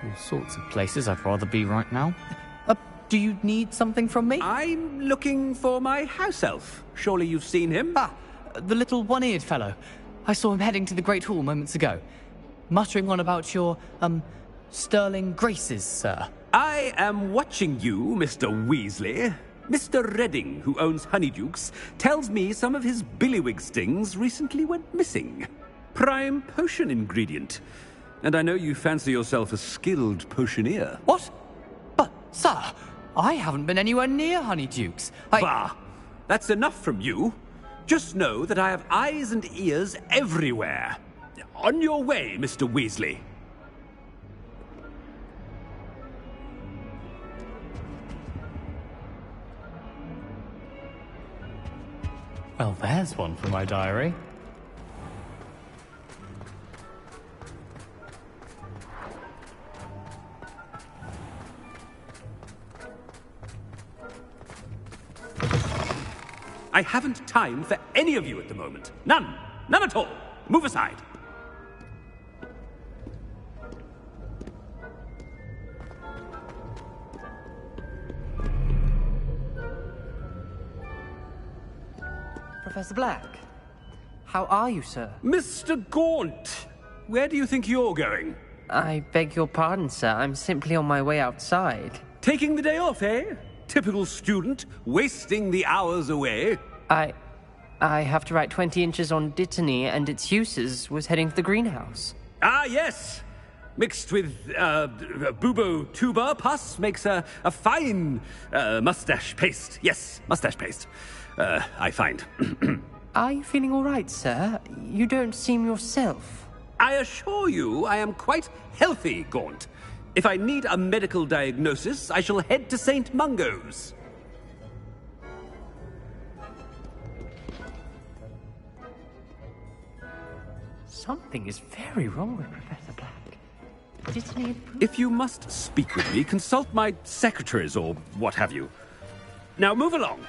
All sorts of places I'd rather be right now. Do you need something from me? I'm looking for my house elf. Surely you've seen him? Ah, the little one-eared fellow. I saw him heading to the Great Hall moments ago, muttering on about your, sterling graces, sir. I am watching you, Mr. Weasley. Mr. Redding, who owns Honeydukes, tells me some of his billywig stings recently went missing. Prime potion ingredient. And I know you fancy yourself a skilled potioneer. What? But, sir, I haven't been anywhere near Honeydukes. Bah! That's enough from you. Just know that I have eyes and ears everywhere. On your way, Mr. Weasley. Well, there's one for my diary. I haven't time for any of you at the moment. None. None at all. Move aside. Professor Black, how are you, sir? Mr. Gaunt, where do you think you're going? I beg your pardon, sir. I'm simply on my way outside. Taking the day off, eh? Typical student, wasting the hours away. I have to write 20 inches on Dittany and its uses. Was heading to the greenhouse. Ah, yes. Mixed with bubo tuber pus makes a fine mustache paste. Yes, mustache paste. I find. Are you feeling all right, sir? You don't seem yourself. I assure you I am quite healthy, Gaunt. If I need a medical diagnosis, I shall head to St. Mungo's. Something is very wrong with Professor Black. Dittany and If you must speak with me, consult my secretaries or what have you. Now move along.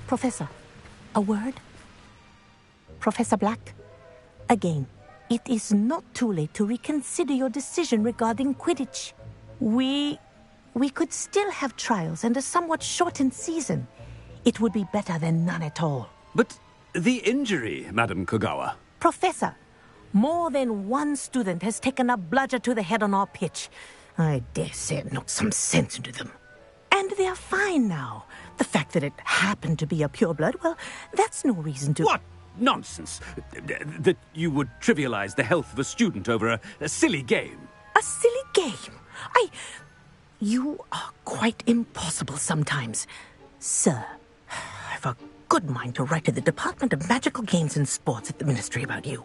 Professor, a word? Professor Black, again, it is not too late to reconsider your decision regarding Quidditch. We could still have trials and a somewhat shortened season. It would be better than none at all. But the injury, Madam Kogawa. Professor, more than one student has taken a bludger to the head on our pitch. I dare say it knocked some sense into them. And they're fine now. The fact that it happened to be a pureblood, well, that's no reason to... What nonsense! That you would trivialize the health of a student over a silly game. A silly game? You are quite impossible sometimes. Sir, I've a good mind to write to the Department of Magical Games and Sports at the Ministry about you.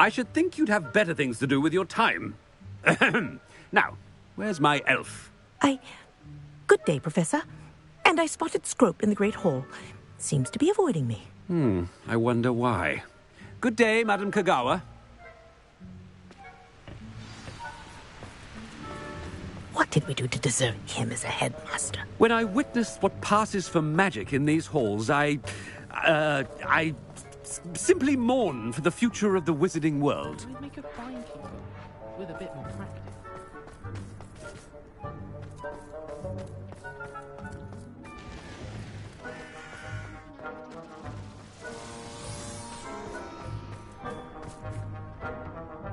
I should think you'd have better things to do with your time. Now, where's my elf? Good day, Professor. And I spotted Scrope in the Great Hall. Seems to be avoiding me. I wonder why. Good day, Madam Kogawa. What did we do to deserve him as a headmaster? When I witnessed what passes for magic in these halls, I simply mourn for the future of the wizarding world. We'd make a fine keeper with a bit more practice.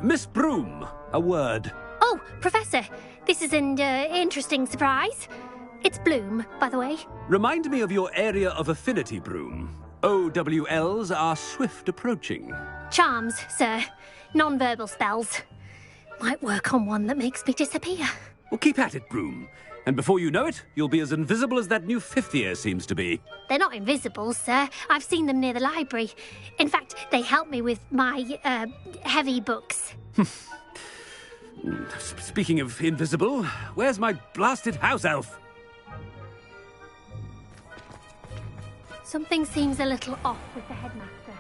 Miss Broom, a word. Oh, Professor, this is an interesting surprise. It's Bloom, by the way. Remind me of your area of affinity, Broom. OWLs are swift approaching. Charms, sir. Non-verbal spells. Might work on one that makes me disappear. Well, keep at it, Broom. And before you know it, you'll be as invisible as that new fifth year seems to be. They're not invisible, sir. I've seen them near the library. In fact, they help me with my, heavy books. Speaking of invisible, where's my blasted house elf? Something seems a little off with the headmaster.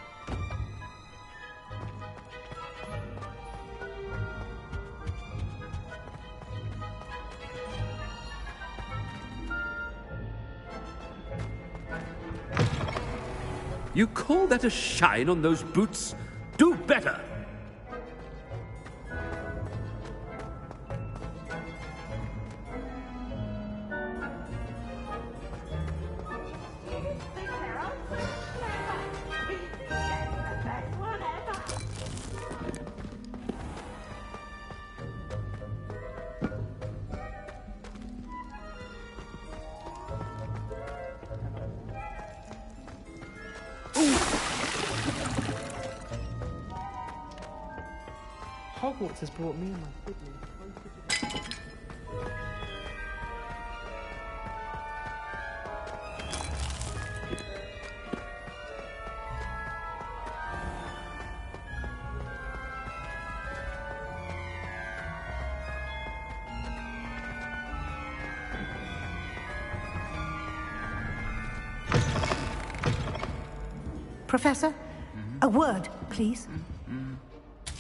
You call that a shine on those boots? Do better! Hogwarts has brought me and my siblings closer together. Professor, a word, please.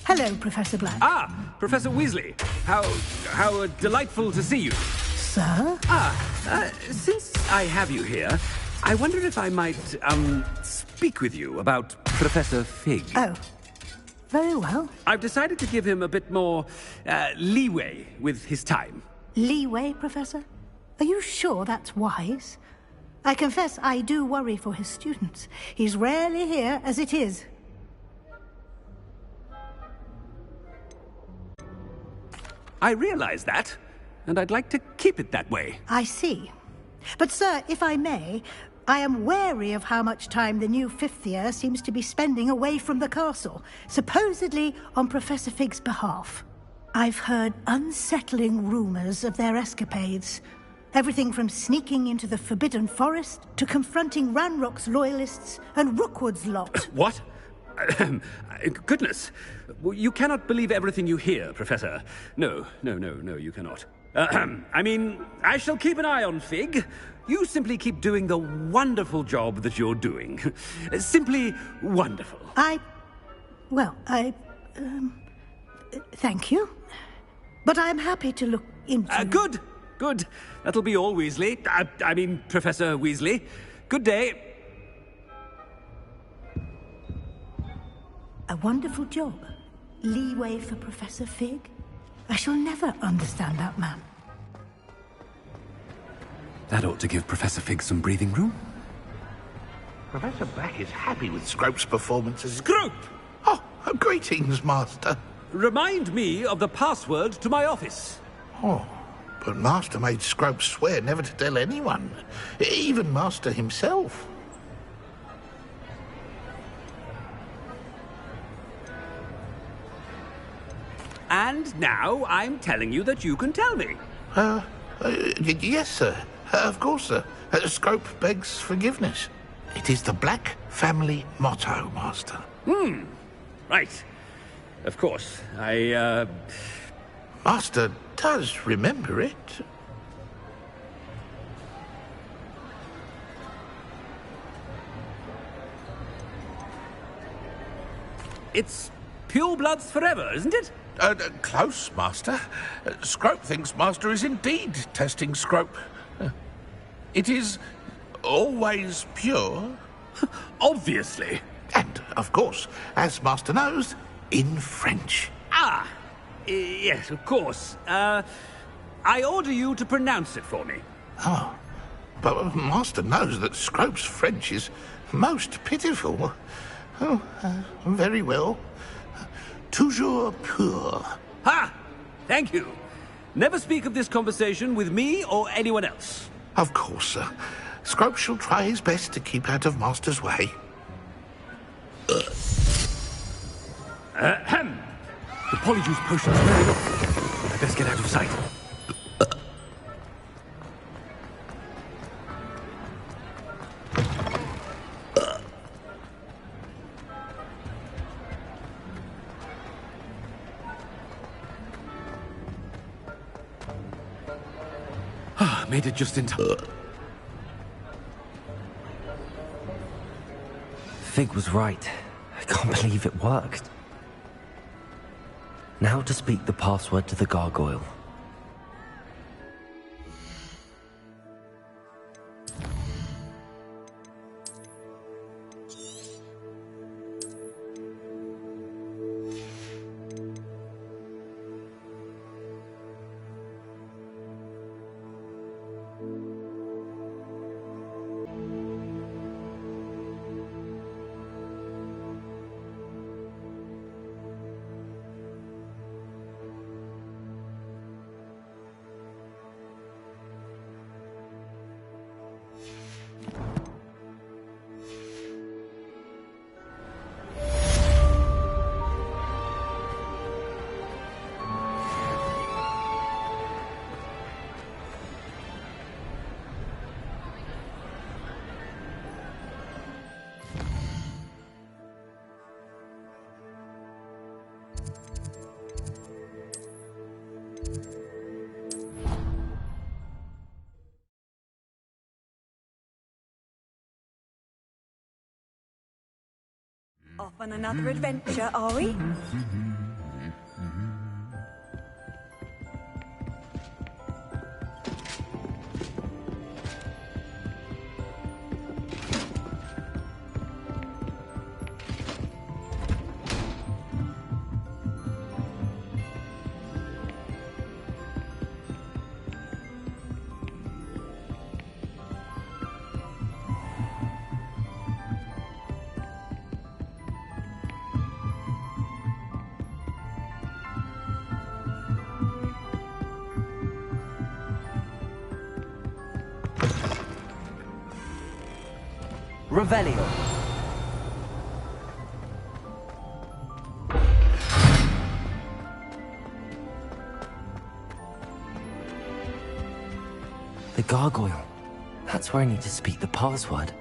Hello, Professor Black. Ah, Professor Weasley. How delightful to see you. Sir? Since I have you here, I wonder if I might, speak with you about Professor Fig. Oh, very well. I've decided to give him a bit more, leeway with his time. Leeway, Professor? Are you sure that's wise? I confess I do worry for his students. He's rarely here as it is. I realize that, and I'd like to keep it that way. I see. But, sir, if I may, I am wary of how much time the new fifth year seems to be spending away from the castle, supposedly on Professor Fig's behalf. I've heard unsettling rumors of their escapades. Everything from sneaking into the Forbidden Forest to confronting Ranrock's loyalists and Rookwood's lot. What? Goodness. You cannot believe everything you hear, Professor. No, you cannot. I mean, I shall keep an eye on Fig. You simply keep doing the wonderful job that you're doing. Simply wonderful. Thank you. But I'm happy to look into... Good. That'll be all, Weasley. I mean, Professor Weasley. Good day. A wonderful job. Leeway for Professor Fig. I shall never understand that man. That ought to give Professor Fig some breathing room. Professor Black is happy with Scrope's performances. Scrope! Oh, greetings, Master. Remind me of the password to my office. Oh, but Master made Scrope swear never to tell anyone, even Master himself. And now I'm telling you that you can tell me. Yes, sir. Of course, sir. Scrope begs forgiveness. It is the Black family motto, Master. Right. Of course. Master does remember it. It's pure bloods forever, isn't it? Close, Master. Scrope thinks Master is indeed testing Scrope. It is always pure. Obviously. And, of course, as Master knows, in French. Yes, of course. I order you to pronounce it for me. Oh, but Master knows that Scrope's French is most pitiful. Oh, very well. Toujours pur. Ha! Thank you. Never speak of this conversation with me or anyone else. Of course, sir. Scrope shall try his best to keep out of Master's way. The Polyjuice potion's wearing off. I best get out of sight. Made it just in time. Fig was right. I can't believe it worked. Now to speak the password to the gargoyle. Off on another adventure, are we? Revelio. The gargoyle. That's where I need to speak the password.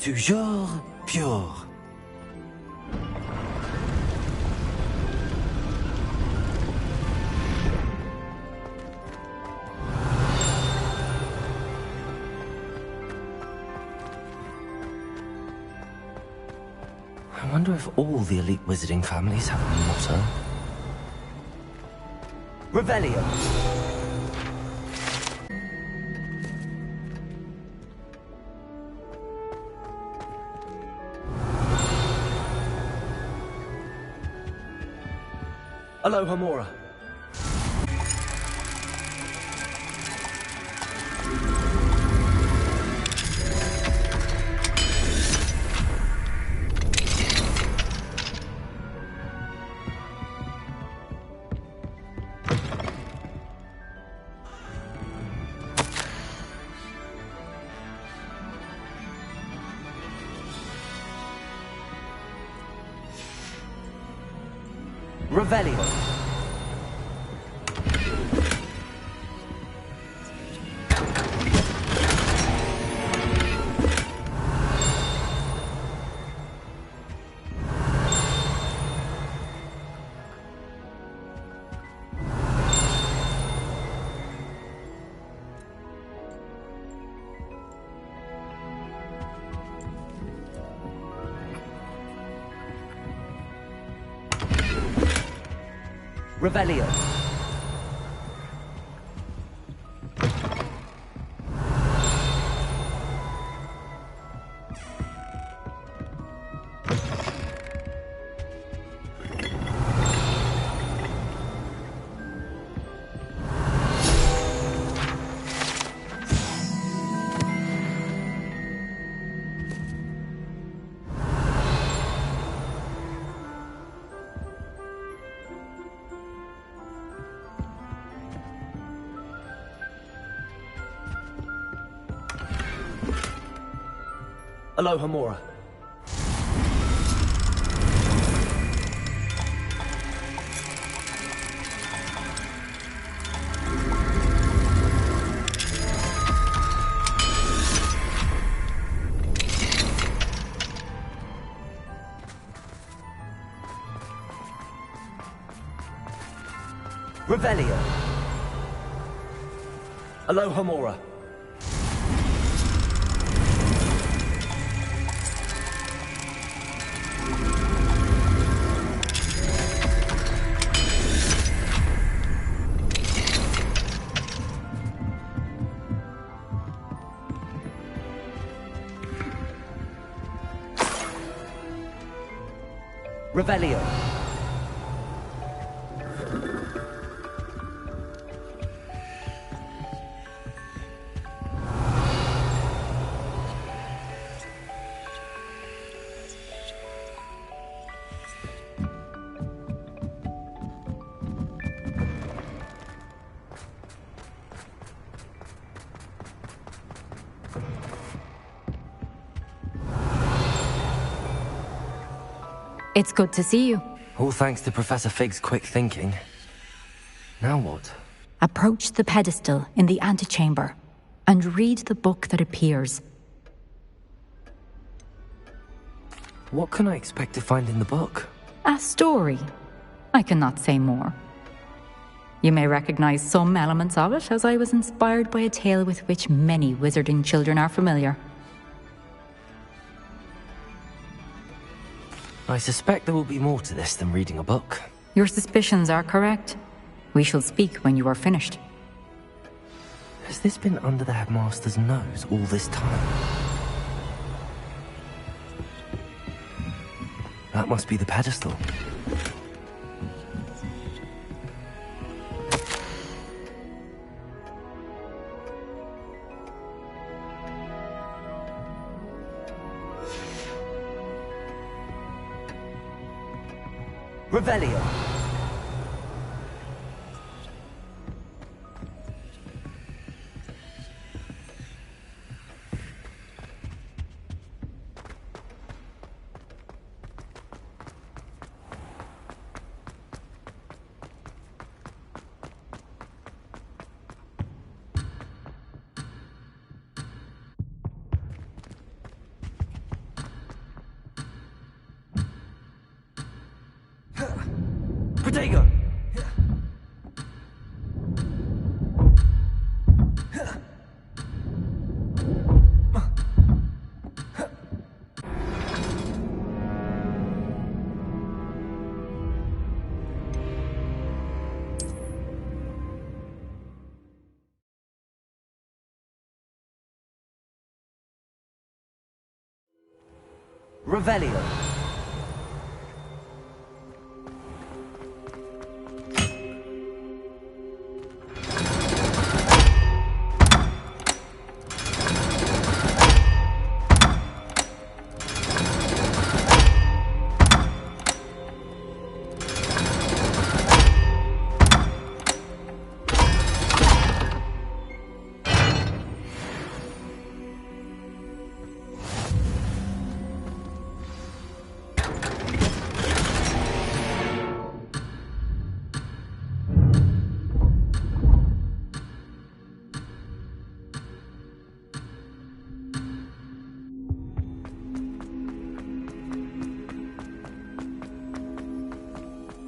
Toujours pure. I wonder if all the elite wizarding families have a motto. Revelio. Aloha Mora. Revelio. Revelio. Aloha Mora. Revelio. Aloha Mora. Revelio. It's good to see you. All thanks to Professor Fig's quick thinking. Now what? Approach the pedestal in the antechamber and read the book that appears. What can I expect to find in the book? A story. I cannot say more. You may recognize some elements of it, as I was inspired by a tale with which many wizarding children are familiar. I suspect there will be more to this than reading a book. Your suspicions are correct. We shall speak when you are finished. Has this been under the headmaster's nose all this time? That must be the pedestal. Revelio. Protego! Revelio.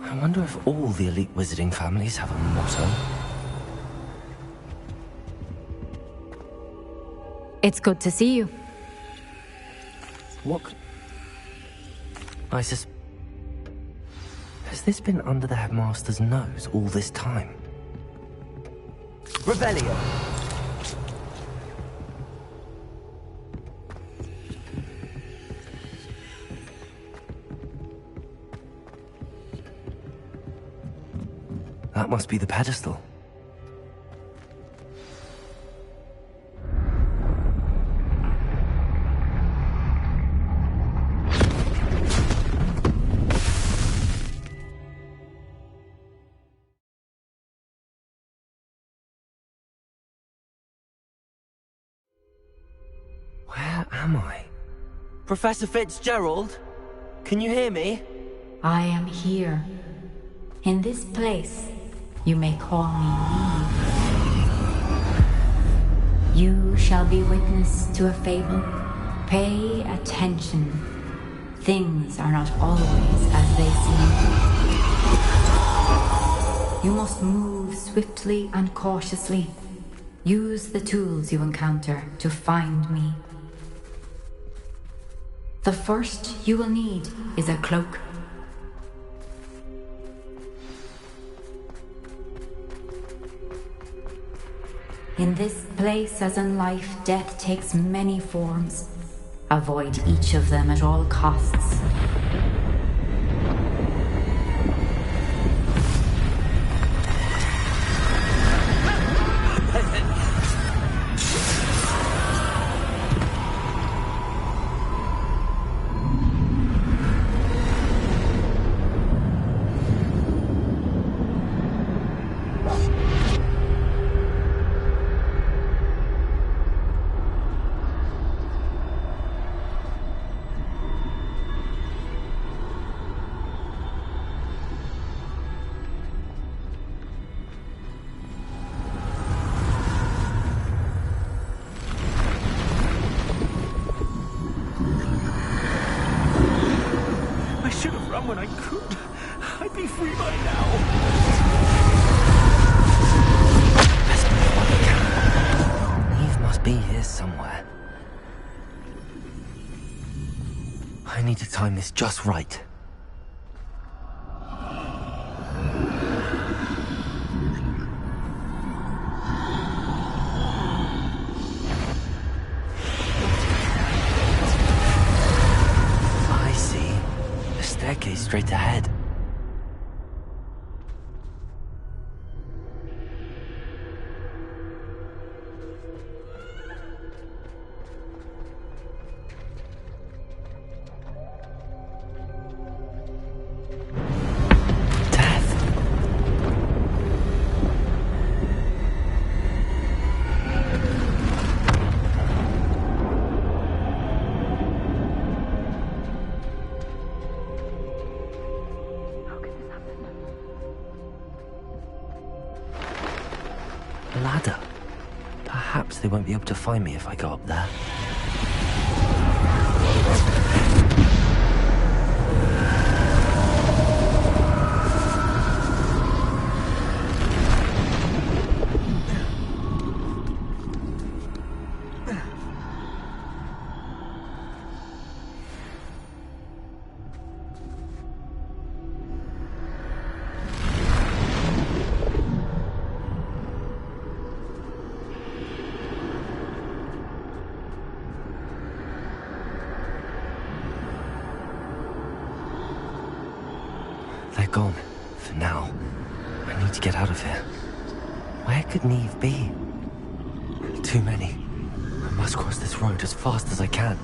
I wonder if all the elite wizarding families have a motto. It's good to see you. What? Has this been under the headmaster's nose all this time? Revelio. That must be the pedestal. Where am I? Professor Fitzgerald? Can you hear me? I am here. In this place, you may call me Eve. You shall be witness to a fable. Pay attention. Things are not always as they seem. You must move swiftly and cautiously. Use the tools you encounter to find me. The first you will need is a cloak. In this place, as in life, death takes many forms. Avoid each of them at all costs. When I could, I'd be free by now. Eve must be here somewhere. I need to time this just right. straight ahead. Ladder. Perhaps they won't be able to find me if I go up there. They're gone. For now. I need to get out of here. Where could Neve be? Too many. I must cross this road as fast as I can.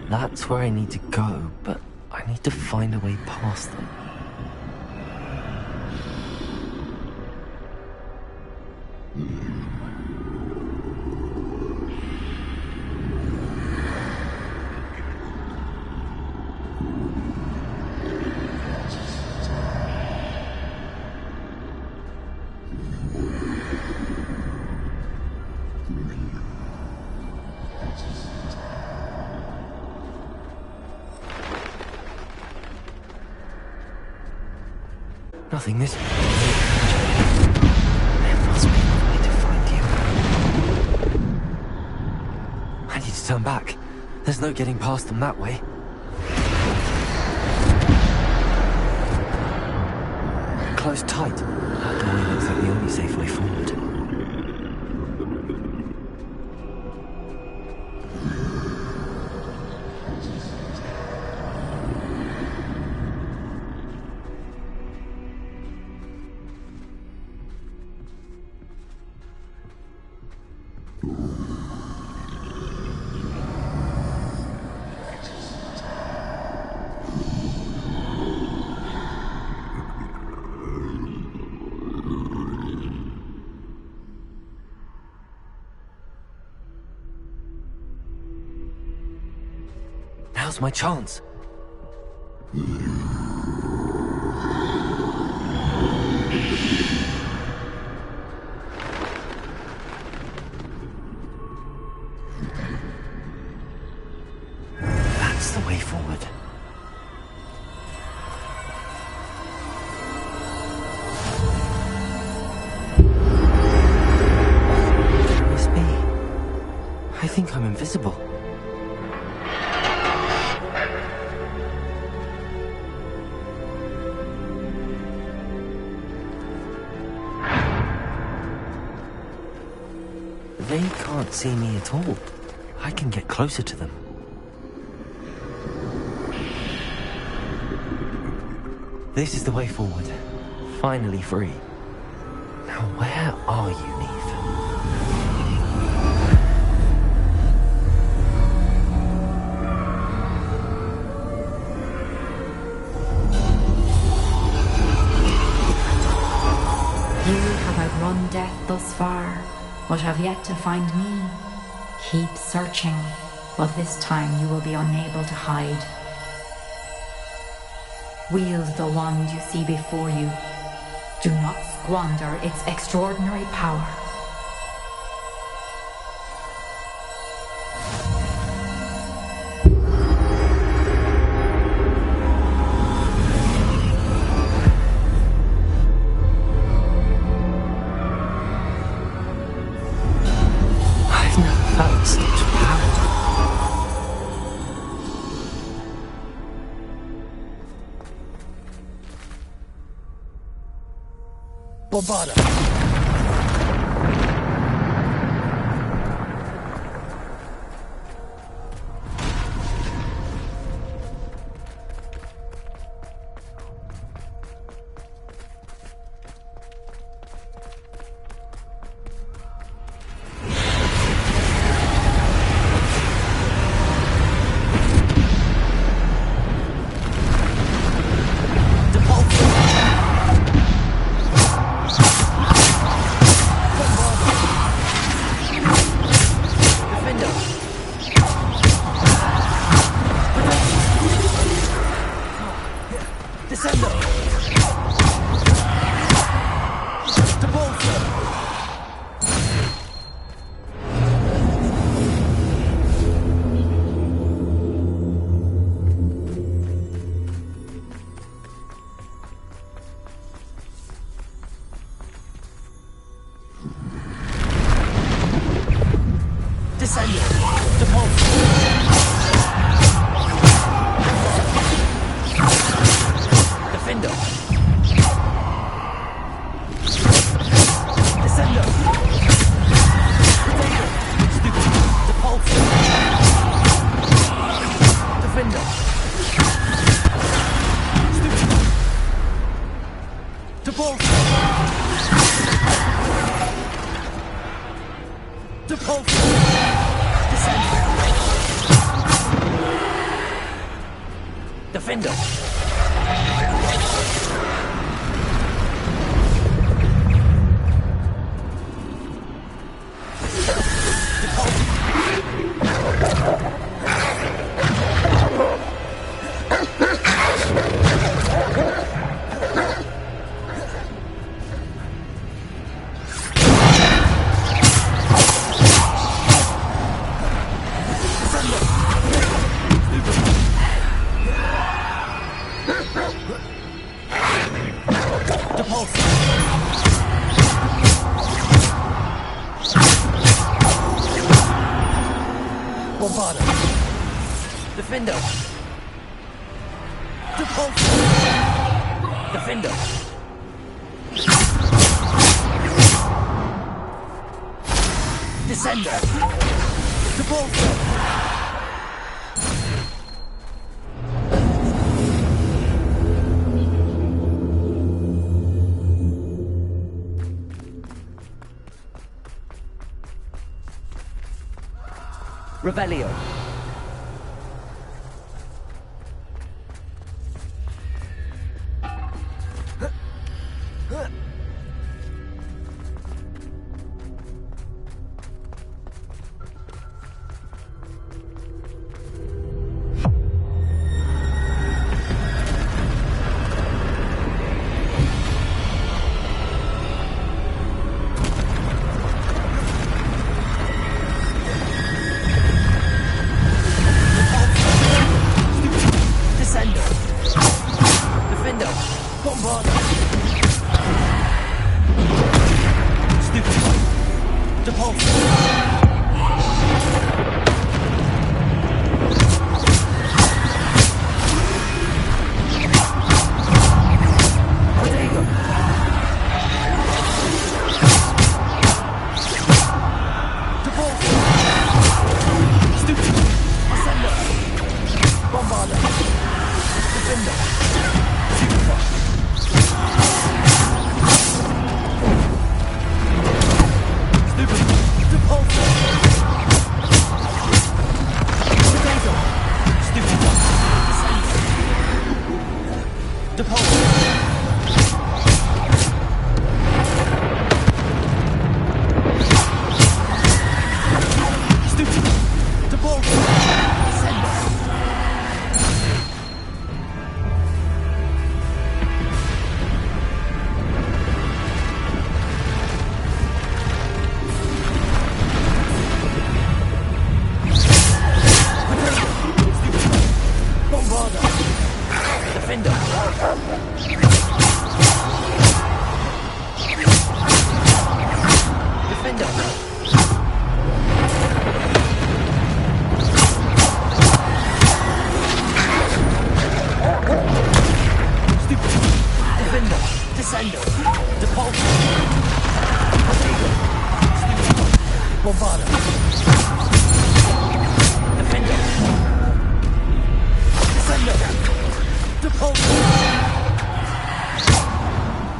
That's where I need to go, but I need to find a way past them. Nothing this way. There must be a way to find you. I need to turn back. There's no getting past them that way. Close tight. That doorway looks like the only safe way forward. Now's my chance. That's the way forward. Can this be? I think I'm invisible. They can't see me at all. I can get closer to them. This is the way forward. Finally free. Now where are you, Neve? You have outrun death thus far, but have yet to find me. Keep searching, but this time you will be unable to hide. Wield the wand you see before you. Do not squander its extraordinary power. I've never felt such power. Bobada. Defender! Defender! Defender! Descender! Revelio.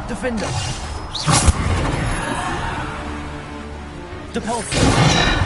Defender! Depulsor!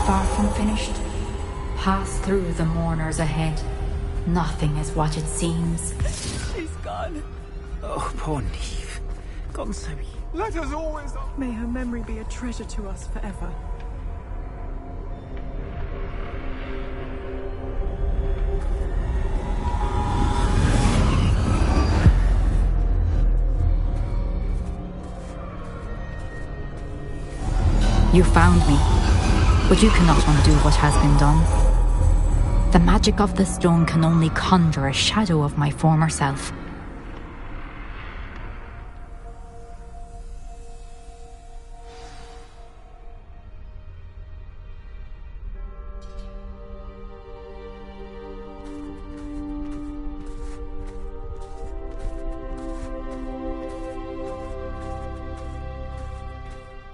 far from finished. Pass through the mourners ahead. Nothing is what it seems. She's gone. Oh, poor Neve. Gone so Let us always... May her memory be a treasure to us forever. You found me, but you cannot undo what has been done. The magic of the stone can only conjure a shadow of my former self.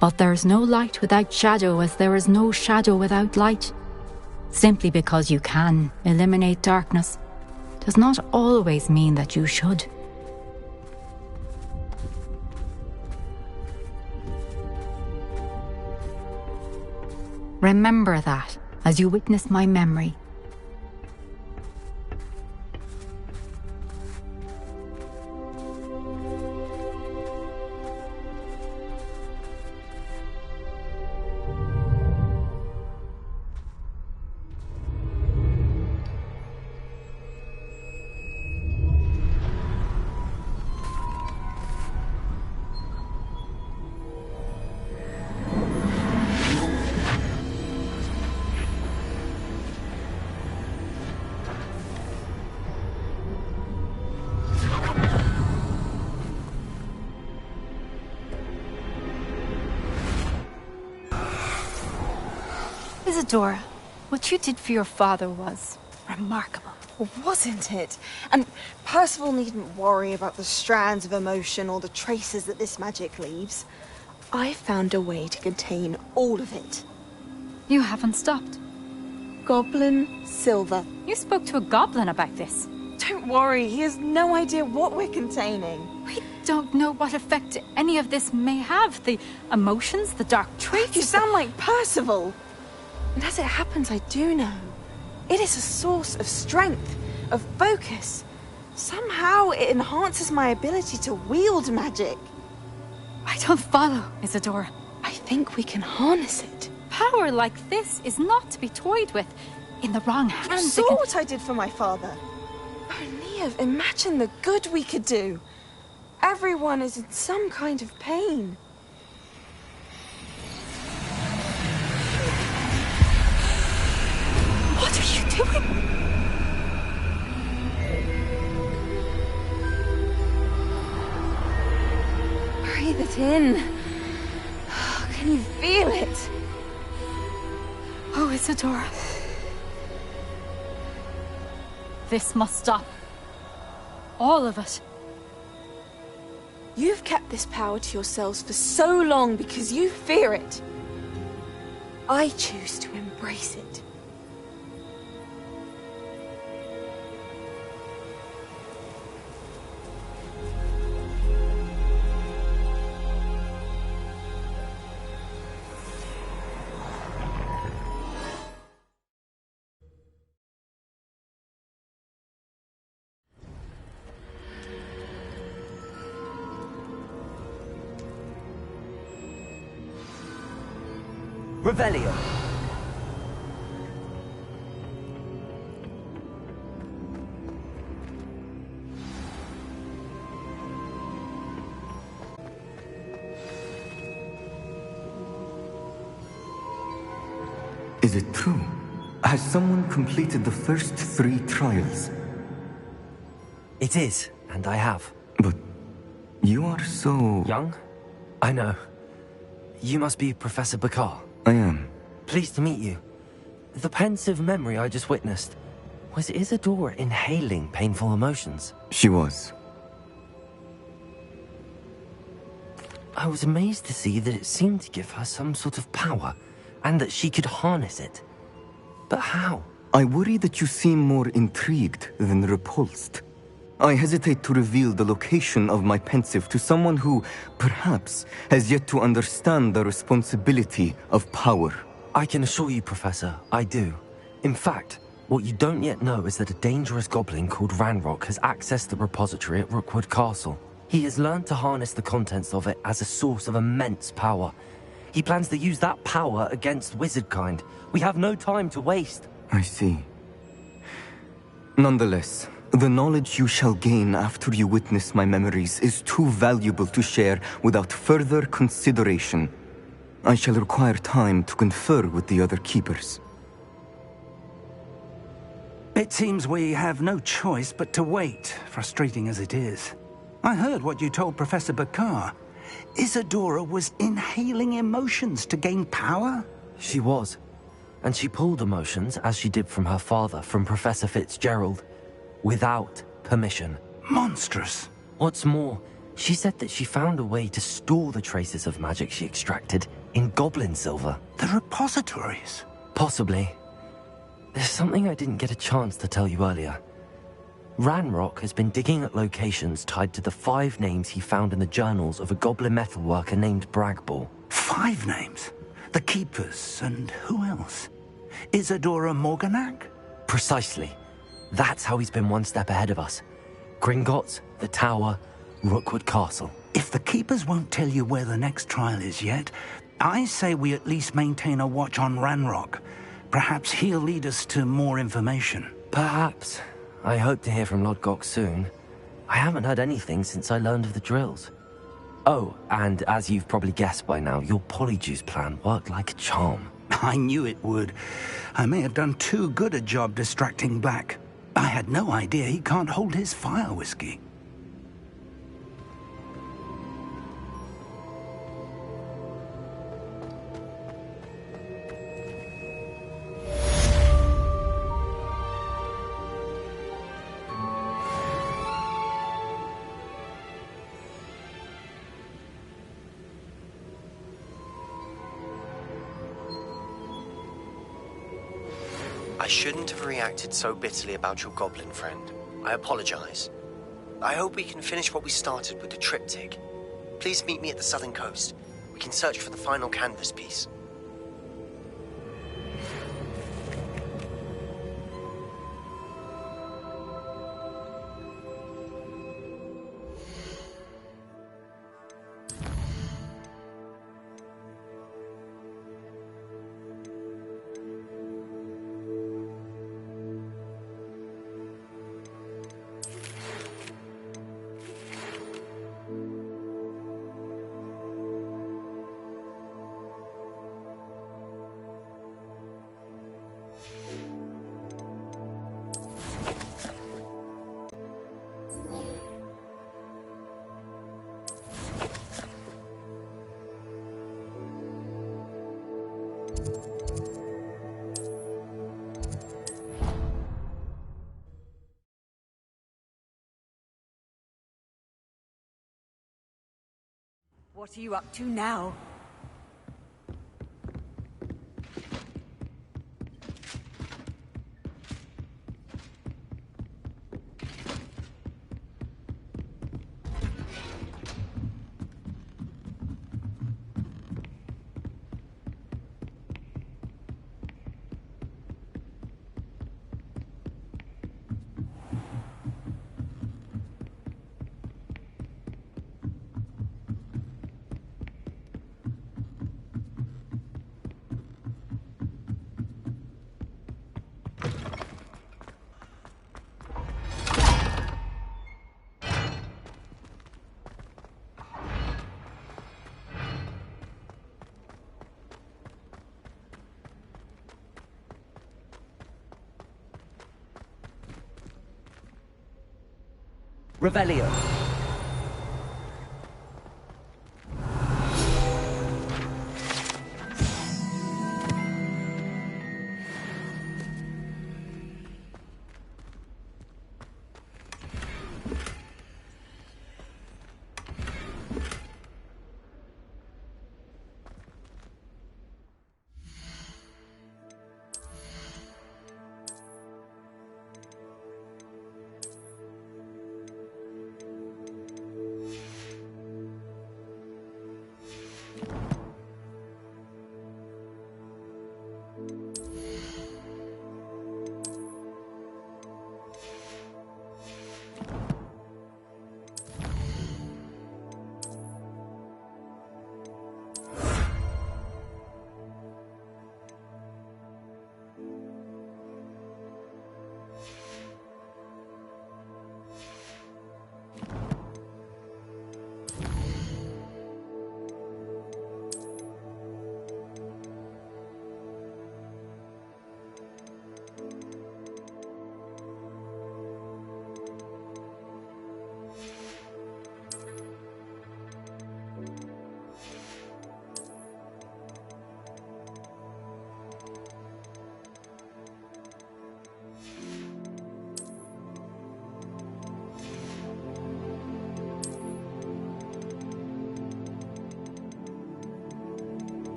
But there is no light without shadow, as there is no shadow without light. Simply because you can eliminate darkness does not always mean that you should. Remember that as you witness my memory. Isadora, what you did for your father was remarkable. Wasn't it? And Percival needn't worry about the strands of emotion or the traces that this magic leaves. I found a way to contain all of it. You haven't stopped. Goblin Silver. You spoke to a goblin about this. Don't worry, he has no idea what we're containing. We don't know what effect any of this may have. The emotions, the dark traits. You sound like Percival. And as it happens, I do know. It is a source of strength, of focus. Somehow it enhances my ability to wield magic. I don't follow, Isadora. I think we can harness it. Power like this is not to be toyed with. In the wrong hands. You saw what I did for my father. Oh, Neve, imagine the good we could do. Everyone is in some kind of pain. What are you doing? Breathe it in. Can you feel it? Oh, Isadora. This must stop. All of it. You've kept this power to yourselves for so long because you fear it. I choose to embrace it. Revelio. Is it true? Has someone completed the first 3 trials? It is, and I have. But you are so... young? I know. You must be Professor Bakar. I am. Pleased to meet you. The pensive memory I just witnessed, was Isadora inhaling painful emotions? She was. I was amazed to see that it seemed to give her some sort of power, and that she could harness it. But how? I worry that you seem more intrigued than repulsed. I hesitate to reveal the location of my pensive to someone who, perhaps, has yet to understand the responsibility of power. I can assure you, Professor, I do. In fact, what you don't yet know is that a dangerous goblin called Ranrock has accessed the repository at Rookwood Castle. He has learned to harness the contents of it as a source of immense power. He plans to use that power against wizardkind. We have no time to waste. I see. Nonetheless, the knowledge you shall gain after you witness my memories is too valuable to share without further consideration. I shall require time to confer with the other keepers. It seems we have no choice but to wait, frustrating as it is. I heard what you told Professor Bakar. Isadora was inhaling emotions to gain power? She was. And she pulled emotions, as she did from her father, from Professor Fitzgerald, without permission. Monstrous. What's more, she said that she found a way to store the traces of magic she extracted in goblin silver. The repositories? Possibly. There's something I didn't get a chance to tell you earlier. Ranrock has been digging at locations tied to the 5 names he found in the journals of a goblin metalworker named Bragball. 5 names? The Keepers, and who else? Isadora Morganac? Precisely. That's how he's been one step ahead of us. Gringotts, the Tower, Rookwood Castle. If the Keepers won't tell you where the next trial is yet, I say we at least maintain a watch on Ranrock. Perhaps he'll lead us to more information. Perhaps. I hope to hear from Lodgok soon. I haven't heard anything since I learned of the drills. Oh, and as you've probably guessed by now, your polyjuice plan worked like a charm. I knew it would. I may have done too good a job distracting Black. I had no idea he can't hold his fire whiskey. I shouldn't have reacted so bitterly about your goblin friend. I apologize. I hope we can finish what we started with the triptych. Please meet me at the southern coast. We can search for the final canvas piece. What are you up to now? Revelio.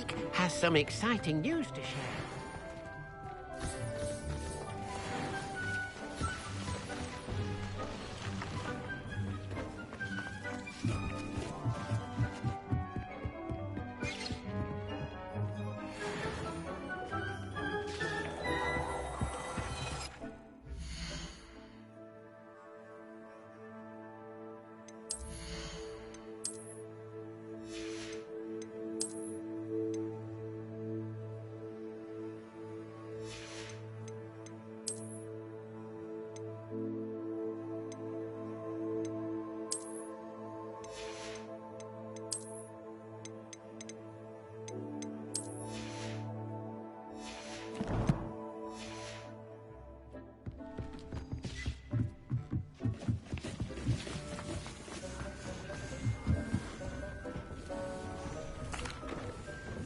Deke has some exciting news to share.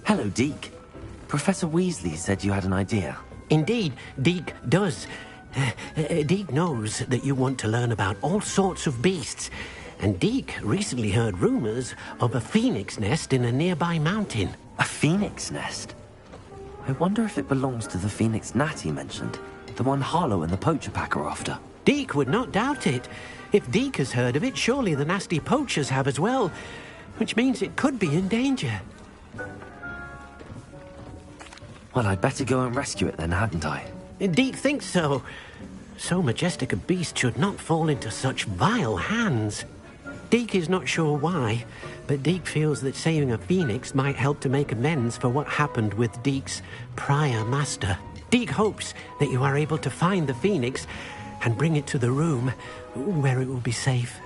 Hello, Deke. Professor Weasley said you had an idea. Indeed, Deke does. Deke knows that you want to learn about all sorts of beasts, and Deke recently heard rumors of a phoenix nest in a nearby mountain. A phoenix nest? I wonder if it belongs to the phoenix gnat he mentioned, the one Harlow and the poacher pack are after. Deke would not doubt it. If Deke has heard of it, surely the nasty poachers have as well, which means it could be in danger. Well, I'd better go and rescue it then, hadn't I? Deke thinks so. So majestic a beast should not fall into such vile hands. Deke is not sure why, but Deke feels that saving a phoenix might help to make amends for what happened with Deke's prior master. Deke hopes that you are able to find the phoenix and bring it to the room where it will be safe.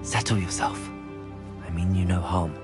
Settle yourself. I mean you no harm.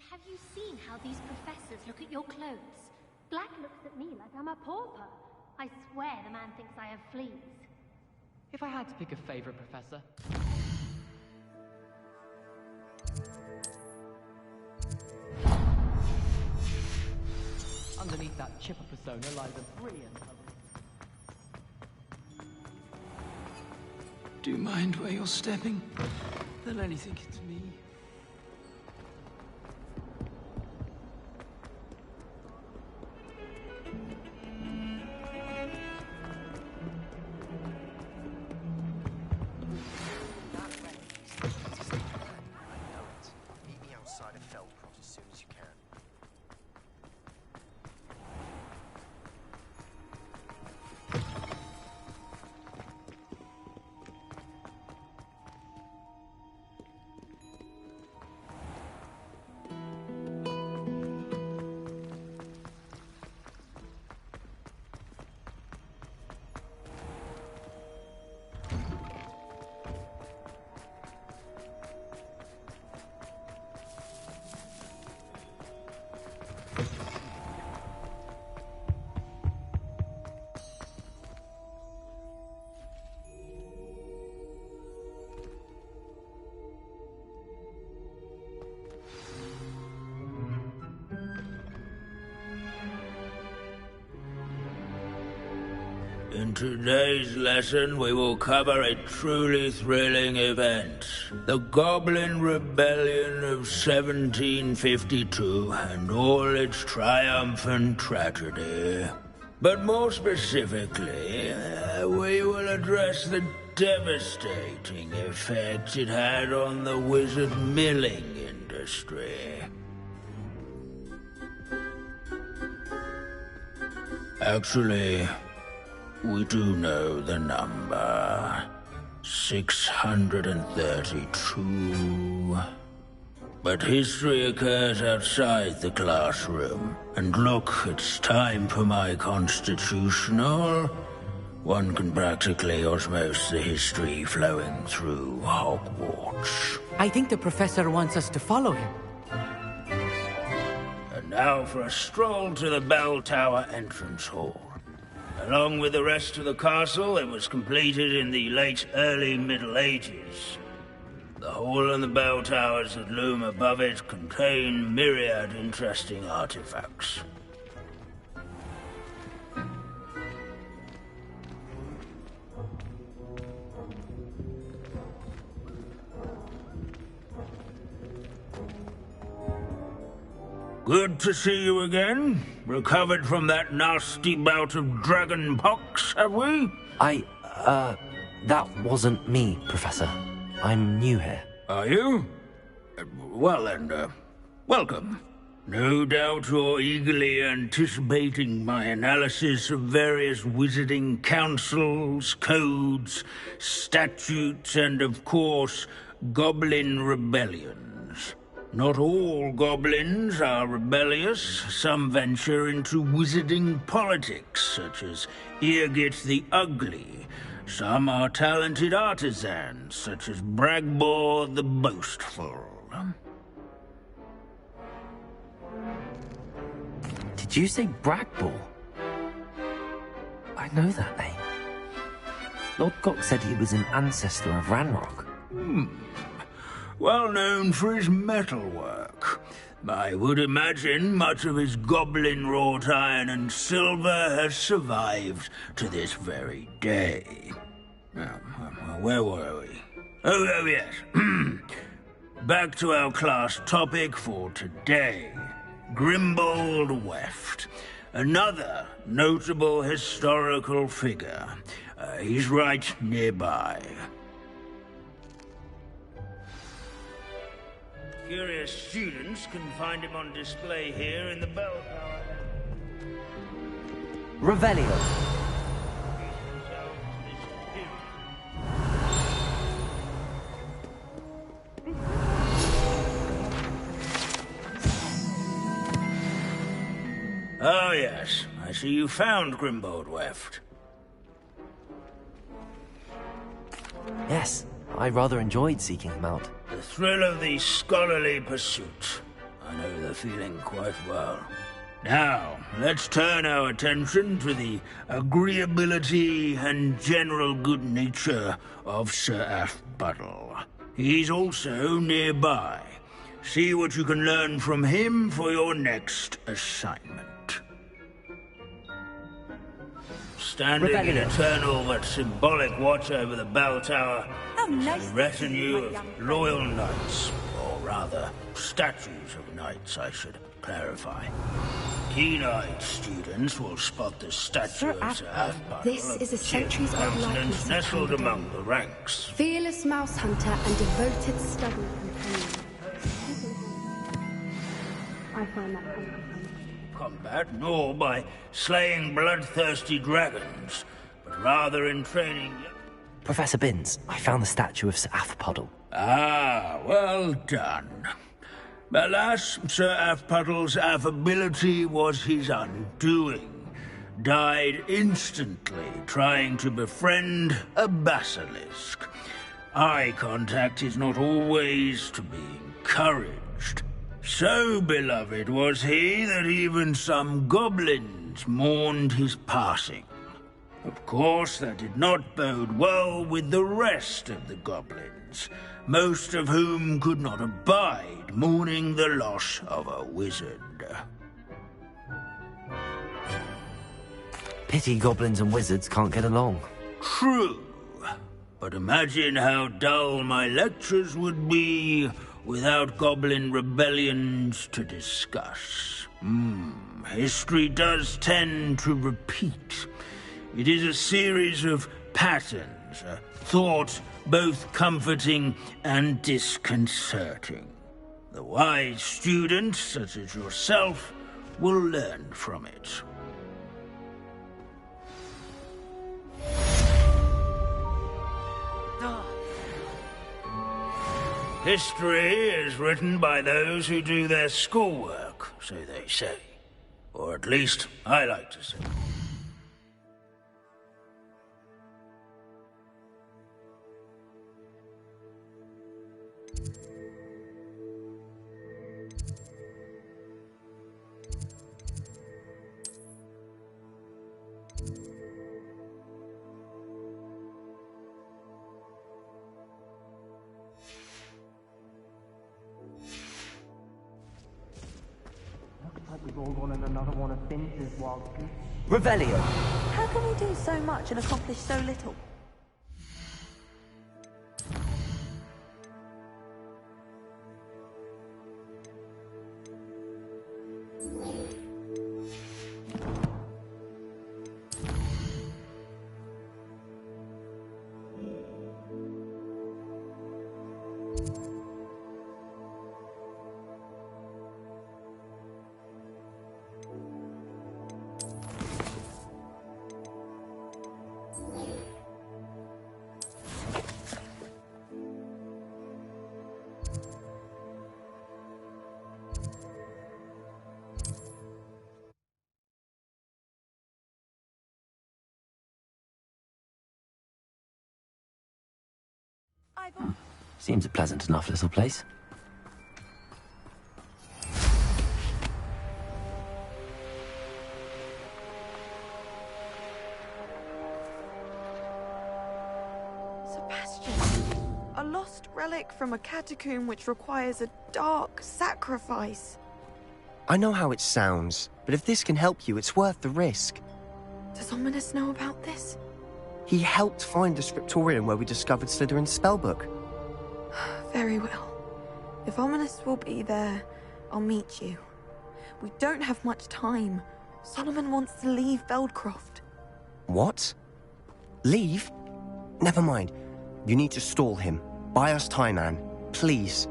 And have you seen how these professors look at your clothes? Black looks at me like I'm a pauper. I swear the man thinks I have fleas. If I had to pick a favorite professor... Underneath that chipper persona lies a brilliant... Do you mind where you're stepping? They'll only think it's me. Meet me outside of Feldcroft as soon as you can. In today's lesson, we will cover a truly thrilling event. The Goblin Rebellion of 1752 and all its triumphant tragedy. But more specifically, we will address the devastating effect it had on the wizard milling industry. Actually, we do know the number. 632. But history occurs outside the classroom. And look, it's time for my constitutional. One can practically osmose the history flowing through Hogwarts. I think the professor wants us to follow him. And now for a stroll to the Bell Tower entrance hall. Along with the rest of the castle, it was completed in the late early Middle Ages. The hall and the bell towers that loom above it contain myriad interesting artifacts. Good to see you again. Recovered from that nasty bout of dragon pox, have we? That wasn't me, Professor. I'm new here. Are you? Well then, welcome. No doubt you're eagerly anticipating my analysis of various wizarding councils, codes, statutes, and of course, goblin rebellions. Not all goblins are rebellious. Some venture into wizarding politics, such as Eargit the Ugly. Some are talented artisans, such as Bragbor the Boastful. Did you say Bragbor? I know that name. Lord Gok said he was an ancestor of Ranrock. Well known for his metalwork. I would imagine much of his goblin-wrought iron and silver has survived to this very day. Now, where were we? Oh yes. Back to our class topic for today. Grimbold Weft. Another notable historical figure. He's right nearby. Curious students can find him on display here in the bell tower. Revelio. Oh yes, I see you found Grimbold Weft. Yes, I rather enjoyed seeking him out. The thrill of the scholarly pursuit. I know feeling quite well. Now, let's turn our attention to the agreeability and general good nature of Sir Aphbuttle. He's also nearby. See what you can learn from him for your next assignment. Standing in eternal but symbolic watch over the bell tower is a retinue of loyal knights, or rather, statues of knights, I should clarify. Keen-eyed students will spot the statue of Sir Aphbuttle. This is a centuries-old likeness nestled among the ranks. Fearless mouse hunter and devoted study companion. I find that combat, nor by slaying bloodthirsty dragons, but rather in training... Professor Binns, I found the statue of Sir Aphbuttle. Ah, well done. Alas, Sir Aphbuttle's affability was his undoing. Died instantly trying to befriend a basilisk. Eye contact is not always to be encouraged. So beloved was he that even some goblins mourned his passing. Of course, that did not bode well with the rest of the goblins, most of whom could not abide mourning the loss of a wizard. Pity goblins and wizards can't get along. True, but imagine how dull my lectures would be without goblin rebellions to discuss. History does tend to repeat. It is a series of patterns, a thought both comforting and disconcerting. The wise student, such as yourself, will learn from it. History is written by those who do their schoolwork, so they say. Or at least, I like to say. We've all gone on another one of Vince's wild goose. Revelio! How can we do so much and accomplish so little? Seems a pleasant enough little place. Sebastian, a lost relic from a catacomb which requires a dark sacrifice. I know how it sounds, but if this can help you, it's worth the risk. Does Ominous know about this? He helped find the scriptorium where we discovered Slytherin's spellbook. Very well. If Ominous will be there, I'll meet you. We don't have much time. Solomon wants to leave Feldcroft. What? Leave? Never mind. You need to stall him. Buy us time, Anne. Please.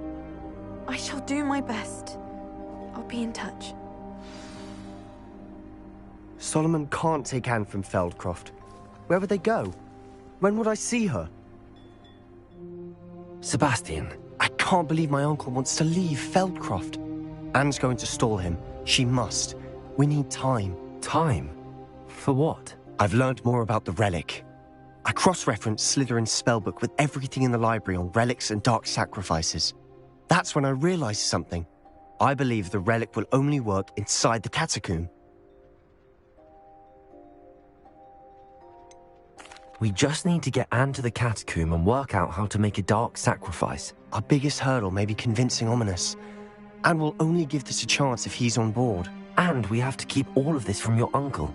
I shall do my best. I'll be in touch. Solomon can't take Anne from Feldcroft. Where would they go? When would I see her? Sebastian. I can't believe my uncle wants to leave Feldcroft. Anne's going to stall him. She must. We need time. Time? For what? I've learned more about the relic. I cross-referenced Slytherin's spellbook with everything in the library on relics and dark sacrifices. That's when I realized something. I believe the relic will only work inside the catacomb. We just need to get Anne to the catacomb and work out how to make a dark sacrifice. Our biggest hurdle may be convincing Ominous. And we'll only give this a chance if he's on board. And we have to keep all of this from your uncle.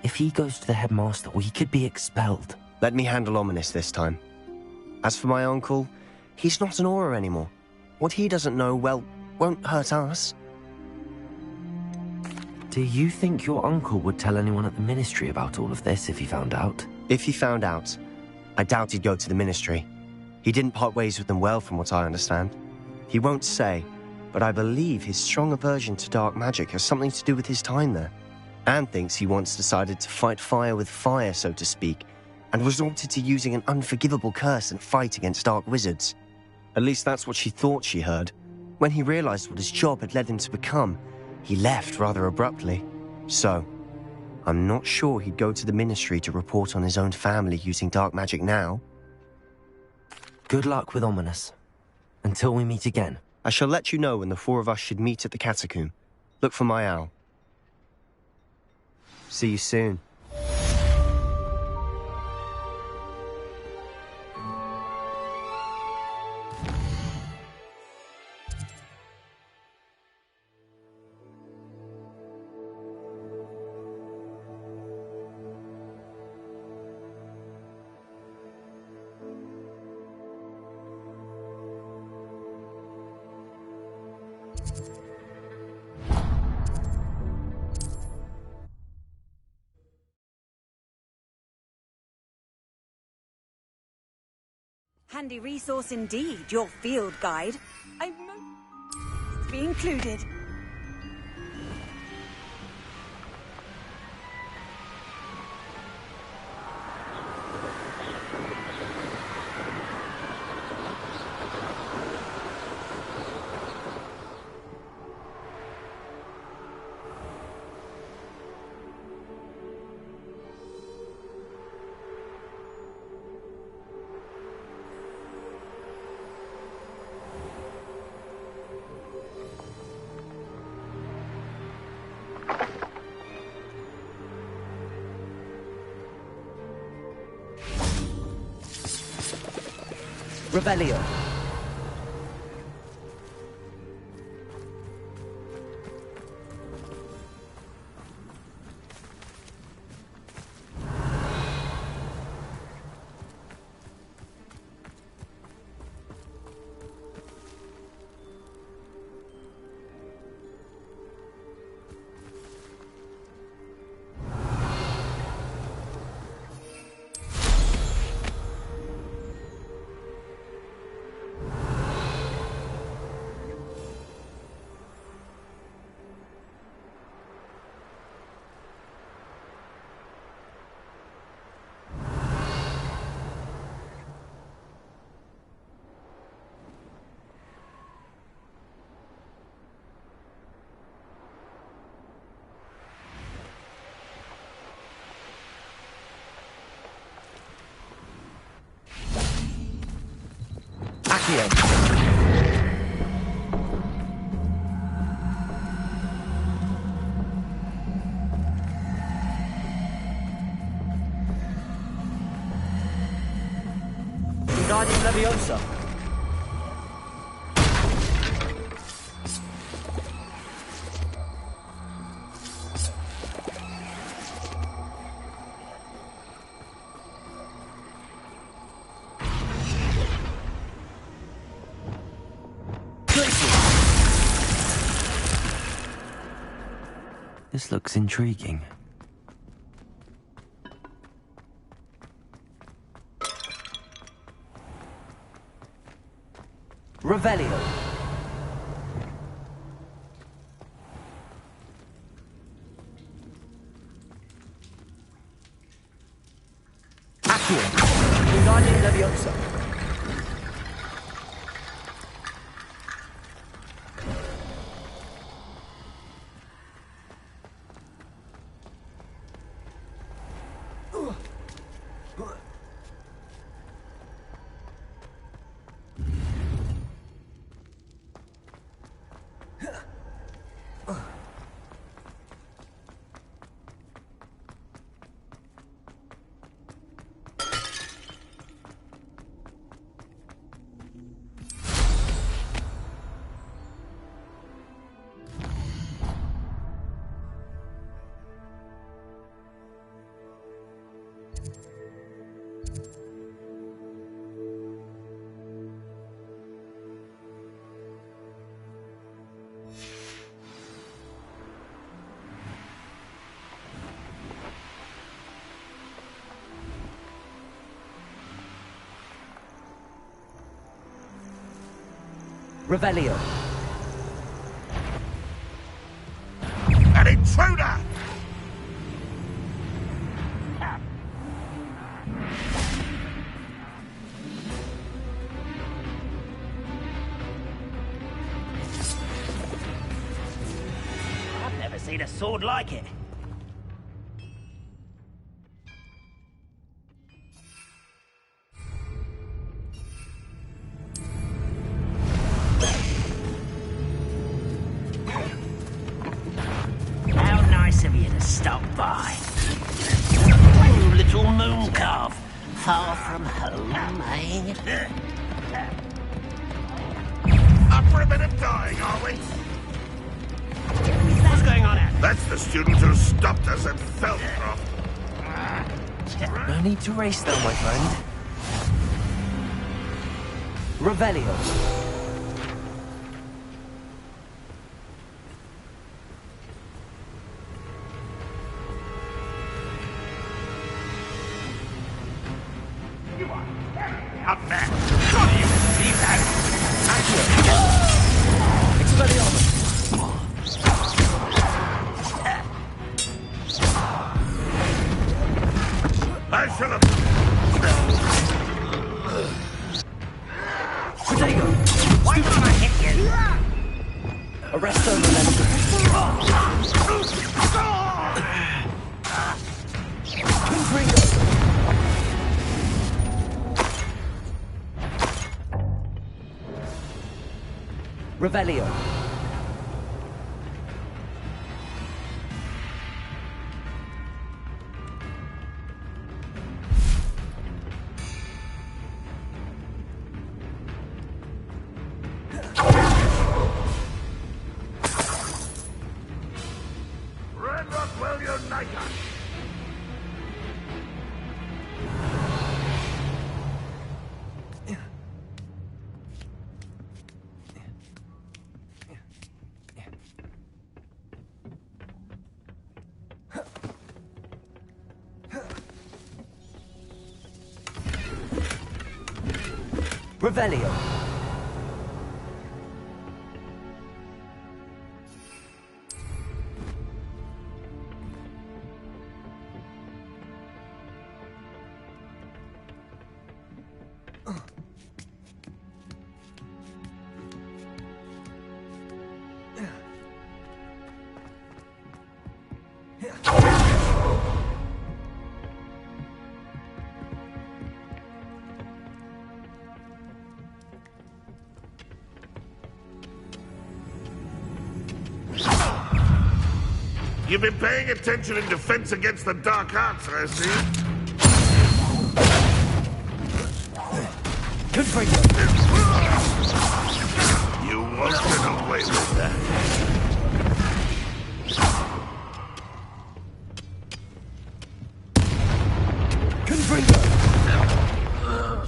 If he goes to the headmaster, we could be expelled. Let me handle Ominous this time. As for my uncle, he's not an Auror anymore. What he doesn't know, well, won't hurt us. Do you think your uncle would tell anyone at the Ministry about all of this if he found out? If he found out, I doubt he'd go to the Ministry. He didn't part ways with them well, from what I understand. He won't say, but I believe his strong aversion to dark magic has something to do with his time there. Anne thinks he once decided to fight fire with fire, so to speak, and resorted to using an unforgivable curse and fight against dark wizards. At least that's what she thought she heard. When he realized what his job had led him to become, he left rather abruptly. So, I'm not sure he'd go to the Ministry to report on his own family using dark magic now. Good luck with Ominous. Until we meet again. I shall let you know when the four of us should meet at the catacomb. Look for my owl. See you soon. Handy resource indeed, your field guide. I'm most to be included. Revelio. Wingardium Leviosa. This looks intriguing. Revelio. Accio. Wingardium Leviosa. Revelio. An intruder! I've never seen a sword like it. How nice of you to stop by. You little moon calf. Far from home, eh? Up for a bit of dying, are we? What's going on out there? That's the student who stopped us at Felcroft. No need to race though, my friend. Revelio. Up there. Do you see that? I shall have... Protego. Why can't I hit you? Arresto Revelio. Revelio. Red Rockwell unite us! Revelio. You've been paying attention in defense against the dark arts, I see. Good for you. You won't get away with that. Confringo!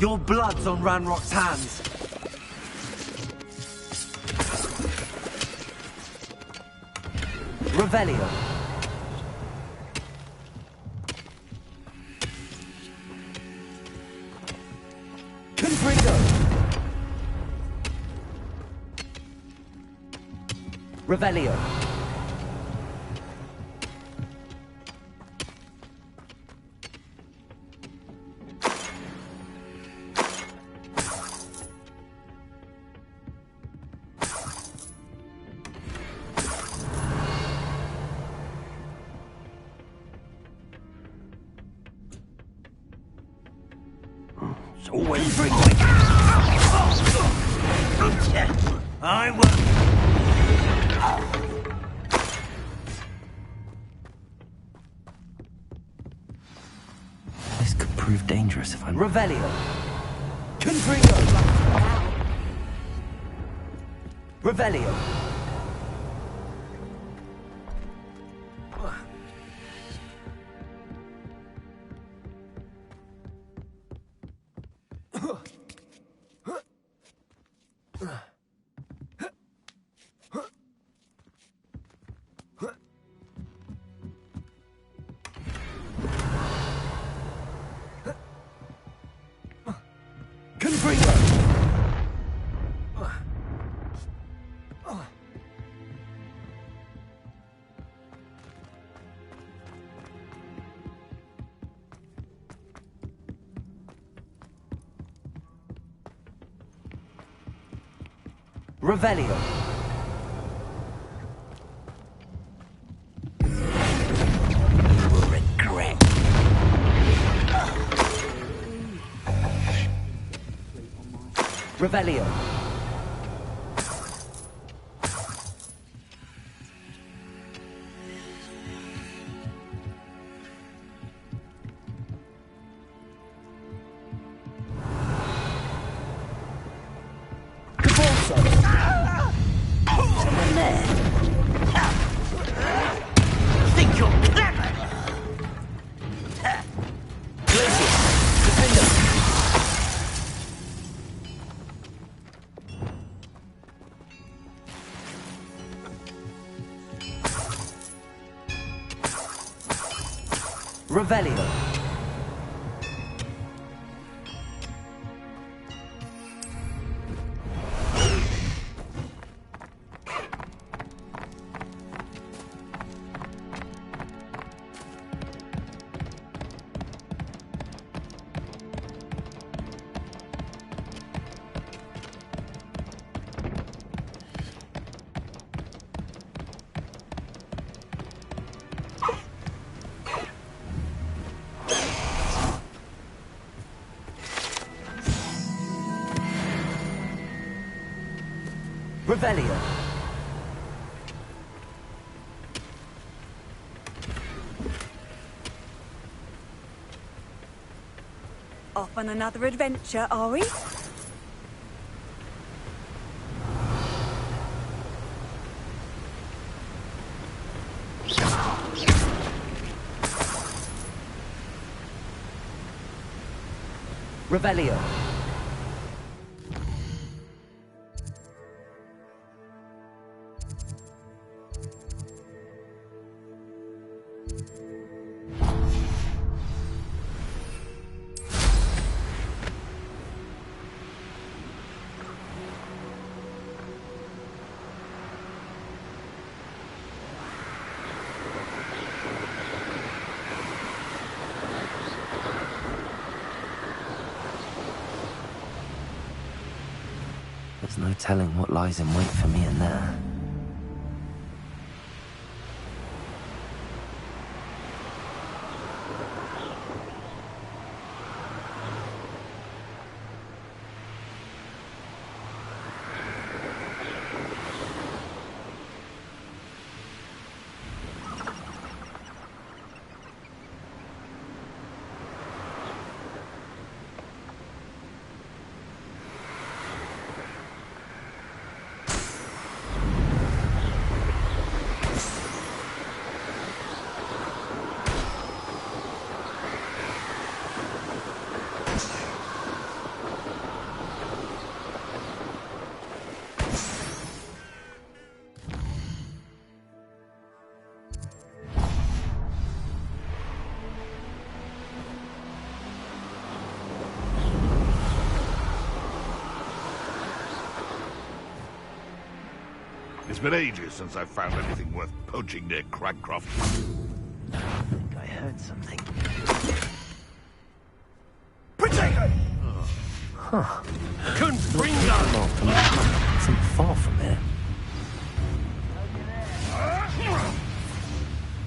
Your blood's on Ranrock's hands. Revelio. Confringo! Revelio. It's always bring I will. This could prove dangerous if I'm... Revelio. Confringo. Revelio. Revelio. You will regret. Revelio. Think you're clever? Revelio. Revelio. Off on another adventure, are we? Revelio. There's no telling what lies in wait for me in there. It's been ages since I've found anything worth poaching near Cragcroft. I think I heard something. Protego! Huh. Confringo! Isn't far from here.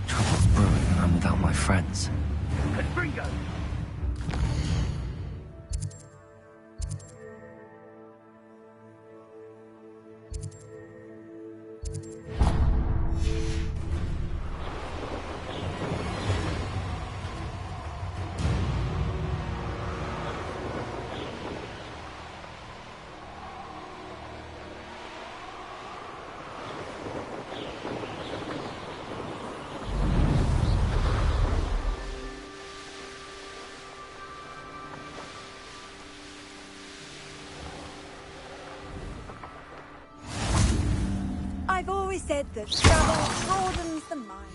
Trouble's brewing and I'm without my friends. Confringo! I've always said that travel broadens the mind.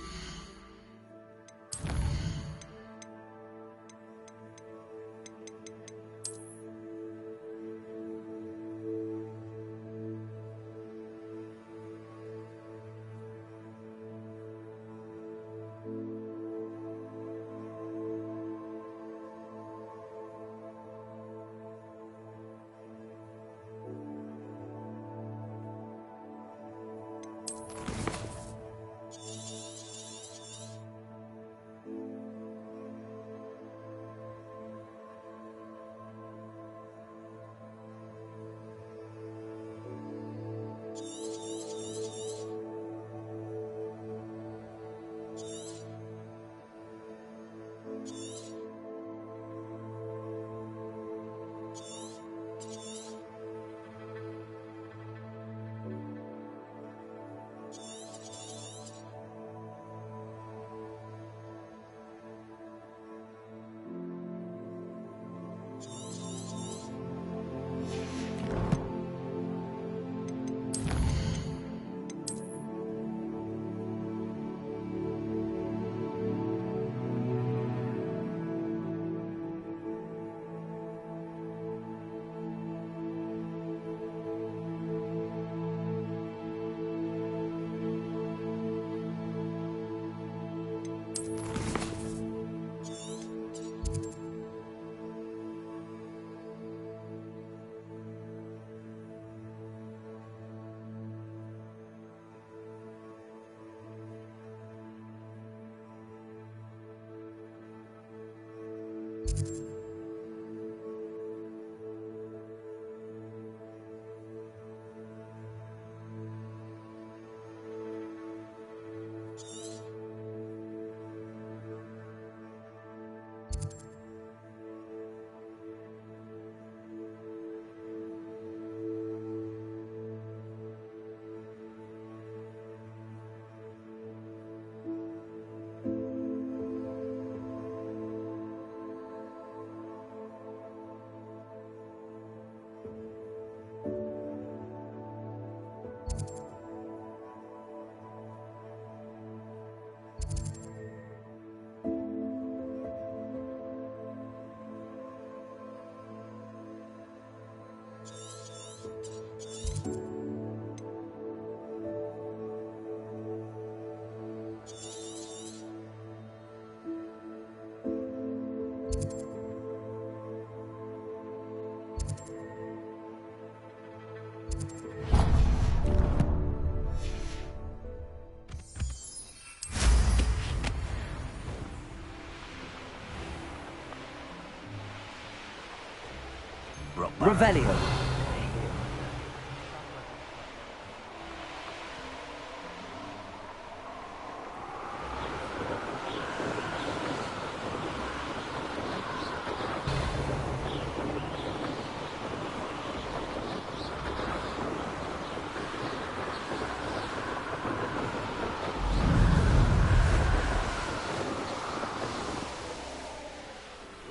Revelio.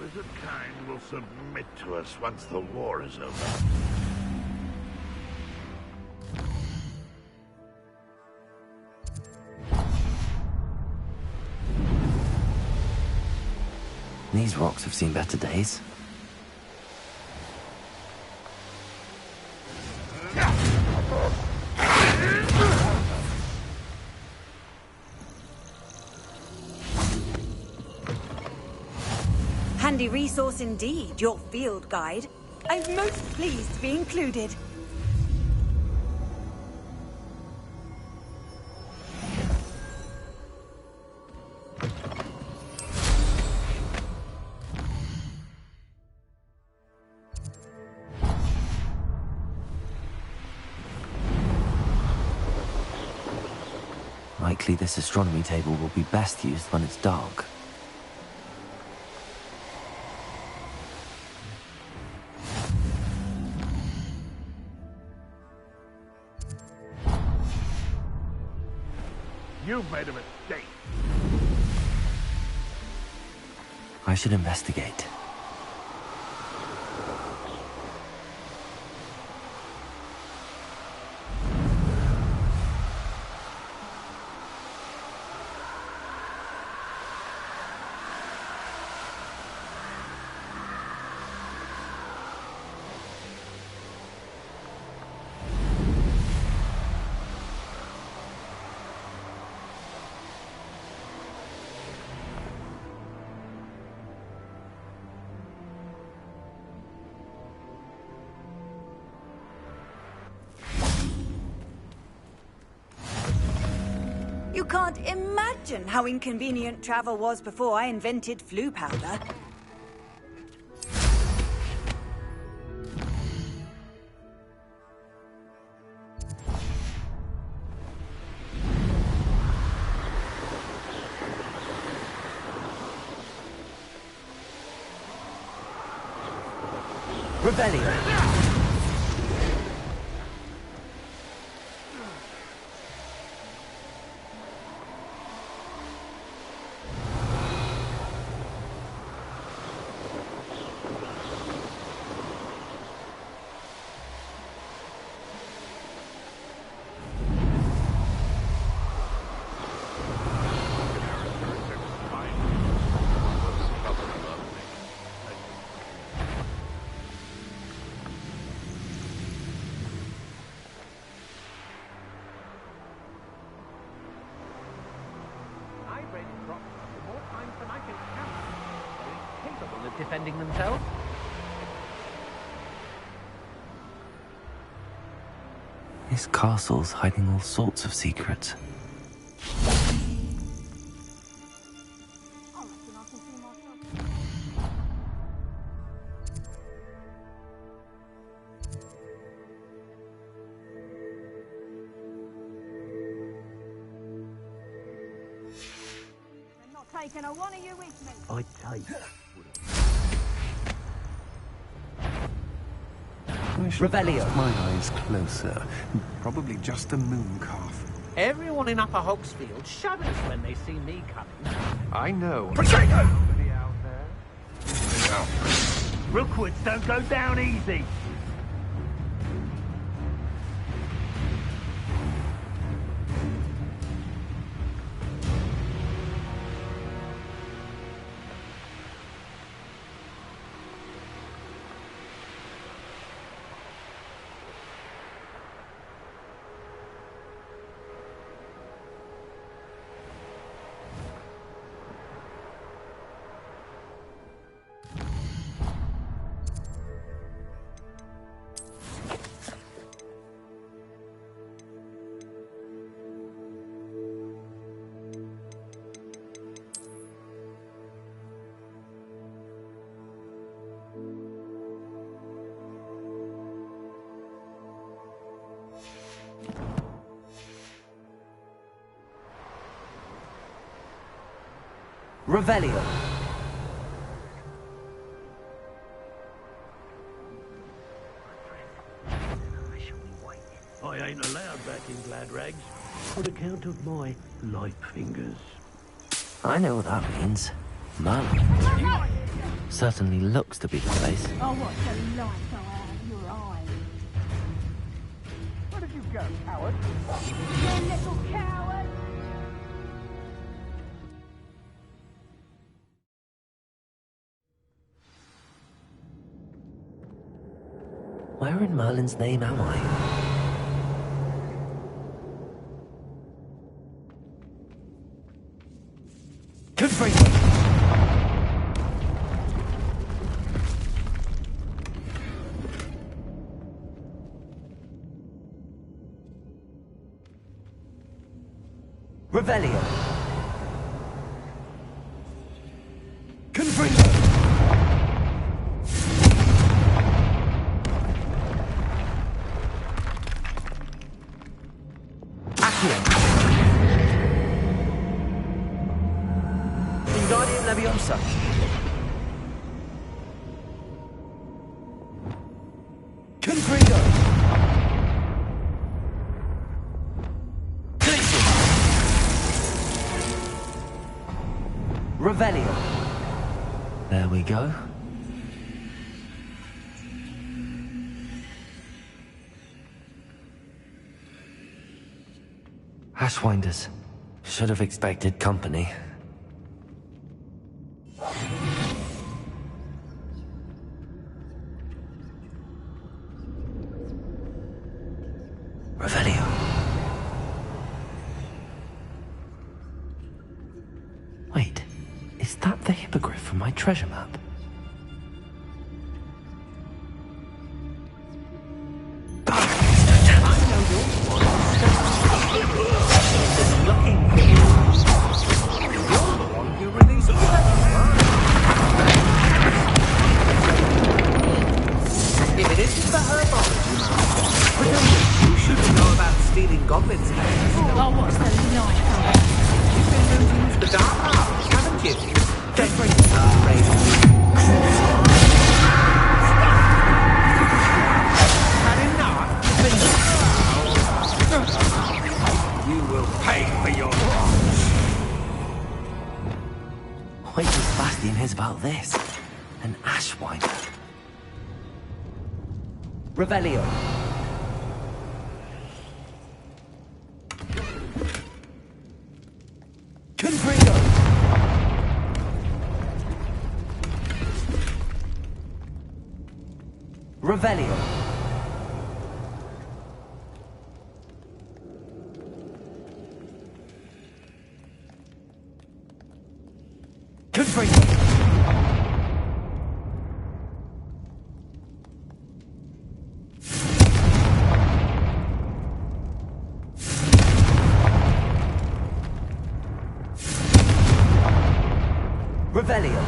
Wizardkind will submit to us once the war is over. These rocks have seen better days. Handy resource indeed, your field guide. I'm most pleased to be included. Likely this astronomy table will be best used when it's dark. You've made a mistake. I should investigate. You can't imagine how inconvenient travel was before I invented flu powder. Revelio. Defending themselves? This castle's hiding all sorts of secrets. taking a one of you with me. I'd take. Revelio. My eyes closer. Probably just a moon calf. Everyone in Upper Hogsfield shudders when they see me coming. I know. Potato! Rookwoods don't go down easy. Revelio. I ain't allowed back in Glad Rags on account of my light fingers. I know what that means. Merlin. Certainly looks to be the place. Oh, what the light out of your eyes. Where did you go, coward? You little coward! Where in Merlin's name am I? Confront. Revelio. Confringo. Accio. Wingardium Leviosa. Confringo. Revelio. There we go. Ashwinders. Should have expected company. Revelio. Wait, is that the hippogriff from my treasure map? If it isn't for herbology, you should know about stealing goblins' heads. Oh, what's the light out? You've been known to use the dark arts, haven't you? Don't bring the Raven. Had enough? You will pay for your Wait till Sebastian hears about this. An Ashwinder. Revelio. Confringo. Revelio. Confringo. Revelio.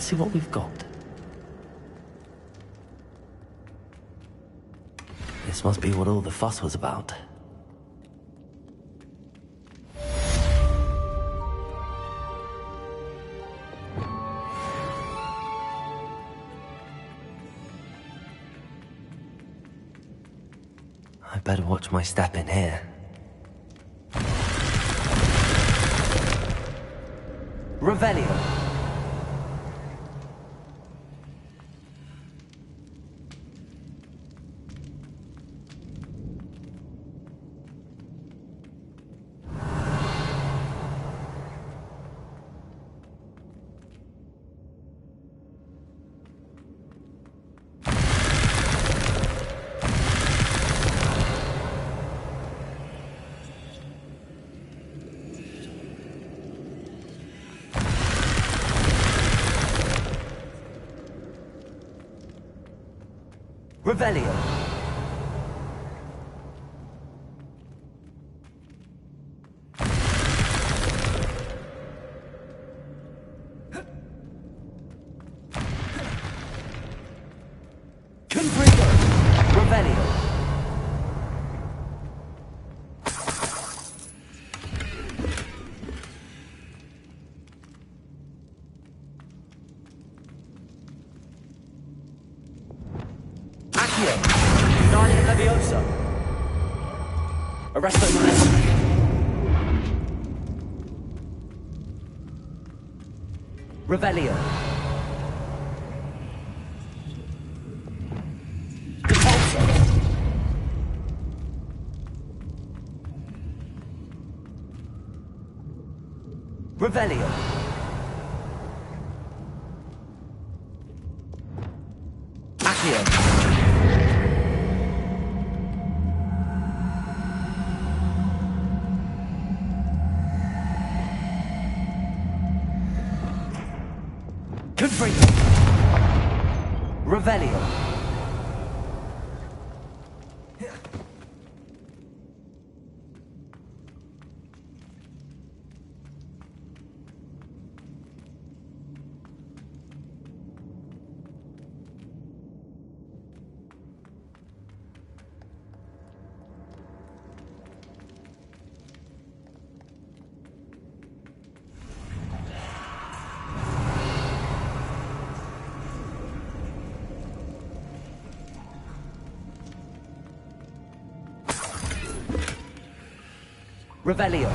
Let's see what we've got. This must be what all the fuss was about. I better watch my step in here. Revelio. Revelio. Confringo. Revelio. Guardian Leviosa. Arresto Maestro. Revelio. Repulsor. Revelio. Accio. Confringo. Revelio. Revelio.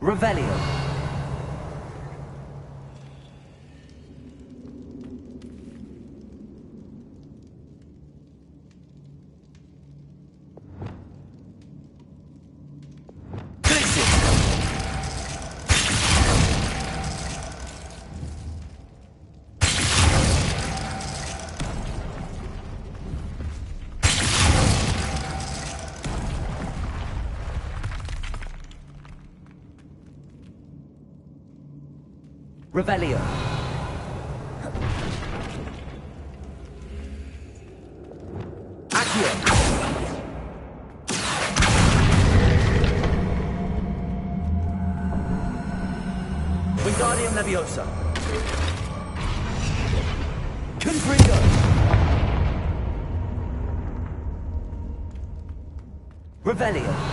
Revelio. Revelio. Accio. Wingardium Leviosa. Confringo. Revelio.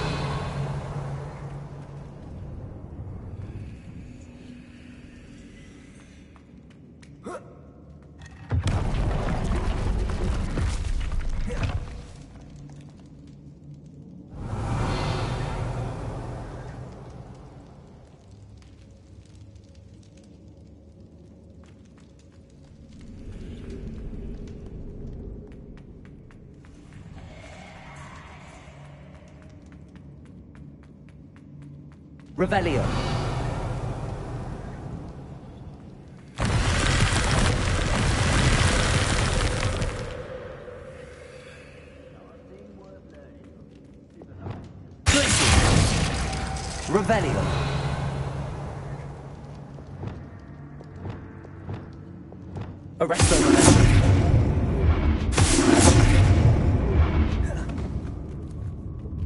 Revelio. Revelio. Arresto Memento.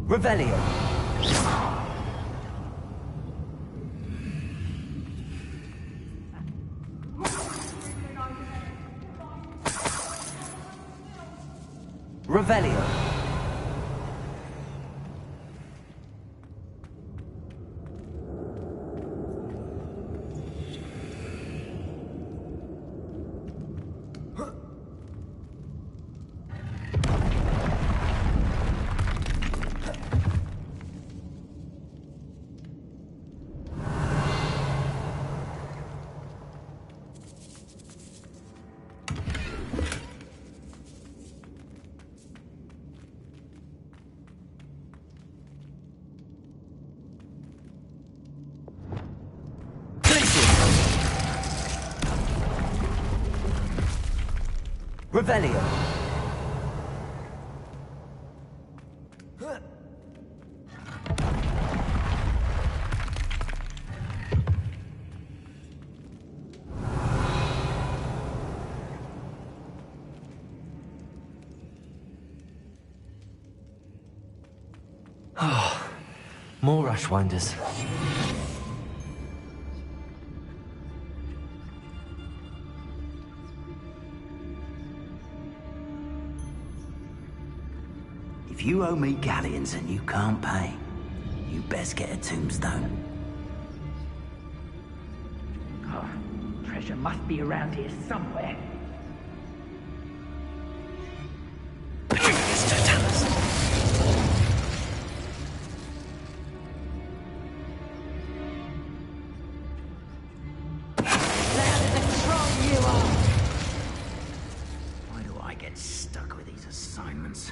Revelio. Revelio. Revelio. Oh, more rushwinders. If you owe me galleons and you can't pay, you best get a tombstone. Oh, treasure must be around here somewhere. Why do I get stuck with these assignments?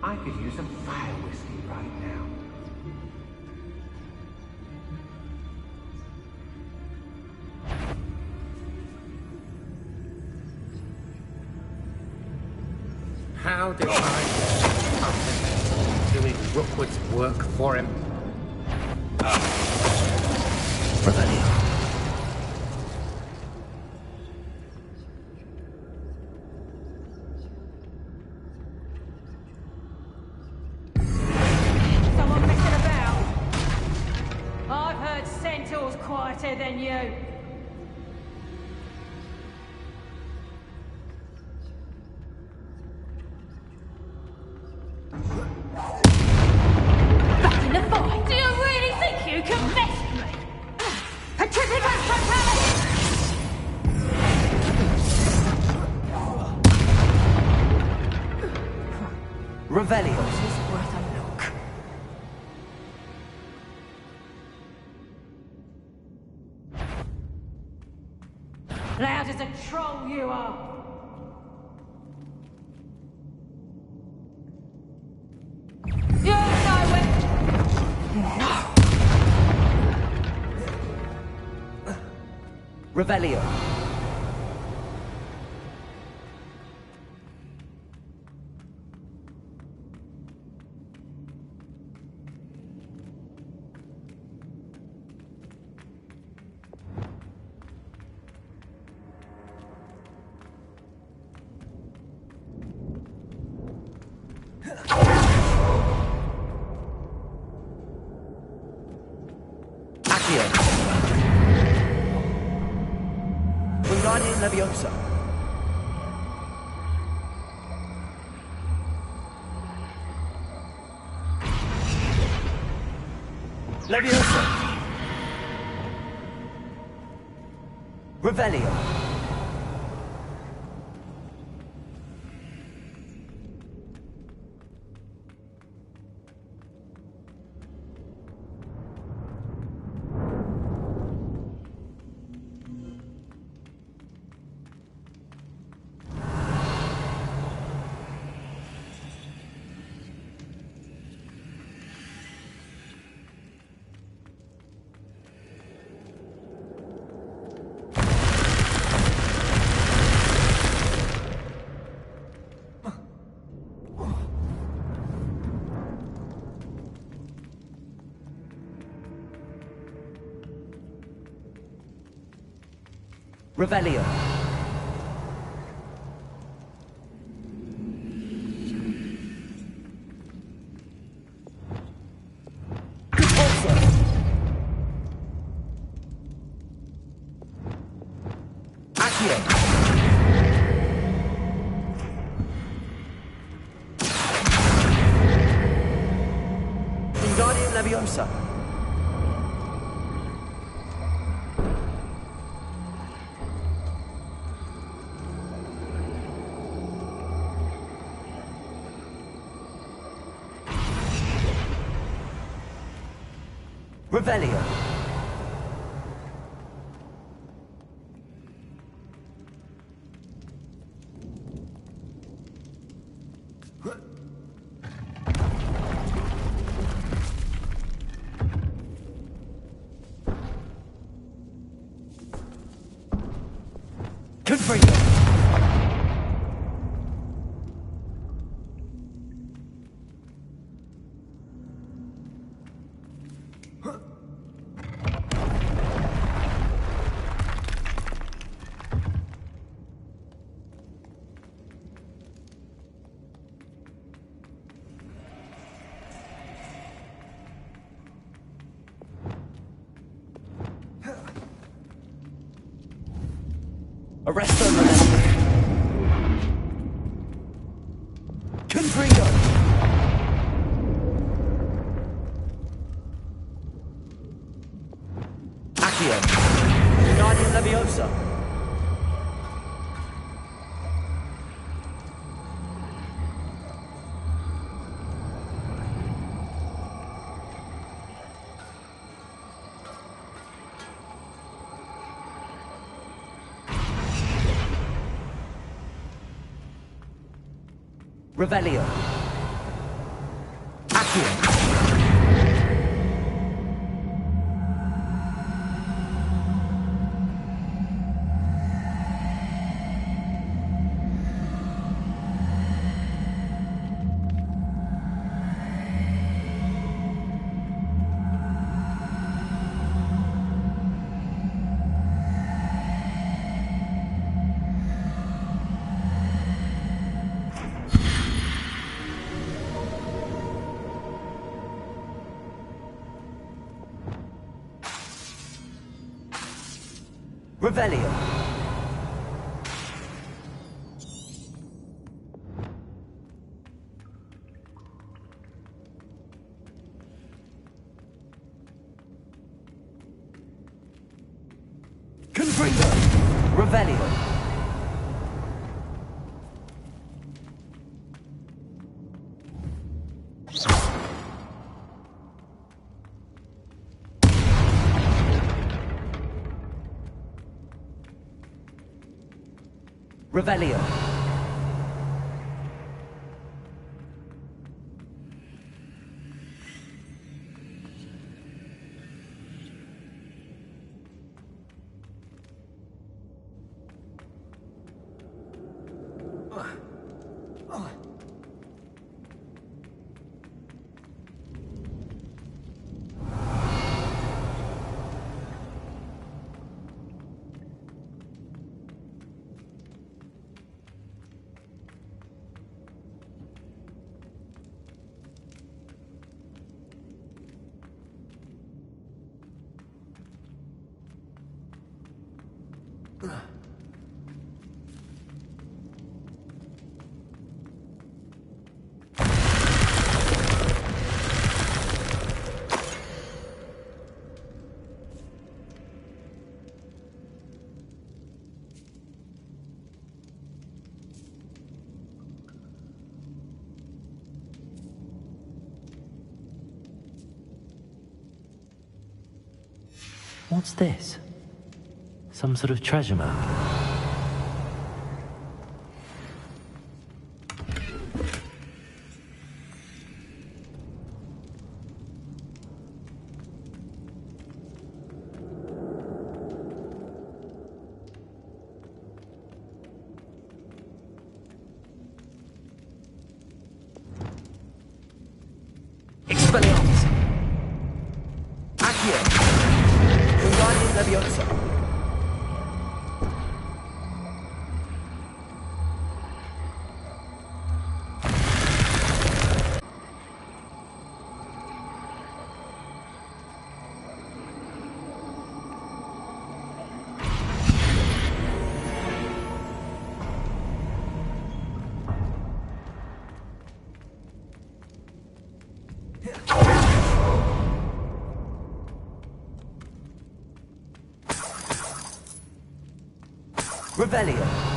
I could use some fire whiskey right now. How did I get up in there, doing Rookwood's work for him? Revelio. Someone messing about? I've heard centaurs quieter than you. Back in the fight. Do you really think you can mess with me? Petrificus totalis! Revelio. This is worth a look. Loud as a troll you are. You know it. No. Revelio. Wingardium Leviosa. Leviosa! Revelio! Revelio. Accio. Wingardium Leviosa. Revelio. Confringo. Arresto Revelio. Confringo. Accio. Wingardium Leviosa. Revelio. Accio. Revelio. Confringo. Revelio. Revelio. What's this? Some sort of treasure map? Expelliarmus! Accio! Wingardium Leviosa! Revelio.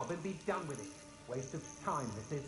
And be done with it. Waste of time, this is.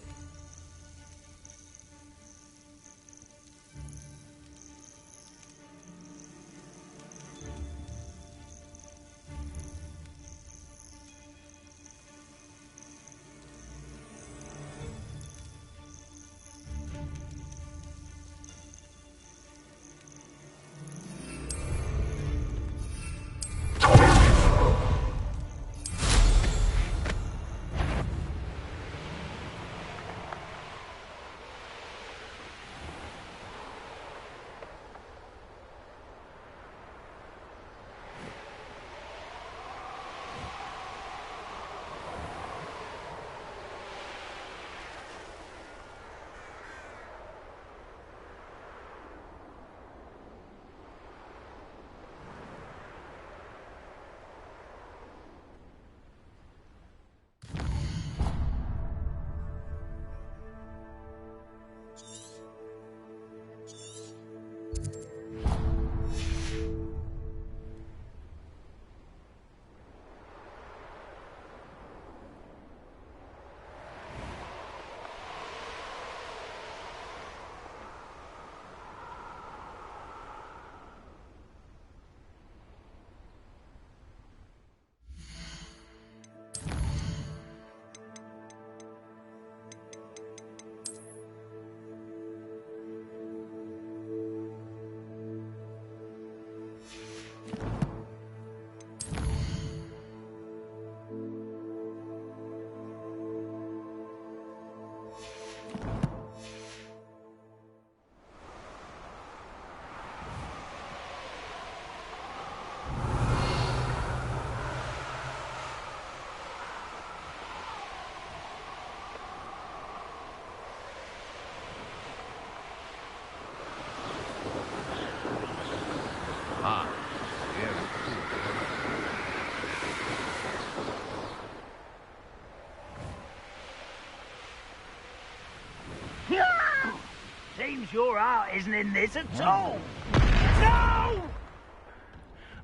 Seems your heart isn't in this at all. No!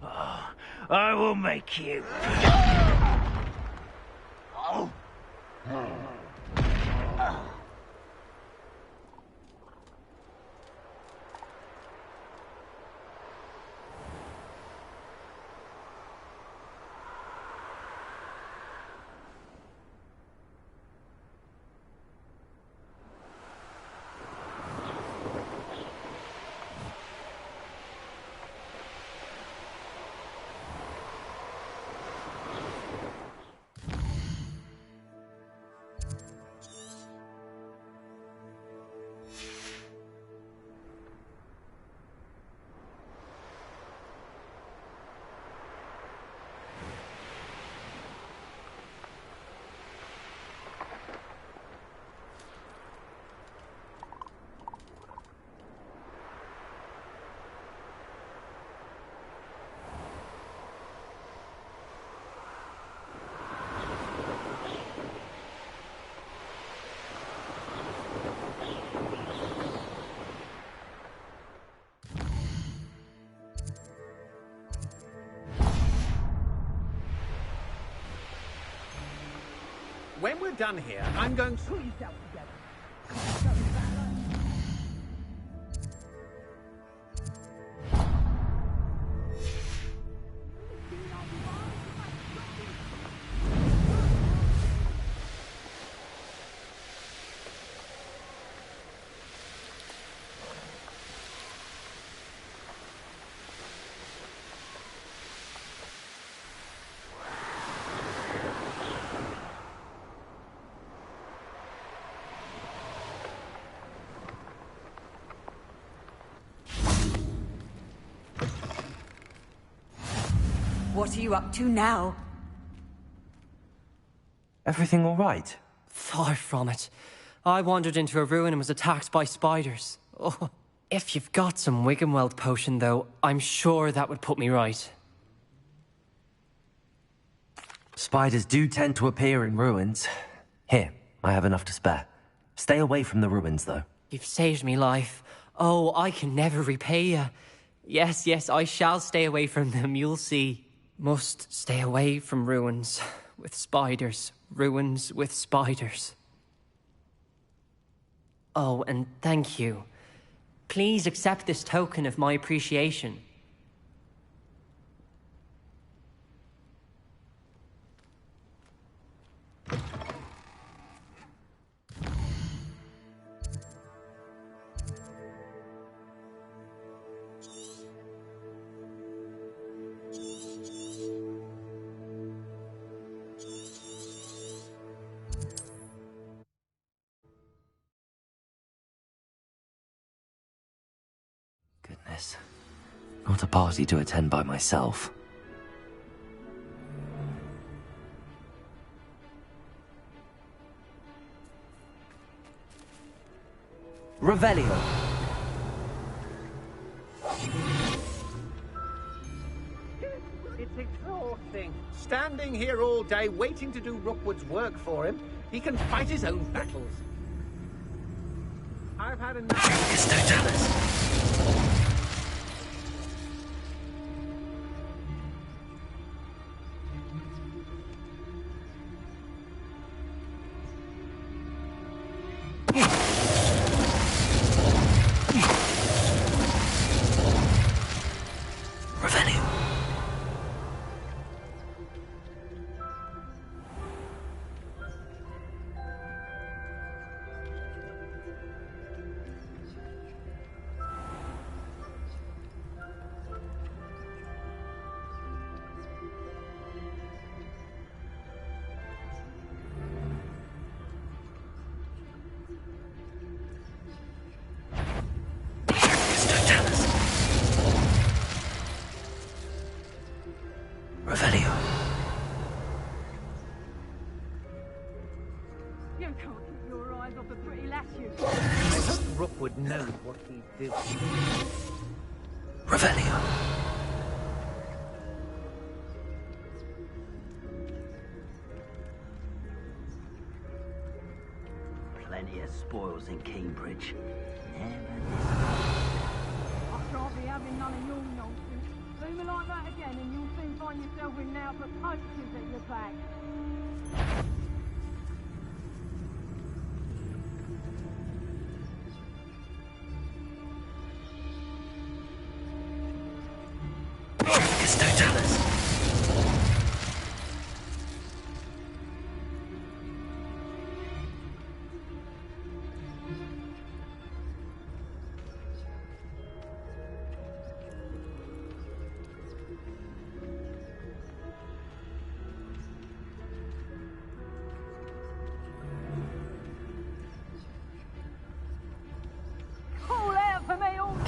Oh, I will make you. Oh. when we're done here, I'm going to... Pull yourself together. What are you up to now? Everything all right? Far from it. I wandered into a ruin and was attacked by spiders. Oh. If you've got some Wiggenweld potion, though, I'm sure that would put me right. Spiders do tend to appear in ruins. Here, I have enough to spare. Stay away from the ruins, though. You've saved me life. Oh, I can never repay you. Yes, I shall stay away from them, you'll see. Must stay away from ruins with spiders. Ruins with spiders. Oh, and thank you. Please accept this token of my appreciation. Goodness. Not a party to attend by myself. Revelio. It's exhausting. Standing here all day waiting to do Rookwood's work for him. He can fight his own battles. I've had enough. Rookwood knows what he's doing. Revelio. Plenty of spoils in Cambridge. I shan't be having none of your nonsense. Do me like that again and you'll soon find yourself with now for posters at your back.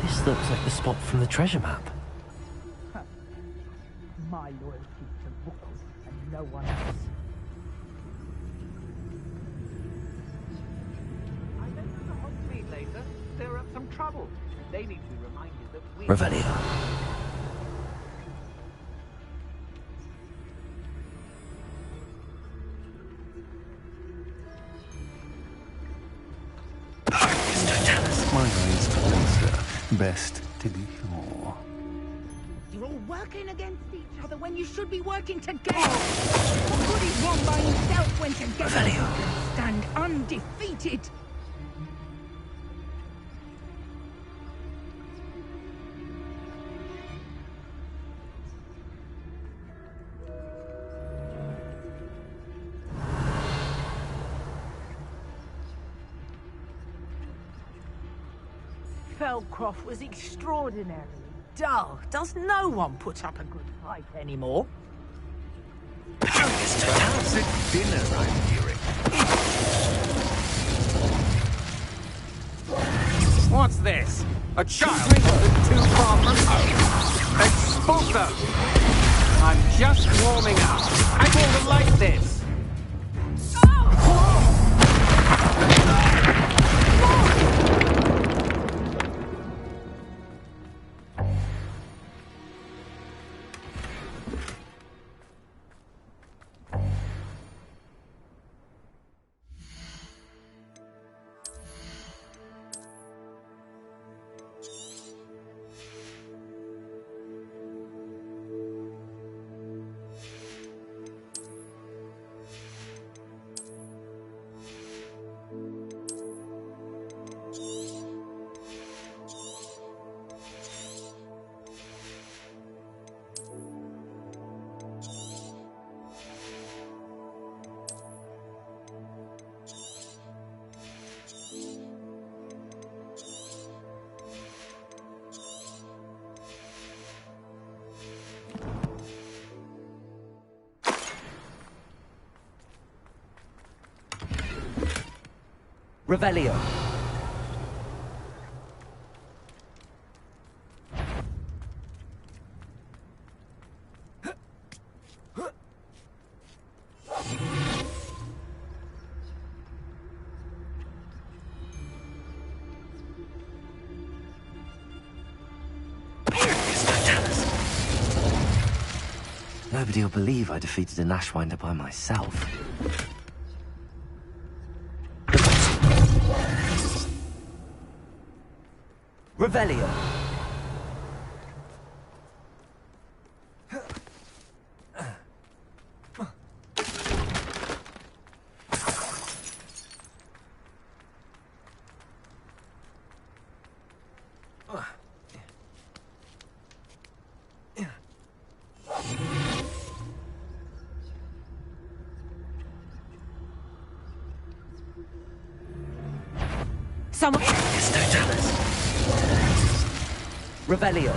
This looks like the spot from the treasure map. My loyalty to Rookwood and no one else. I bet them the Hogsmeade later. Stir up some trouble. They need to be reminded that we... Revelio. My eyes closer. Best to be sure. You're all working working against each other when you should be working together? What good is one by himself when together you can stand undefeated? Feldcroft was extraordinarily dull. Does no one put up a good fight anymore? Perhaps it's dinner I'm hearing. What's this? A child that's too far from home. Expulso! I'm just warming up. I wouldn't like this. Revelio. Nobody will believe I defeated an Ashwinder by myself. Revelio. Someone... Revelio.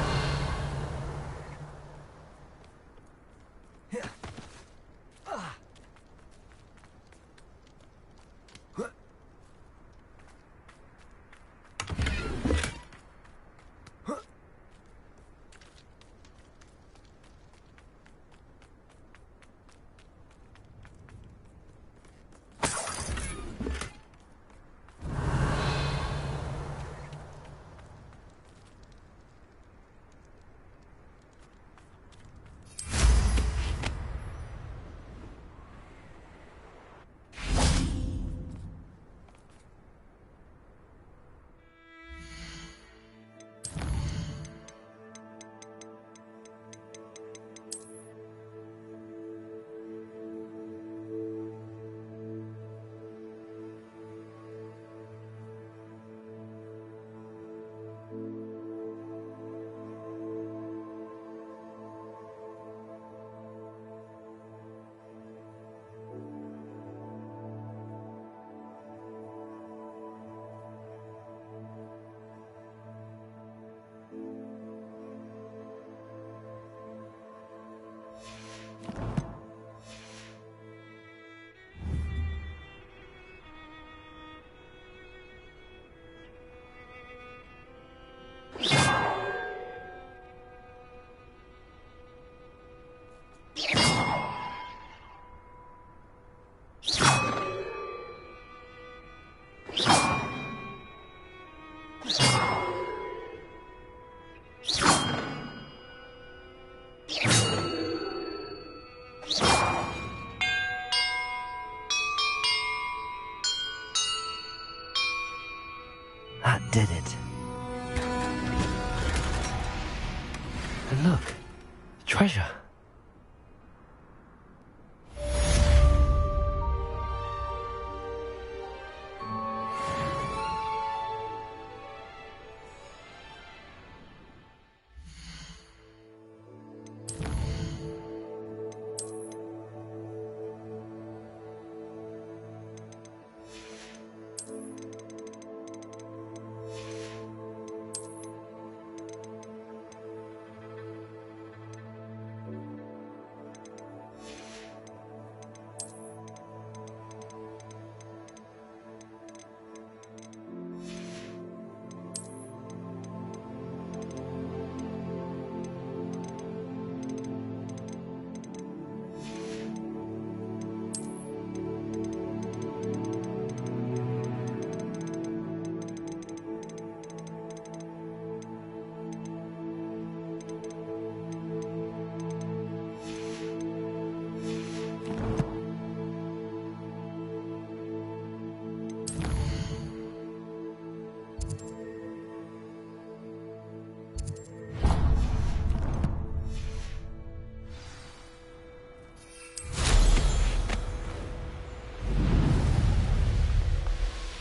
That did it. And look, the treasure.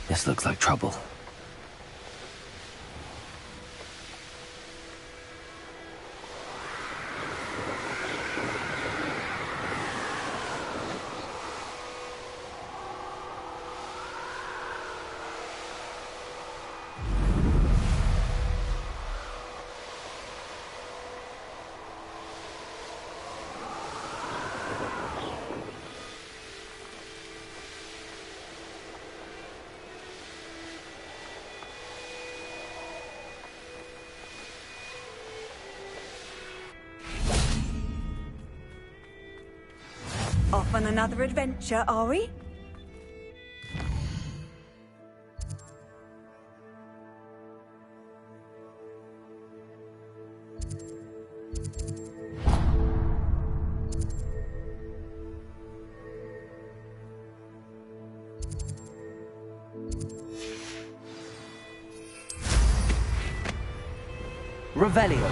This looks like trouble. Off on another adventure, are we? Revelio.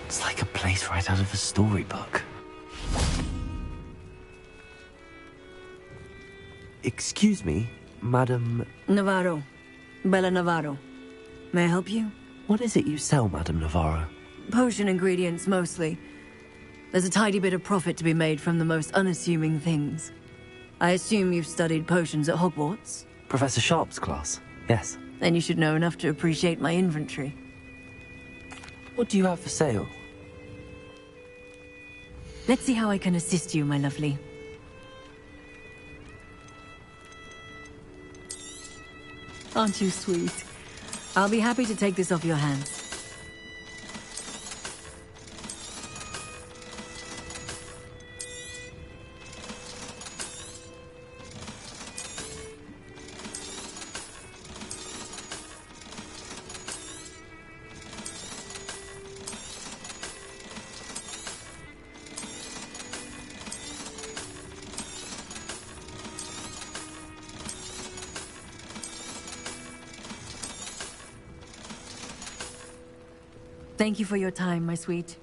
It's like a place right out of a storybook. Excuse me, Madam... Navarro. Bella Navarro. May I help you? What is it you sell, Madam Navarro? Potion ingredients, mostly. There's a tidy bit of profit to be made from the most unassuming things. I assume you've studied potions at Hogwarts? Professor Sharp's class, yes. Then you should know enough to appreciate my inventory. What do you have for sale? Let's see how I can assist you, my lovely. Aren't you sweet? I'll be happy to take this off your hands. Thank you for your time, my sweet.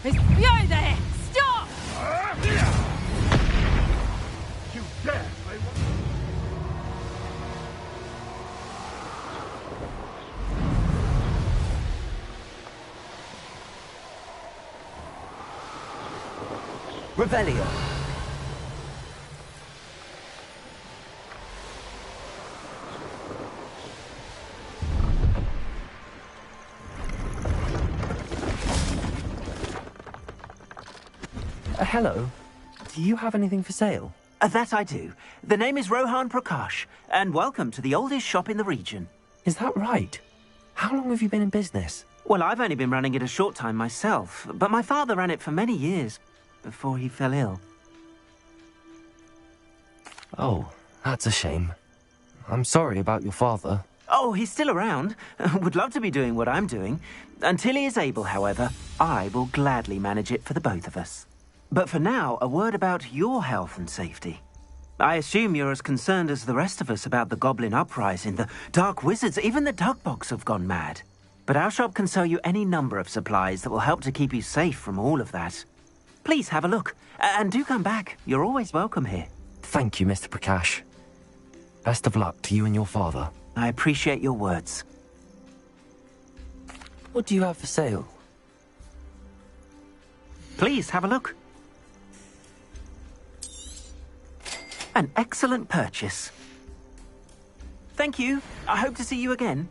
Yo there! Stop! You dare! Revelio. Hello. Do you have anything for sale? That I do. The name is Rohan Prakash, and welcome to the oldest shop in the region. Is that right? How long have you been in business? Well, I've only been running it a short time myself, but my father ran it for many years before he fell ill. Oh, that's a shame. I'm sorry about your father. Oh, he's still around. Would love to be doing what I'm doing. Until he is able, however, I will gladly manage it for the both of us. But for now, a word about your health and safety. I assume you're as concerned as the rest of us about the Goblin Uprising, the Dark Wizards, even the Dugbogs have gone mad. But our shop can sell you any number of supplies that will help to keep you safe from all of that. Please have a look, and do come back. You're always welcome here. Thank you, Mr. Prakash. Best of luck to you and your father. I appreciate your words. What do you have for sale? Please have a look. An excellent purchase. Thank you. I hope to see you again.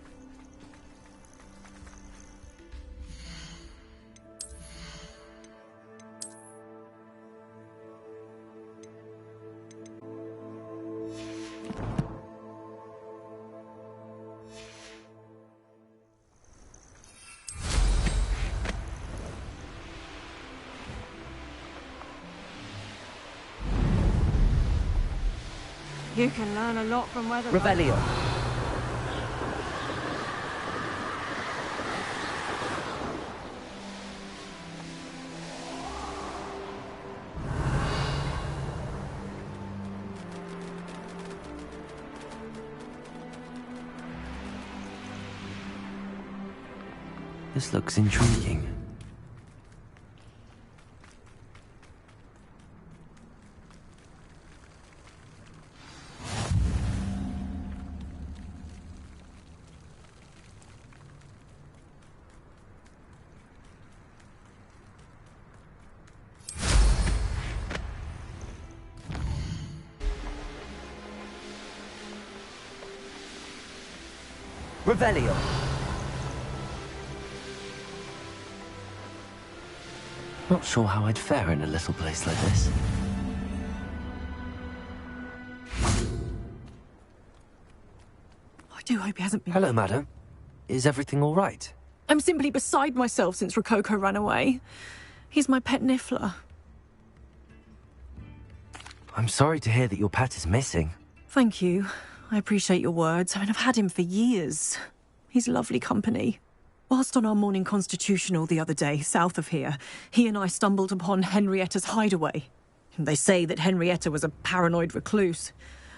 You can learn a lot from weather. Revelio. This looks intriguing. Revelio. Not sure how I'd fare in a little place like this. I do hope he hasn't been... Hello, madam. Is everything all right? I'm simply beside myself since Rococo ran away. He's my pet Niffler. I'm sorry to hear that your pet is missing. Thank you. I appreciate your words. I mean, I've had him for years. He's lovely company. Whilst on our morning constitutional the other day, south of here, he and I stumbled upon Henrietta's hideaway. They say that Henrietta was a paranoid recluse,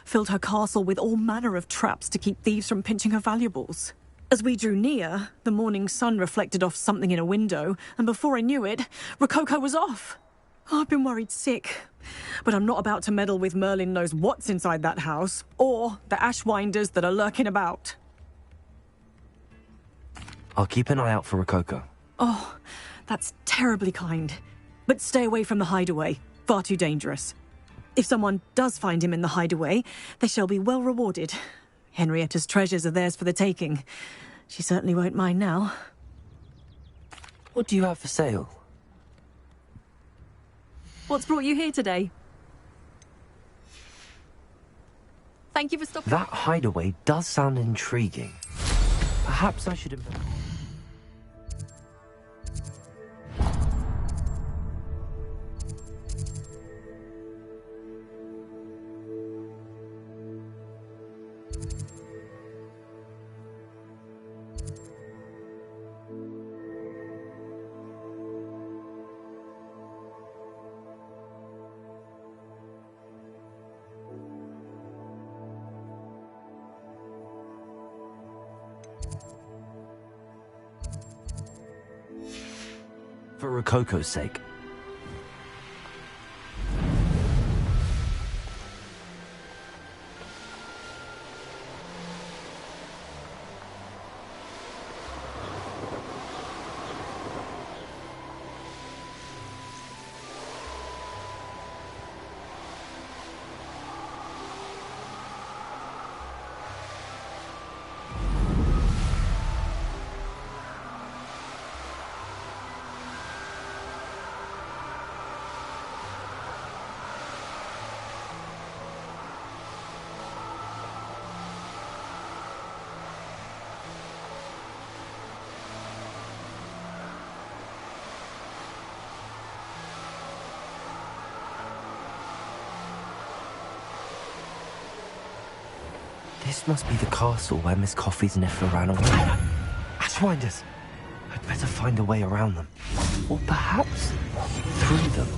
filled her castle with all manner of traps to keep thieves from pinching her valuables. As we drew near, the morning sun reflected off something in a window, and before I knew it, Rococo was off. Oh, I've been worried sick. But I'm not about to meddle with Merlin knows what's inside that house, or the Ashwinders that are lurking about. I'll keep an eye out for Rococo. Oh, that's terribly kind. But stay away from the hideaway. Far too dangerous. If someone does find him in the hideaway, they shall be well rewarded. Henrietta's treasures are theirs for the taking. She certainly won't mind now. What do you have for sale? What's brought you here today? Thank you for stopping. That hideaway does sound intriguing. Perhaps I should... For Rococo's sake. This must be the castle where Miss Coffee's Niffler ran away. Ashwinders! I'd better find a way around them. Or perhaps through them.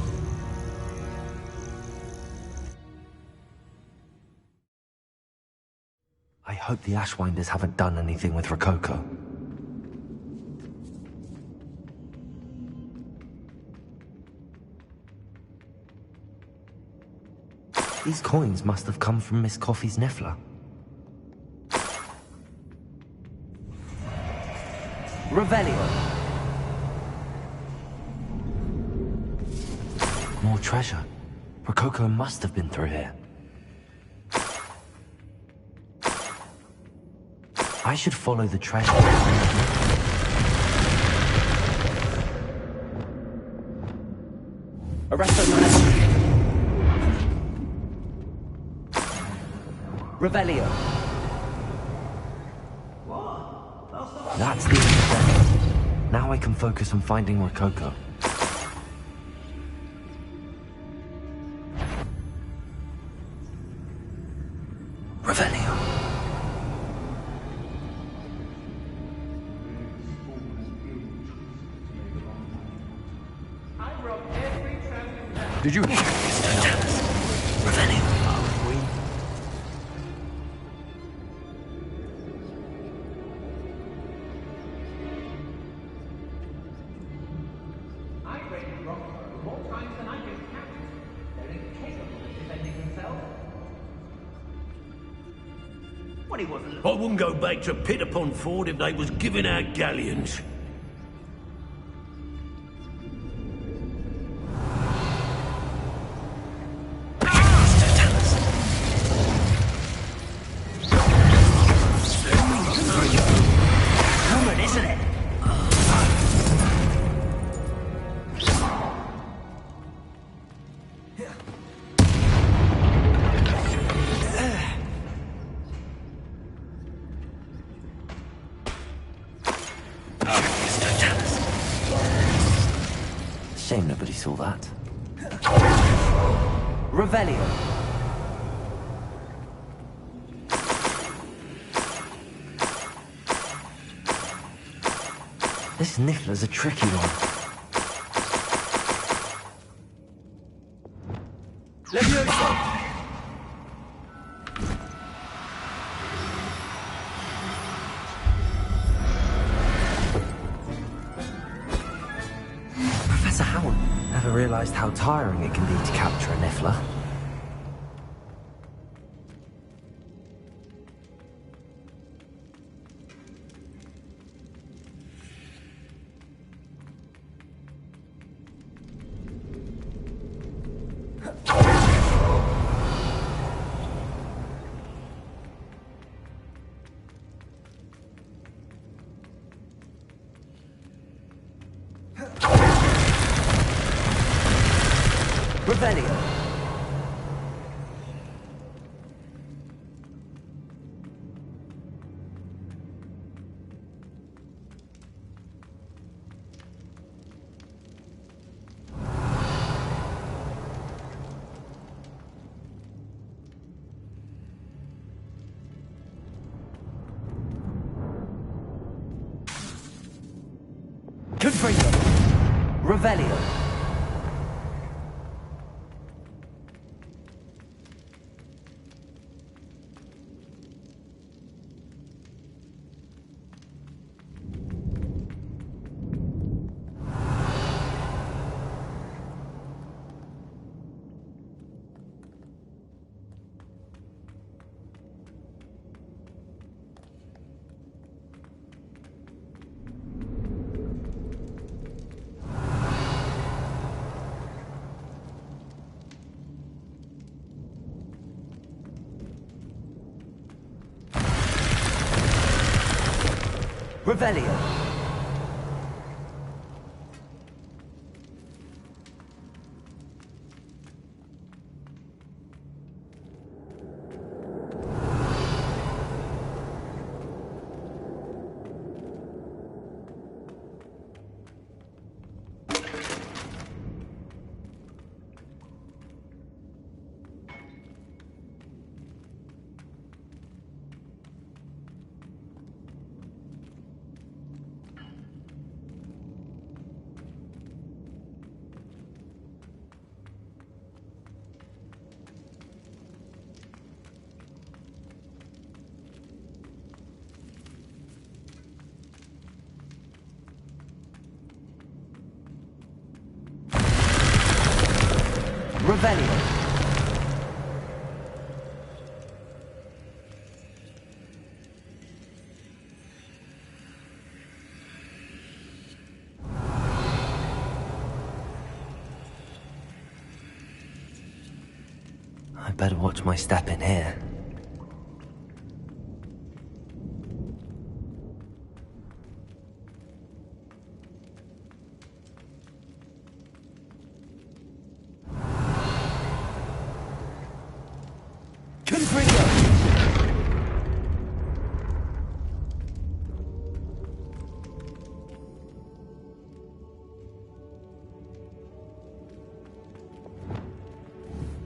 I hope the Ashwinders haven't done anything with Rococo. These coins must have come from Miss Coffey's Niffler. Revelio. More treasure. Rococo must have been through here. I should follow the treasure. Arresto Manestri. Revelio. That's the end of it. Now I can focus on finding Rococo. Revelio. Did you hear? Revelio. I wouldn't go back to Pit upon Ford if they was giving out galleons. Coming, isn't it? Shame nobody saw that. Revelio. This Niffler's a tricky one. Levioso. Professor Howard never realized how tiring it can be to capture a Niffler. Revelio. Confringo. Revelio. Revelio. Revelio. I better watch my step in here.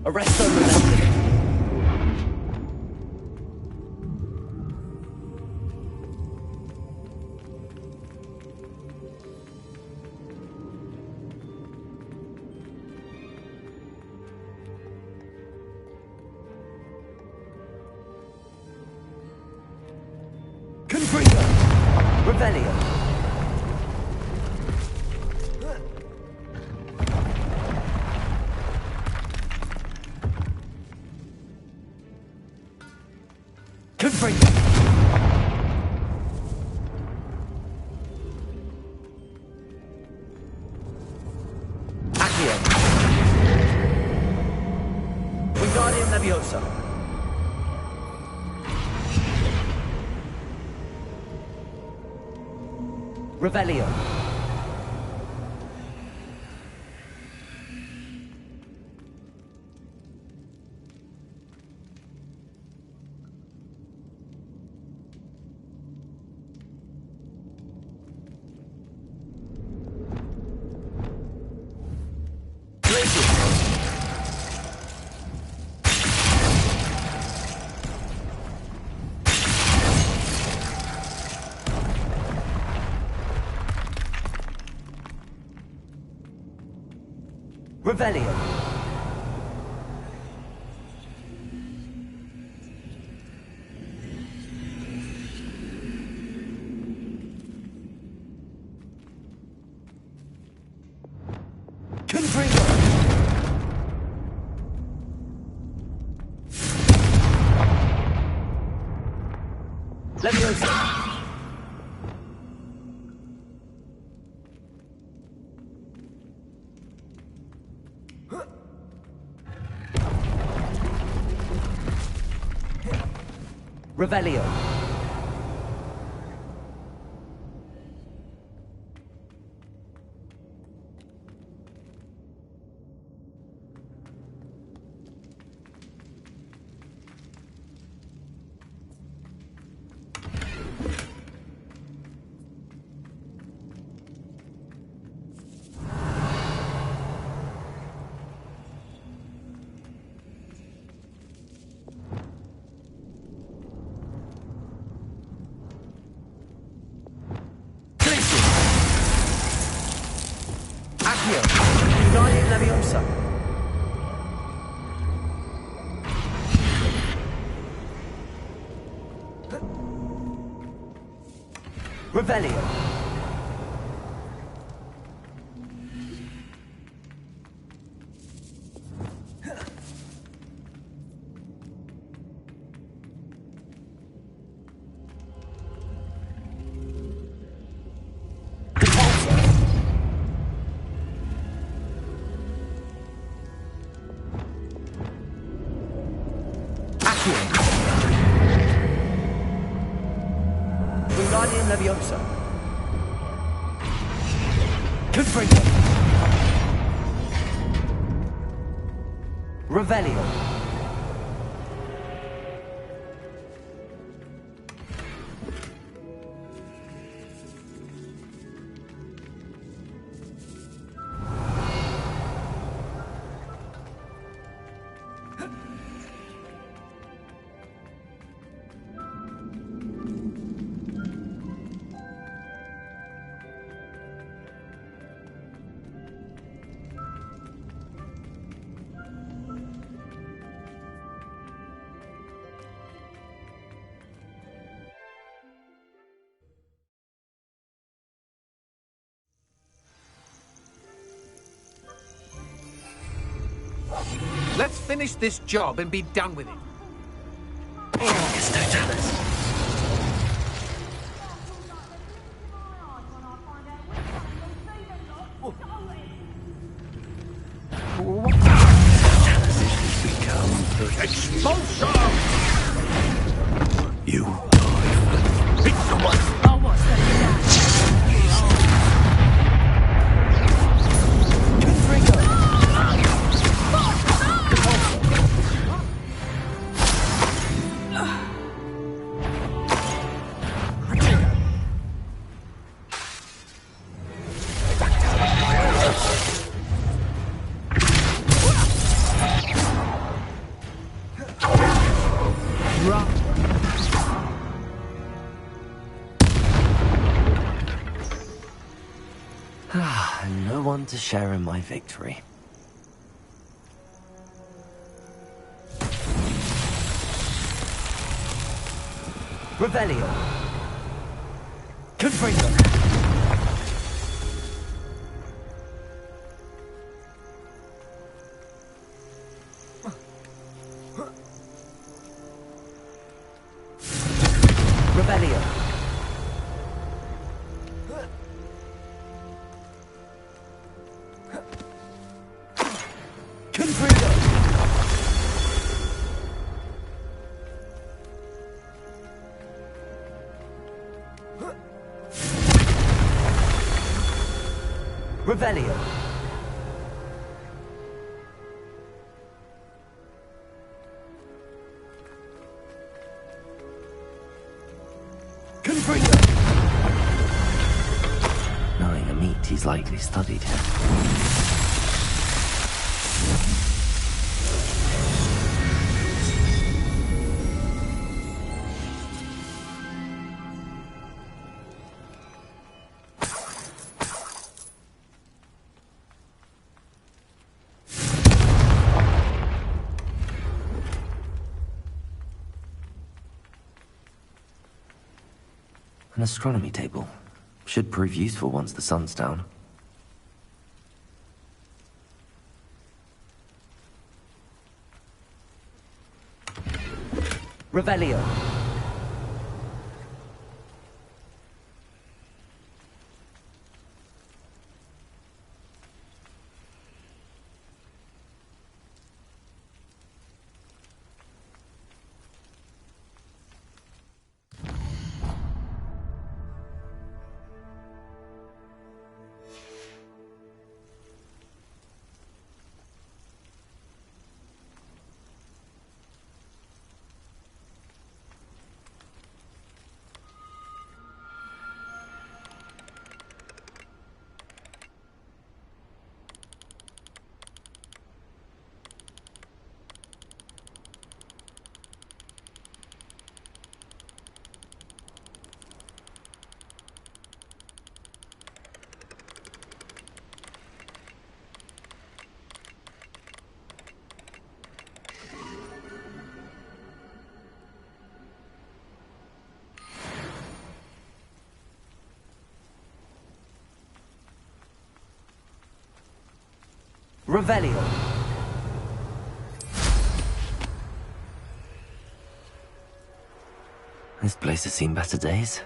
Arresto Revelio. Confringo. Revelio. Confringo. Accio. Wingardium Leviosa. Revelio. Revelio. Confringo. Leviosa. Revelio. Accio. Wingardium Leviosa. Revelio. Wingardium Leviosa. Confringo. Revelio. finish this job and be done with it. It's no jealous. Expulsion! You No one to share in my victory. Revelio. Confringo. Revelio. Confringo. Revelio. Confringo. Knowing a meat, he's likely studied him. An astronomy table. Should prove useful once the sun's down. Revelio. Revelio. This place has seen better days.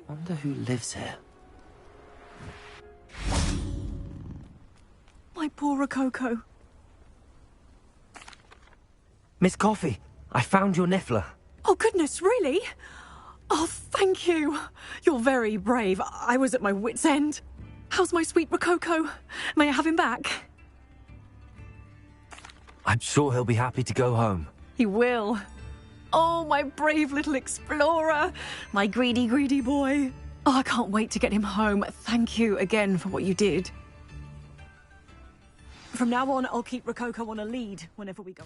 Wonder who lives here. My poor Rococo. Miss Coffee, I found your niffler. Oh, goodness, really? Oh, thank you. You're very brave. I was at my wit's end. How's my sweet Rococo? May I have him back? I'm sure he'll be happy to go home. He will. Oh, my brave little explorer. My greedy, greedy boy. Oh, I can't wait to get him home. Thank you again for what you did. From now on, I'll keep Rococo on a lead whenever we go.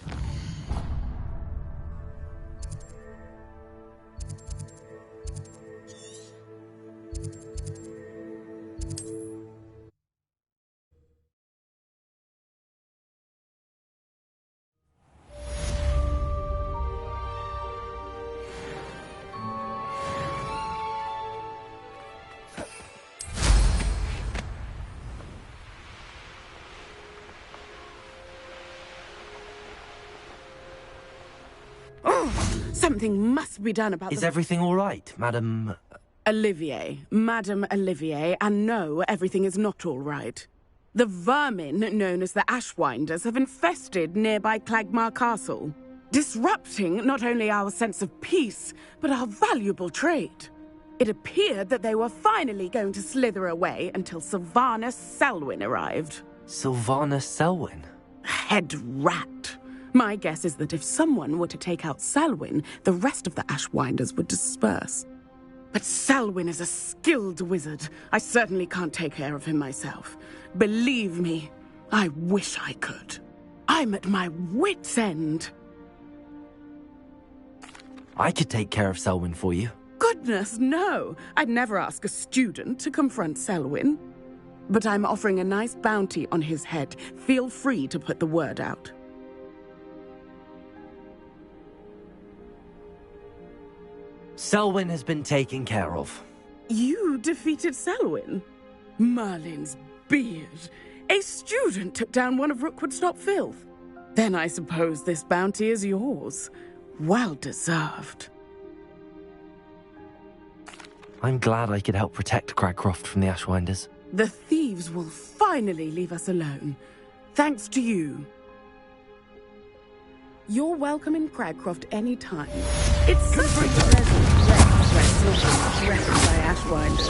Something must be done about Is everything all right, Madam... Olivier. Madam Olivier, and no, everything is not all right. The vermin known as the Ashwinders have infested nearby Clagmar Castle, disrupting not only our sense of peace, but our valuable trade. It appeared that they were finally going to slither away until Sylvanus Selwyn arrived. Sylvanus Selwyn? Head rat. My guess is that if someone were to take out Selwyn, the rest of the Ashwinders would disperse. But Selwyn is a skilled wizard. I certainly can't take care of him myself. Believe me, I wish I could. I'm at my wit's end. I could take care of Selwyn for you. Goodness, no. I'd never ask a student to confront Selwyn. But I'm offering a nice bounty on his head. Feel free to put the word out. Selwyn has been taken care of. You defeated Selwyn? Merlin's beard. A student took down one of Rookwood's top filth. Then I suppose this bounty is yours. Well deserved. I'm glad I could help protect Cragcroft from the Ashwinders. The thieves will finally leave us alone. Thanks to you. You're welcome in Cragcroft any time. It's such a pleasant place where Sylvan threatened by Ashwinders.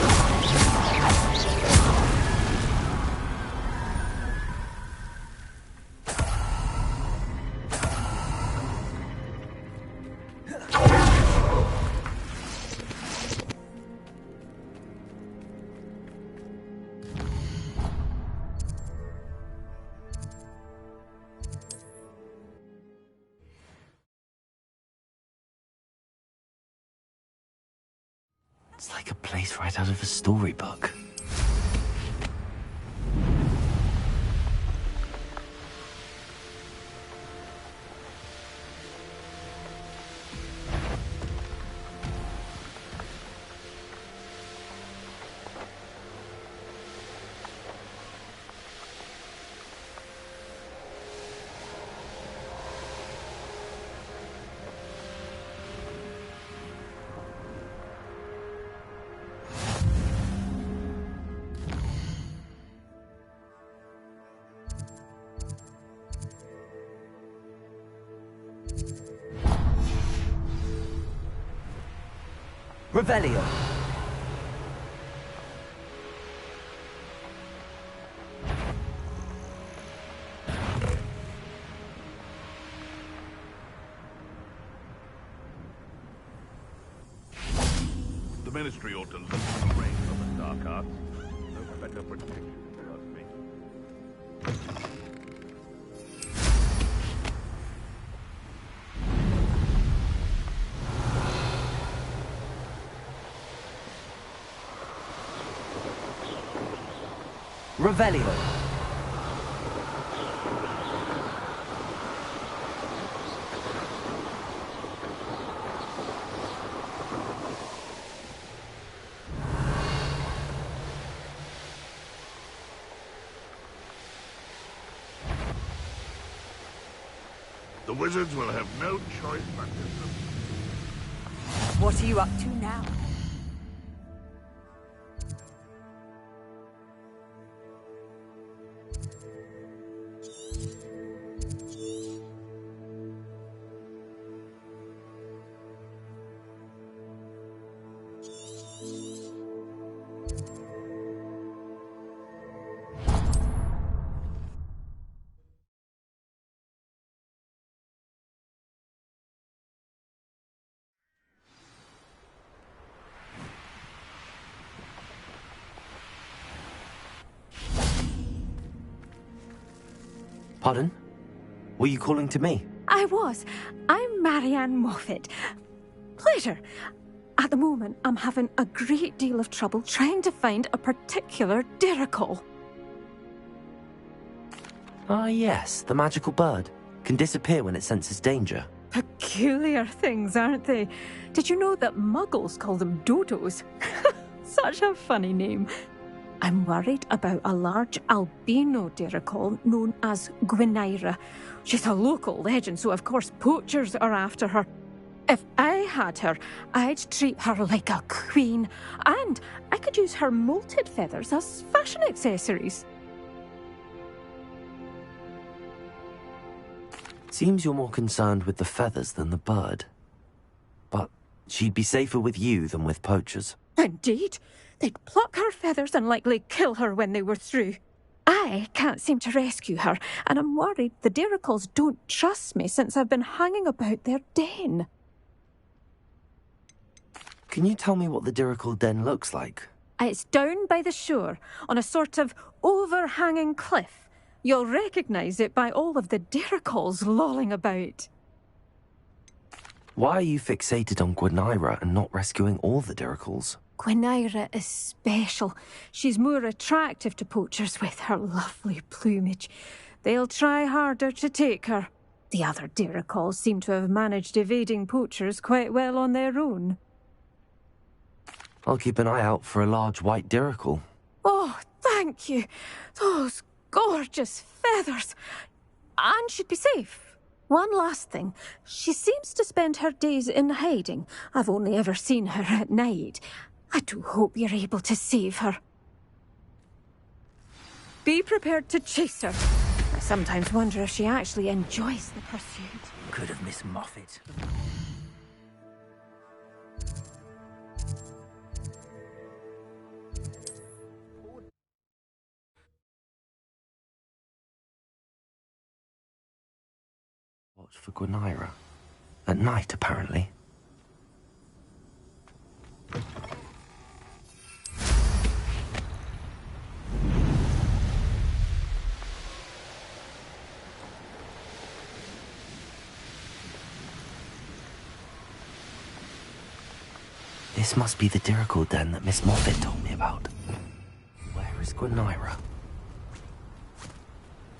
It's like a place right out of a storybook. Revelio. The Ministry ought to lift the reins on the dark arts. No better protection, if you ask me. Revelio. The wizards will have no choice but to... What are you up to now? Pardon? Were you calling to me? I was. I'm Marianne Moffat. Pleasure. At the moment, I'm having a great deal of trouble trying to find a particular Diricol. Ah, yes, the magical bird. Can disappear when it senses danger. Peculiar things, aren't they? Did you know that muggles call them dodos? Such a funny name. I'm worried about a large albino Diricol known as Gwynaira. She's a local legend, so of course poachers are after her. If I had her, I'd treat her like a queen, and I could use her molted feathers as fashion accessories. Seems you're more concerned with the feathers than the bird. But she'd be safer with you than with poachers. Indeed. They'd pluck her feathers and likely kill her when they were through. I can't seem to rescue her, and I'm worried the Diricols don't trust me since I've been hanging about their den. Can you tell me what the Diricol den looks like? It's down by the shore, on a sort of overhanging cliff. You'll recognise it by all of the Diricols lolling about. Why are you fixated on Gwynaira and not rescuing all the Diricols? Gwynaira is special. She's more attractive to poachers with her lovely plumage. They'll try harder to take her. The other Diricols seem to have managed evading poachers quite well on their own. I'll keep an eye out for a large white Diricol. Oh, thank you. Those gorgeous feathers. And she'd be safe. One last thing. She seems to spend her days in hiding. I've only ever seen her at night. I do hope you're able to save her. Be prepared to chase her. I sometimes wonder if she actually enjoys the pursuit. Could have Miss Moffat. Watch for Gwynaira. At night, apparently. This must be the Diricol den that Miss Moffat told me about. Where is Gwynaira?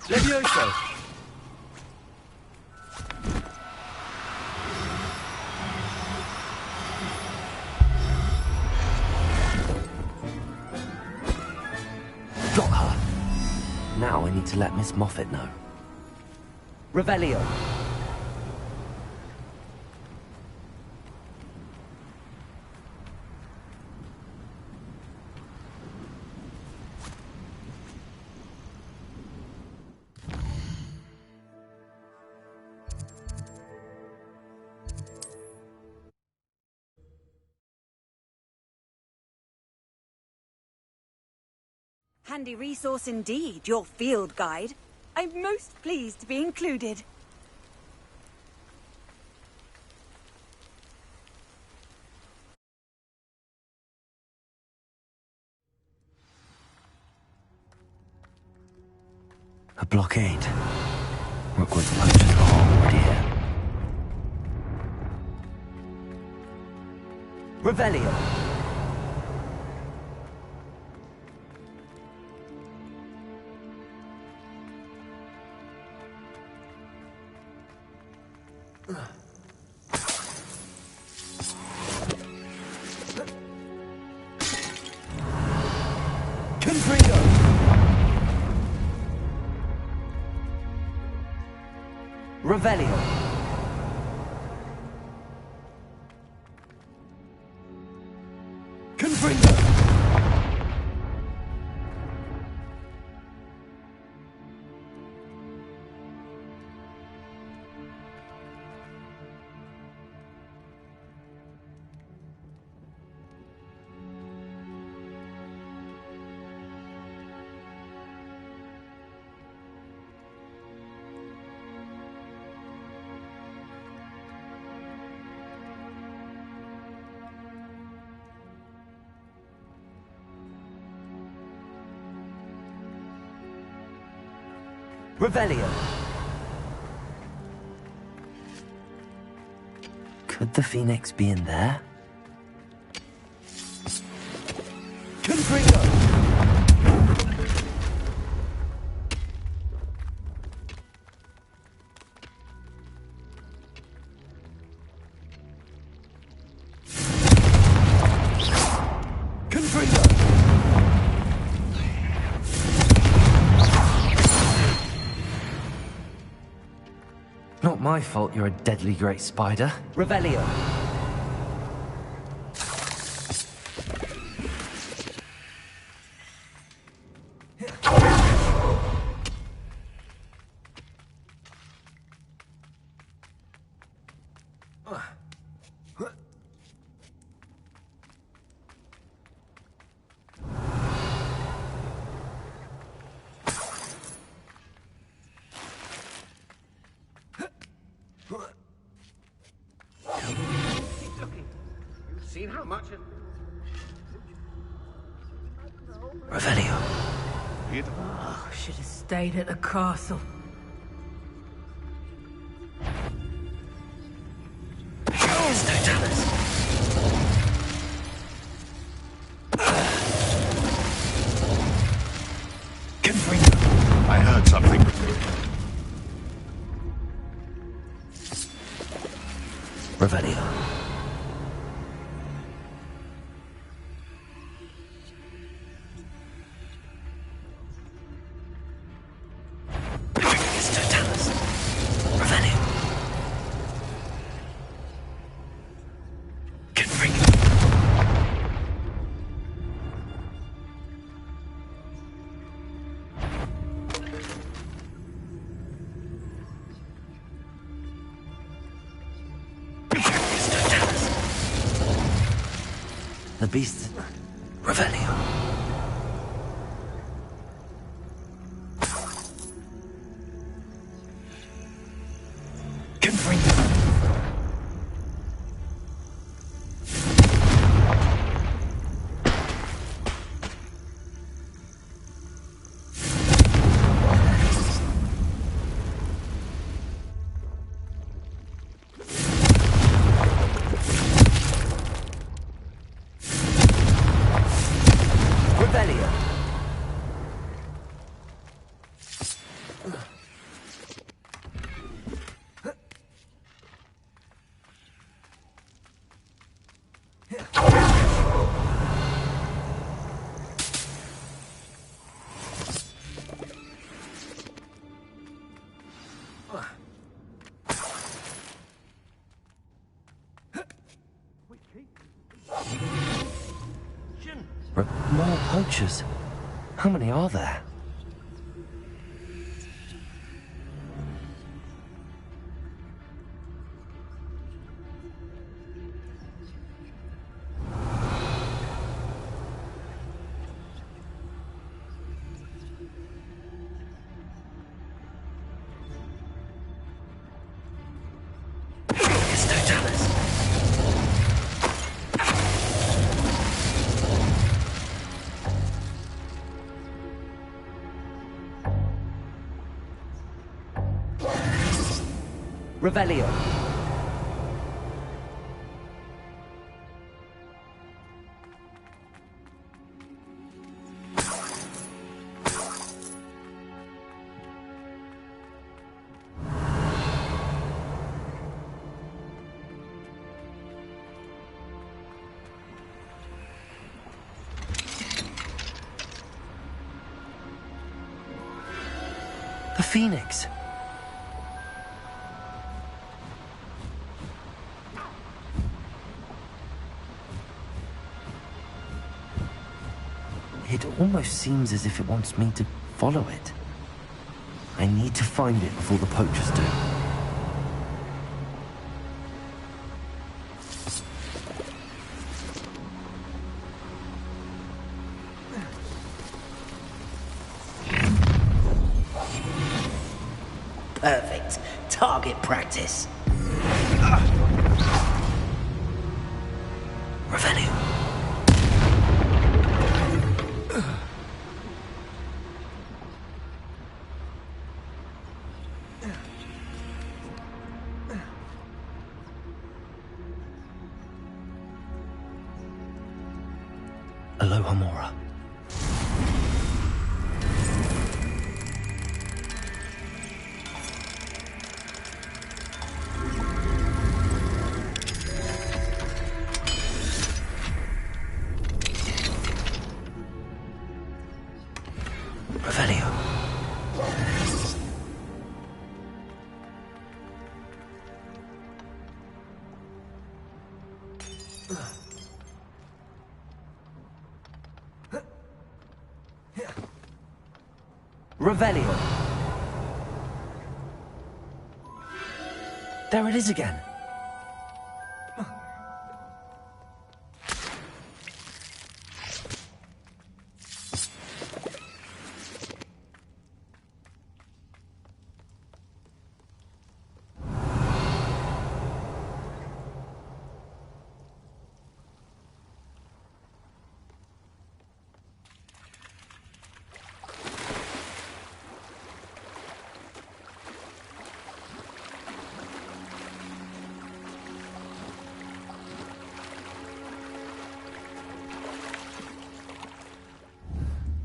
Levioso! Got her! Now I need to let Miss Moffat know. Revelio. Handy resource indeed, your field guide. I'm most pleased to be included. A blockade. Rookwood's poachers are already here. Revelio. Revelio. Confringo. Revelio. Could the Phoenix be in there? Confringo. Not my fault you're a deadly great spider. Revelio. You've seen how much it... Revelio. Oh, should have stayed at the castle. I heard something. Revelio. The beast... Revelio. More poachers. How many are there? Revelio. The Phoenix. It almost seems as if it wants me to follow it. I need to find it before the poachers do. Perfect. Target practice. Revelio. Aloha Mora. Revelio. Revelio. There it is again.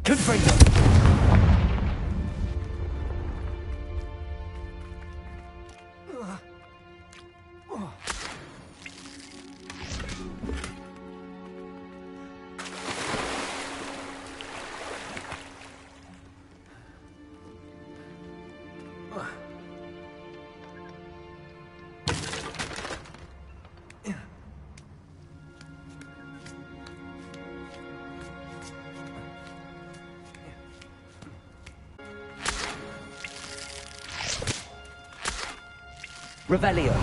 Confringo! Revelio.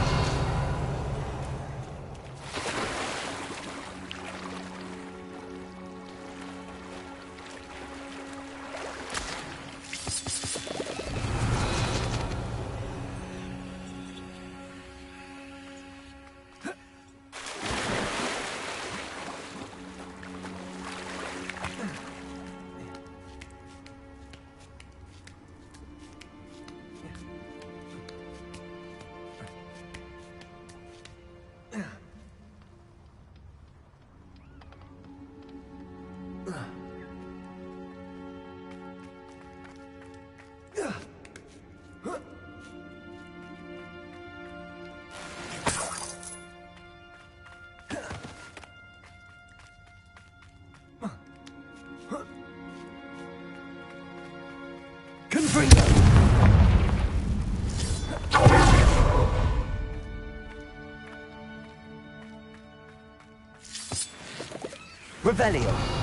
Revelio.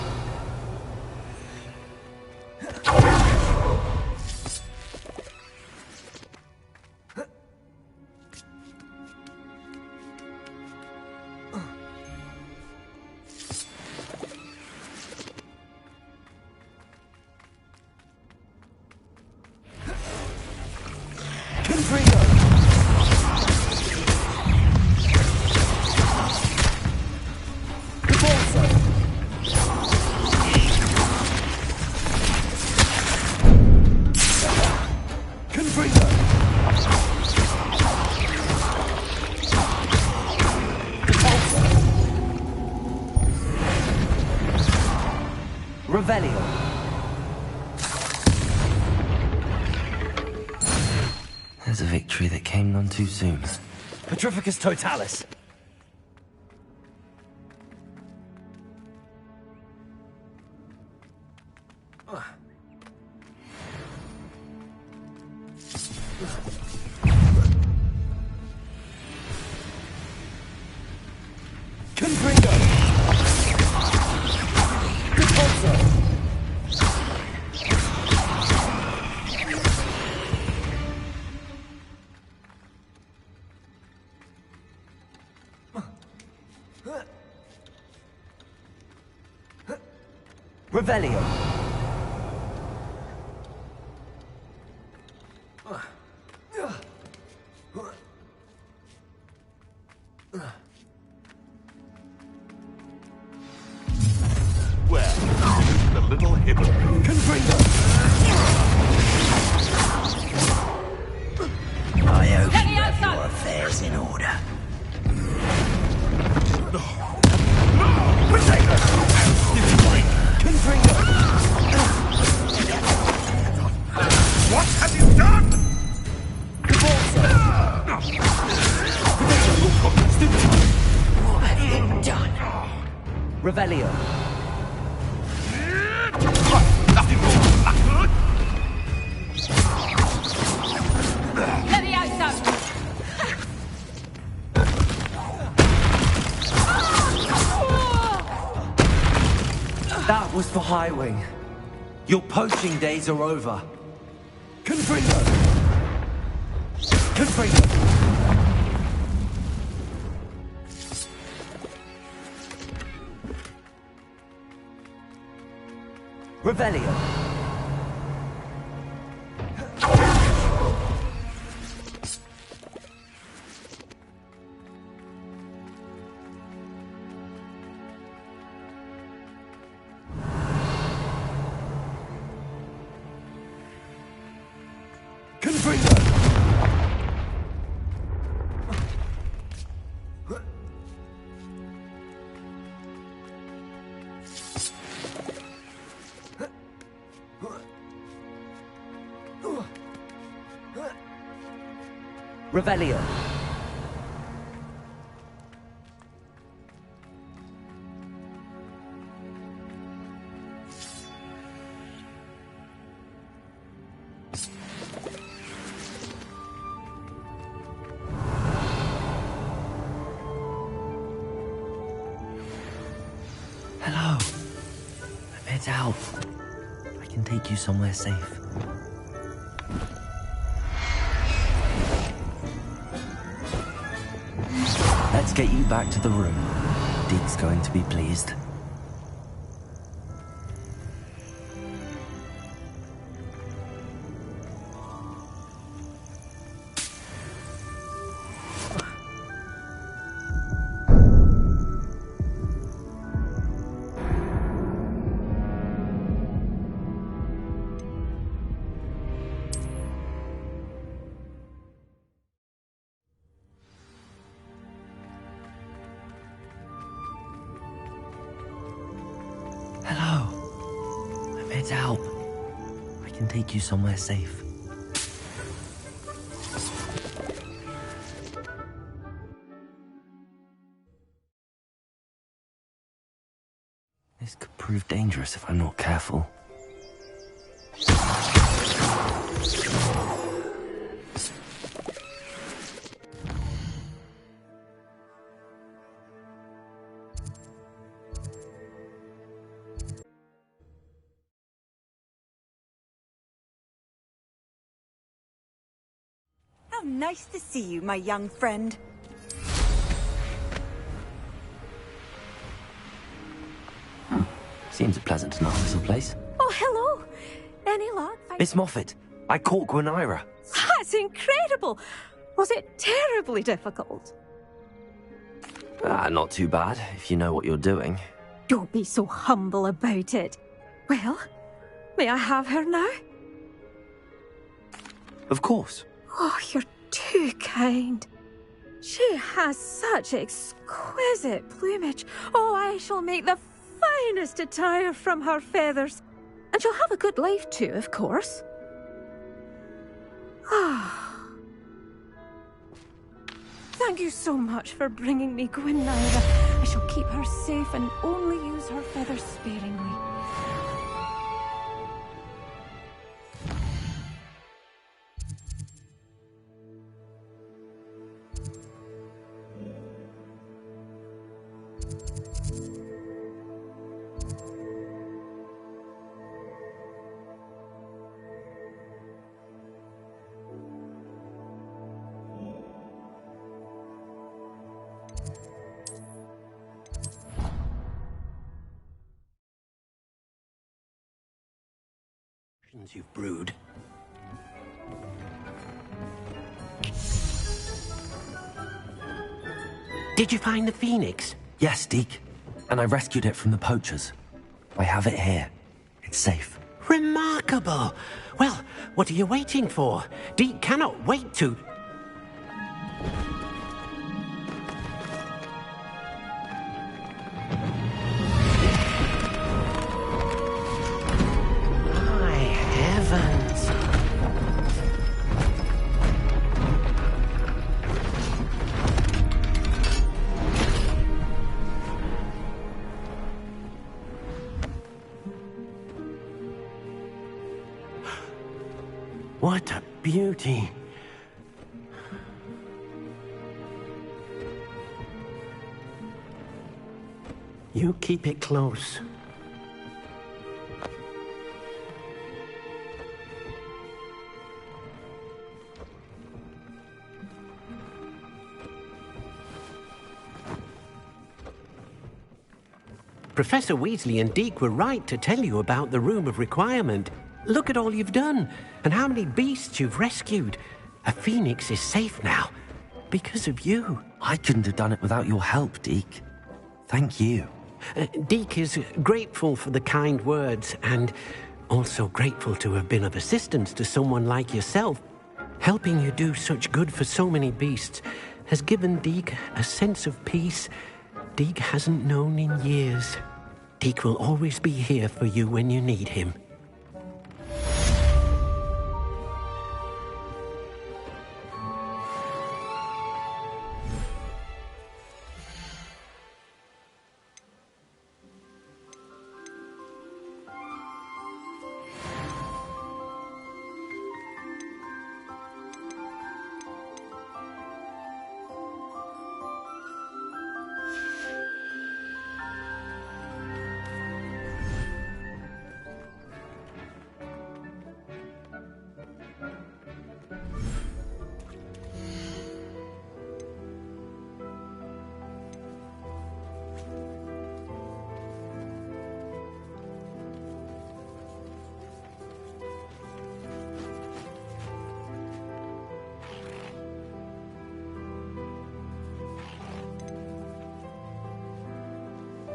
Revelio. There's a victory that came none too soon. Petrificus Totalis. Revelio. Well, the little hypocrite. Confringo! I hope you have your affairs in order. Potato! Revelio. Levioso! That was for Highwing. Your poaching days are over. Confringo! Confringo! Revelio. Confringo! Revelio. Hello. I'm here to help. I can take you somewhere safe. Let's get you back to the room. Deek's going to be pleased. Hello. I'm here to help. I can take you somewhere safe. This could prove dangerous if I'm not careful. How nice to see you, my young friend. Seems a pleasant enough little place. Oh, hello. Any luck? Miss Moffat, I caught Gwenira. That's incredible. Was it terribly difficult? Not too bad, if you know what you're doing. Don't be so humble about it. Well, may I have her now? Of course. Oh, you're too kind. She has such exquisite plumage. Oh, I shall make the finest attire from her feathers. And she'll have a good life too, of course. Ah. Thank you so much for bringing me Gwenira. I shall keep her safe and only use her feathers sparingly. You've brewed. Did you find the phoenix? Yes, Deke. And I rescued it from the poachers. I have it here. It's safe. Remarkable. Well, what are you waiting for? Deke cannot wait to... What a beauty. You keep it close. Professor Weasley and Deke were right to tell you about the Room of Requirement. Look at all you've done, and how many beasts you've rescued. A phoenix is safe now, because of you. I couldn't have done it without your help, Deke. Thank you. Deke is grateful for the kind words, and also grateful to have been of assistance to someone like yourself. Helping you do such good for so many beasts has given Deke a sense of peace Deke hasn't known in years. Deke will always be here for you when you need him.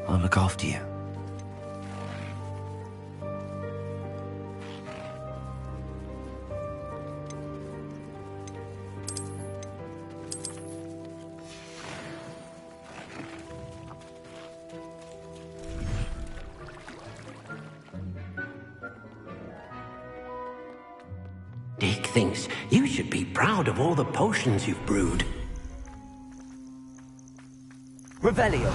I'll look after you. Deke thinks you should be proud of all the potions you've brewed. Revelio.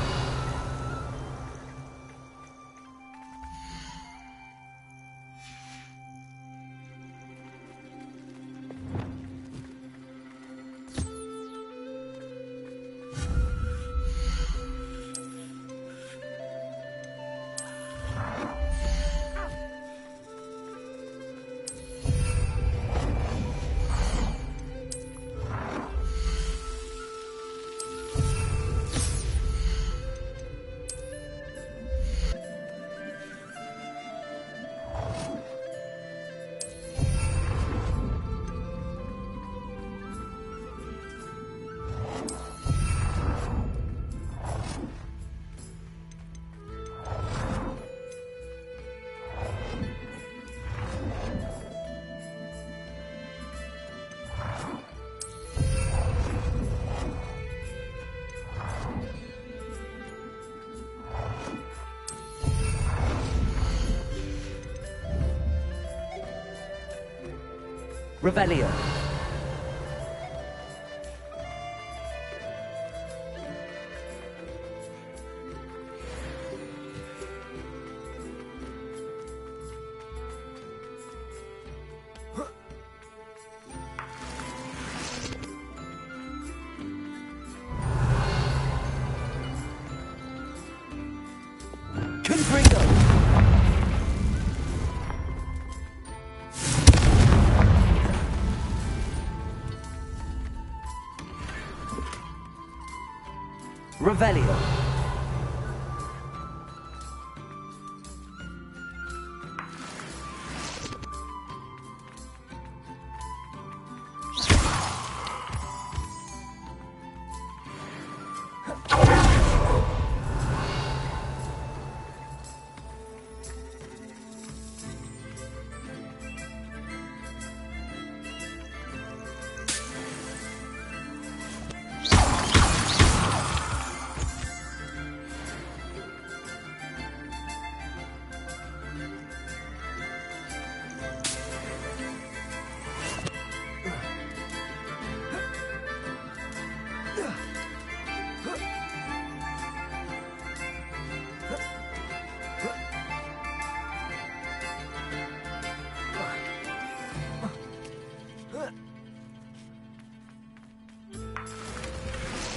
Revelio. Revelio.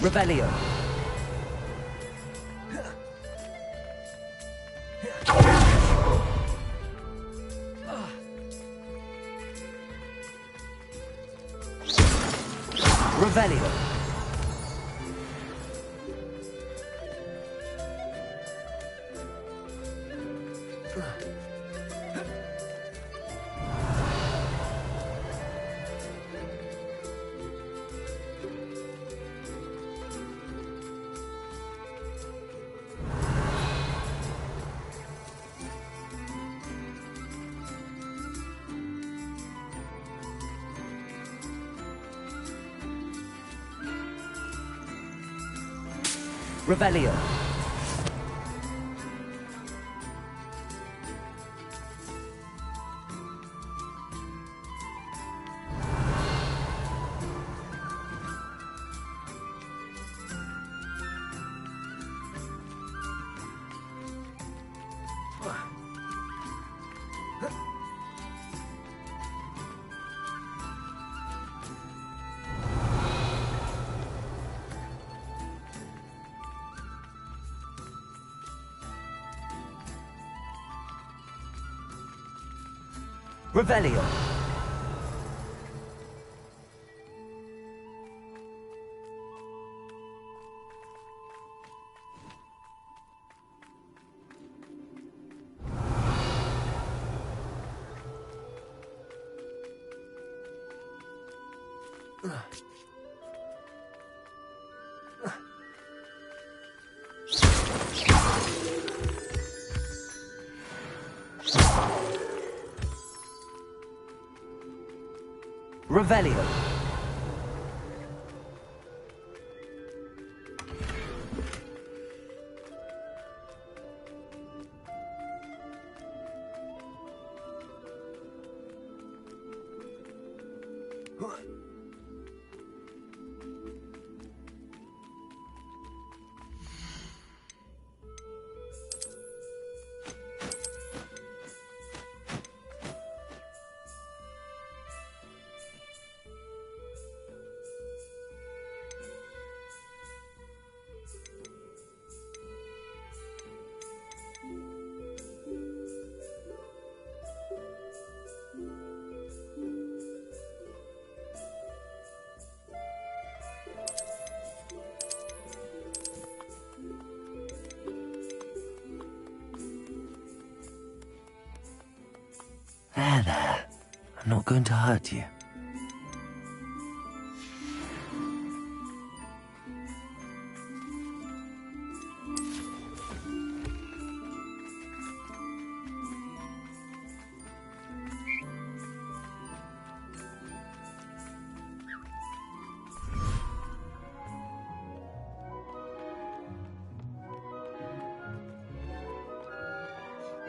Revelio. Revelio. Revelio. Revelio. Revelio. There. I'm not going to hurt you.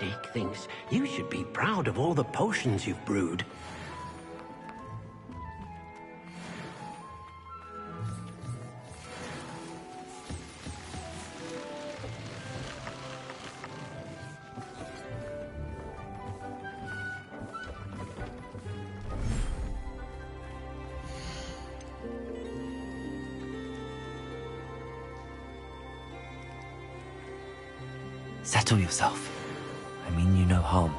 Dick thinks you should be proud of all the potions you've brewed. Settle yourself. I mean you no harm.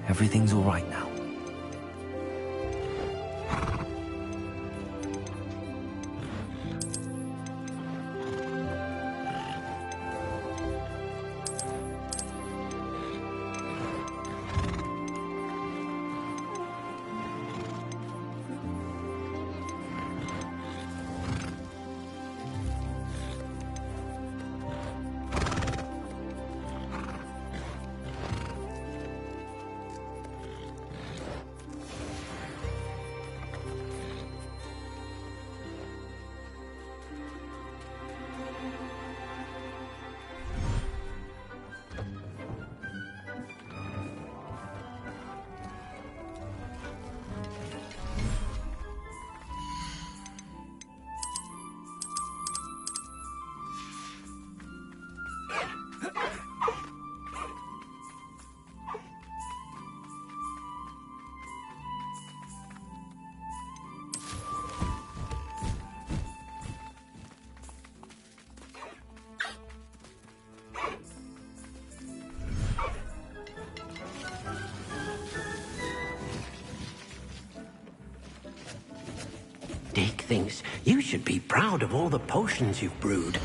Everything's all right now. Dick thinks you should be proud of all the potions you've brewed.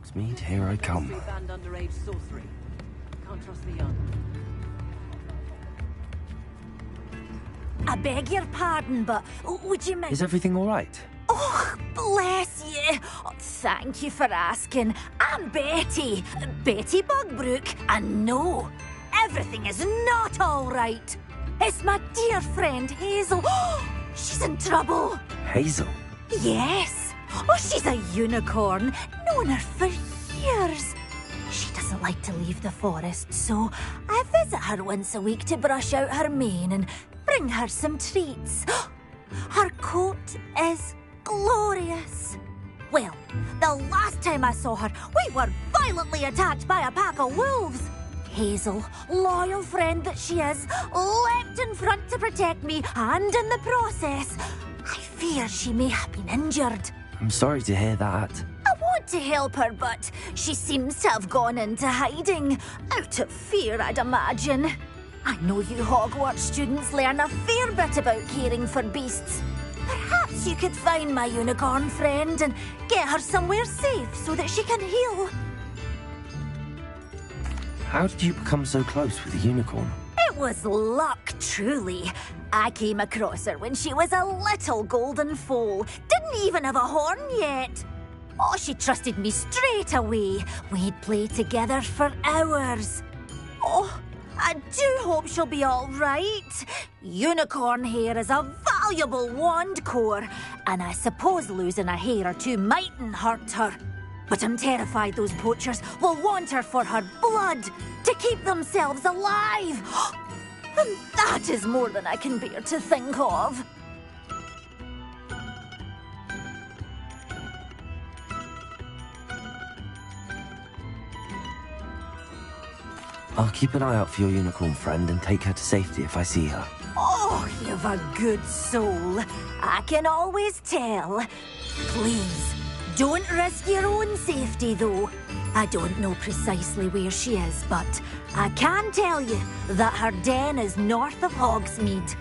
Hogsmeade, here I come. Banned underage sorcery. Can't trust the young. I beg your pardon, but would you mind... Is everything all right? Oh, bless you. Oh, thank you for asking. I'm Betty. Betty Bugbrook. And no, everything is not all right. It's my dear friend Hazel. She's in trouble. Hazel? Yes. Oh, she's a unicorn. Known her for years. She doesn't like to leave the forest, so I visit her once a week to brush out her mane and bring her some treats. Her coat is glorious. Well, the last time I saw her, we were violently attacked by a pack of wolves. Hazel, loyal friend that she is, leapt in front to protect me, and in the process, I fear she may have been injured. I'm sorry to hear that. I want to help her, but she seems to have gone into hiding. Out of fear, I'd imagine. I know you Hogwarts students learn a fair bit about caring for beasts. Perhaps you could find my unicorn friend and get her somewhere safe so that she can heal. How did you become so close with the unicorn? It was luck, truly. I came across her when she was a little golden foal. Didn't even have a horn yet. Oh, she trusted me straight away. We'd play together for hours. Oh, I do hope she'll be all right. Unicorn hair is a valuable wand core, and I suppose losing a hair or two mightn't hurt her. But I'm terrified those poachers will want her for her blood, to keep themselves alive. And that is more than I can bear to think of. I'll keep an eye out for your unicorn friend and take her to safety if I see her. Oh, you've a good soul. I can always tell. Please, don't risk your own safety, though. I don't know precisely where she is, but I can tell you that her den is north of Hogsmeade.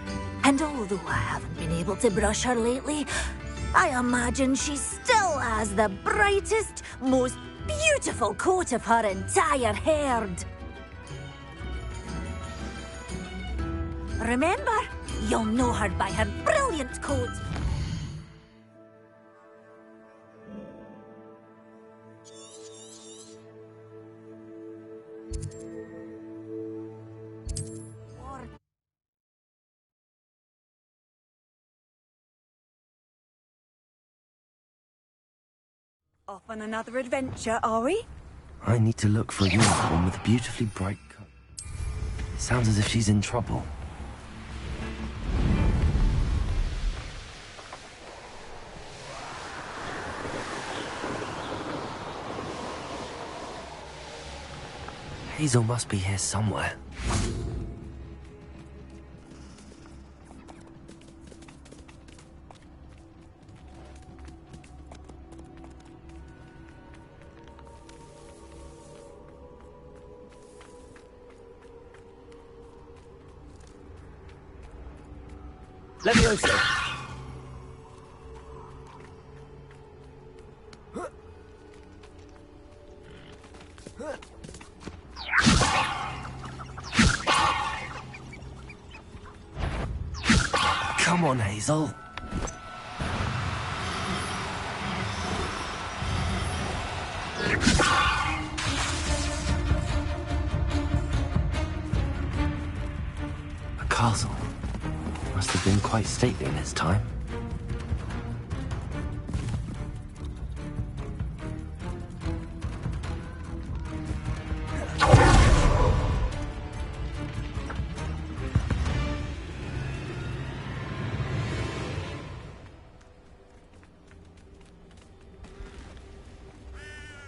And although I haven't been able to brush her lately, I imagine she still has the brightest, most beautiful coat of her entire herd. Remember, you'll know her by her brilliant coat. Off on another adventure, are we? I need to look for a unicorn with a beautifully bright coat. It sounds as if she's in trouble. Hazel must be here somewhere. Levioso! Come on, Hazel. A castle. Must have been quite stately in its time.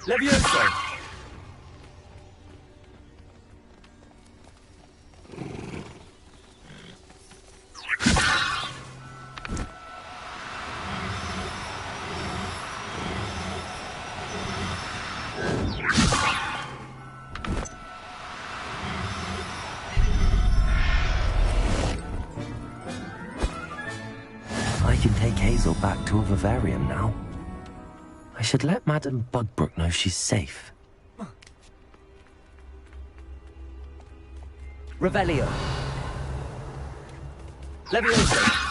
Levioso! I can take Hazel back to a vivarium now. I should let Madame Bugbrook know she's safe. Revelio. Levioso.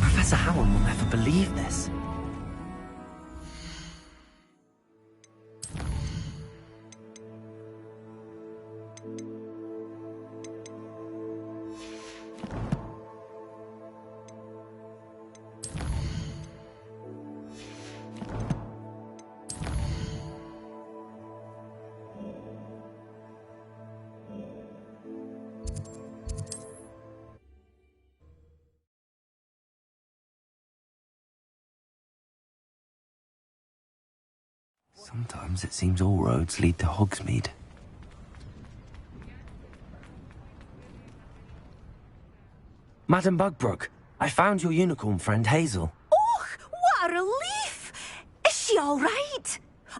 Professor Howell will never believe this. Sometimes it seems all roads lead to Hogsmeade. Madam Bugbrook, I found your unicorn friend Hazel. Oh, what a relief! Is she all right?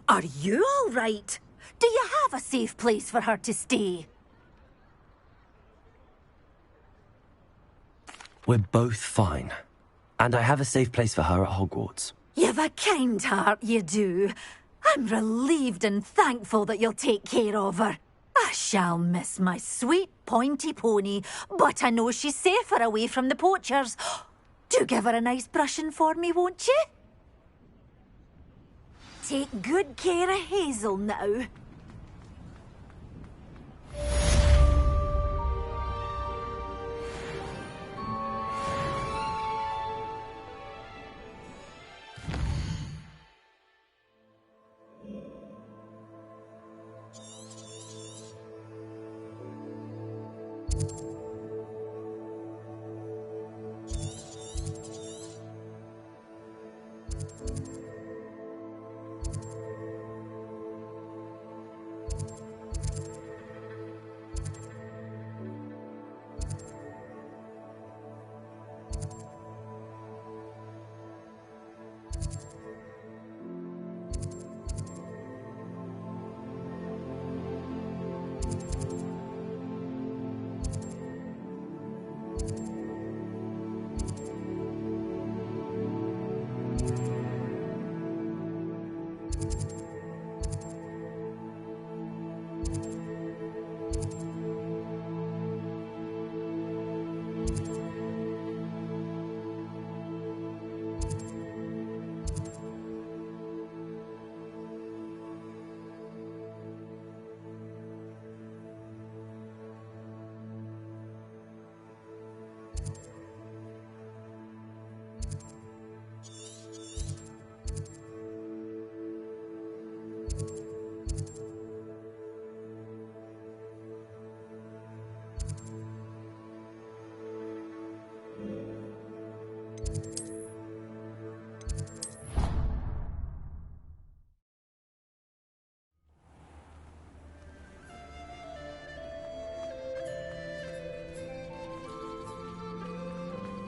Are you all right? Do you have a safe place for her to stay? We're both fine. And I have a safe place for her at Hogwarts. You've a kind heart, you do. I'm relieved and thankful that you'll take care of her. I shall miss my sweet pointy pony, but I know she's safer away from the poachers. Do give her a nice brushing for me, won't you? Take good care of Hazel now.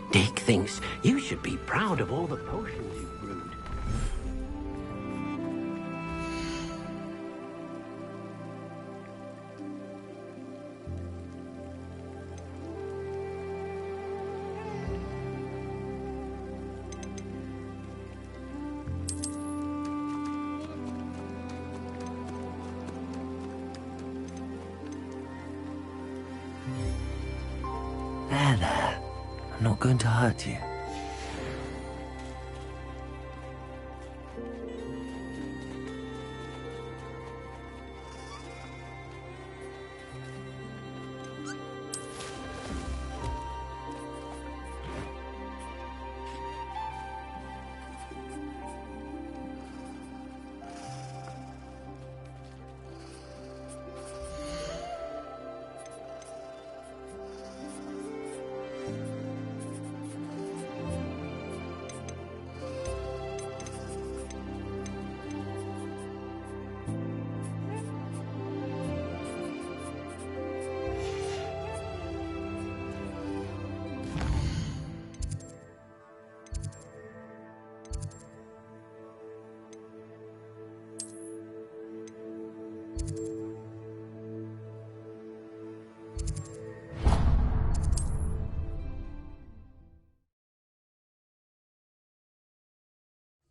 Dick thinks you should be proud of all the potions you've brewed. There. I'm not going to hurt you.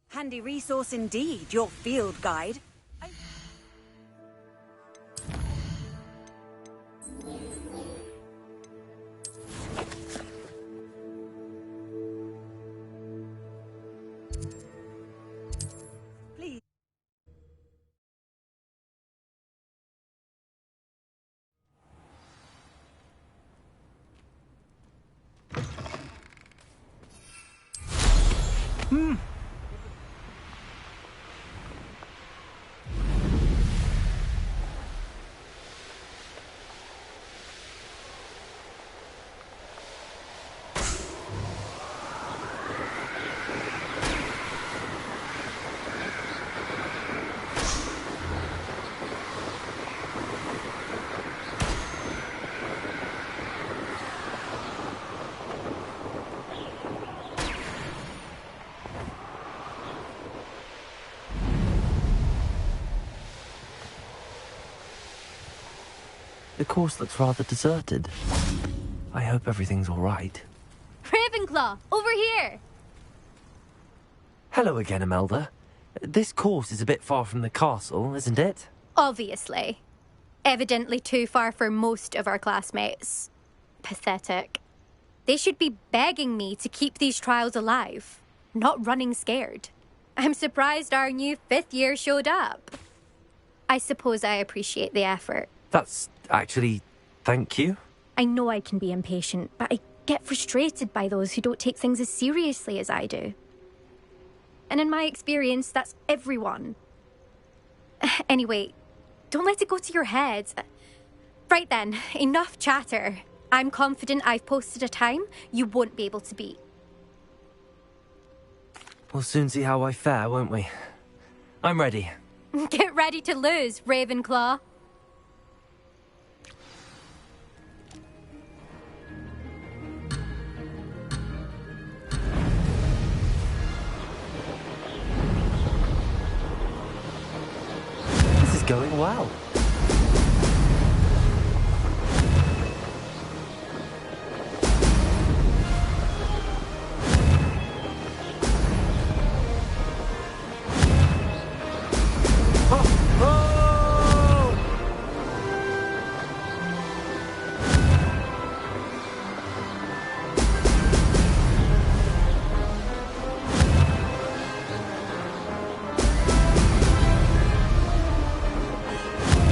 Handy resource indeed, your field guide. Please. The course looks rather deserted. I hope everything's all right. Ravenclaw, over here! Hello again, Imelda. This course is a bit far from the castle, isn't it? Obviously. Evidently too far for most of our classmates. Pathetic. They should be begging me to keep these trials alive, not running scared. I'm surprised our new 5th year showed up. I suppose I appreciate the effort. That's actually... thank you. I know I can be impatient, but I get frustrated by those who don't take things as seriously as I do. And in my experience, that's everyone. Anyway, don't let it go to your head. Right then, enough chatter. I'm confident I've posted a time you won't be able to beat. We'll soon see how I fare, won't we? I'm ready. Get ready to lose, Ravenclaw. This is going well.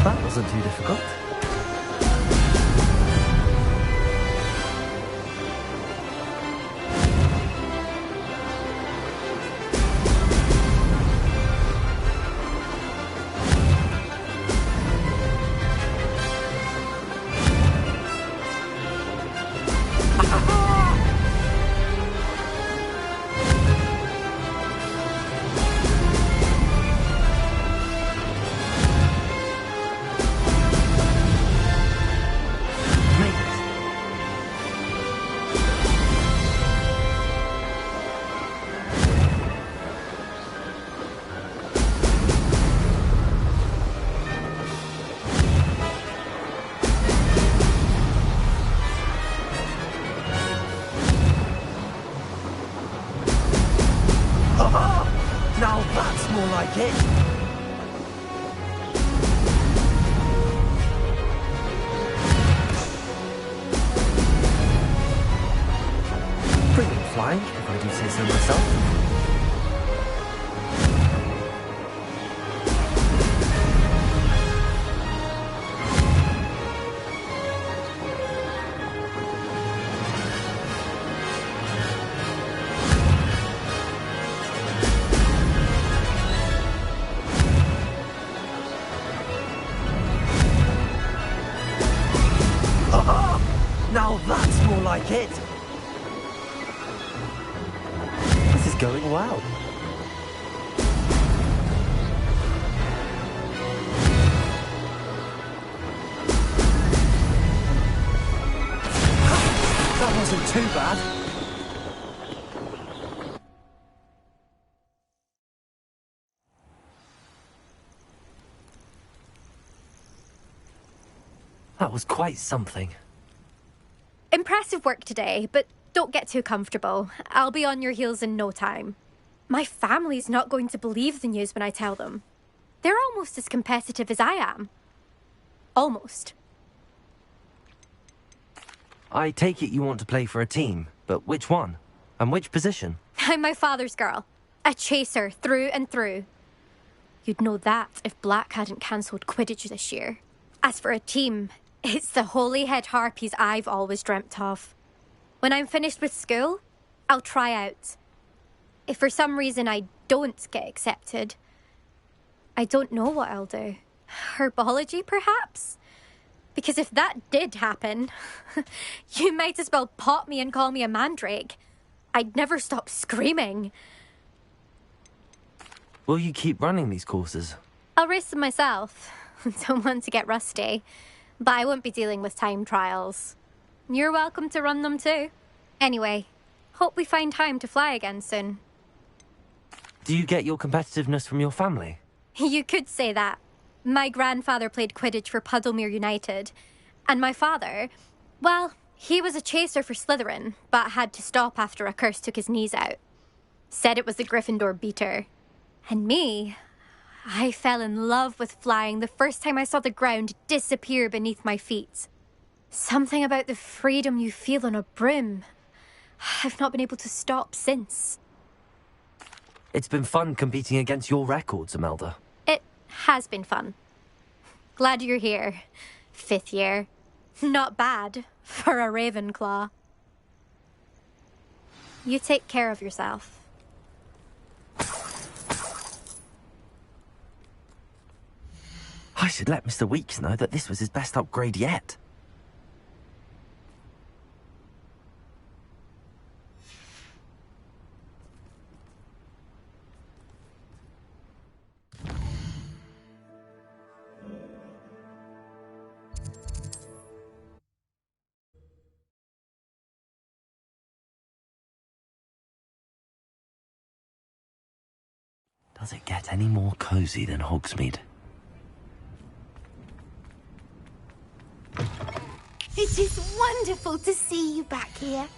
That wasn't too difficult. Now that's more like it. Brilliant flying, if I do say so myself. Now that's more like it. This is going well. That wasn't too bad. That was quite something. Impressive work today, but don't get too comfortable. I'll be on your heels in no time. My family's not going to believe the news when I tell them. They're almost as competitive as I am. Almost. I take it you want to play for a team, but which one? And which position? I'm my father's girl. A chaser through and through. You'd know that if Black hadn't cancelled Quidditch this year. As for a team, it's the Holyhead Harpies I've always dreamt of. When I'm finished with school, I'll try out. If for some reason I don't get accepted, I don't know what I'll do. Herbology, perhaps? Because if that did happen, you might as well pop me and call me a mandrake. I'd never stop screaming. Will you keep running these courses? I'll race them myself. Don't want to get rusty. But I won't be dealing with time trials. You're welcome to run them too. Anyway, hope we find time to fly again soon. Do you get your competitiveness from your family? You could say that. My grandfather played Quidditch for Puddlemere United. And my father, well, he was a chaser for Slytherin, but had to stop after a curse took his knees out. Said it was the Gryffindor beater. And me, I fell in love with flying the first time I saw the ground disappear beneath my feet. Something about the freedom you feel on a broom. I've not been able to stop since. It's been fun competing against your records, Imelda. It has been fun. Glad you're here. 5th year. Not bad for a Ravenclaw. You take care of yourself. I should let Mr. Weeks know that this was his best upgrade yet. Does it get any more cozy than Hogsmeade? It is wonderful to see you back here.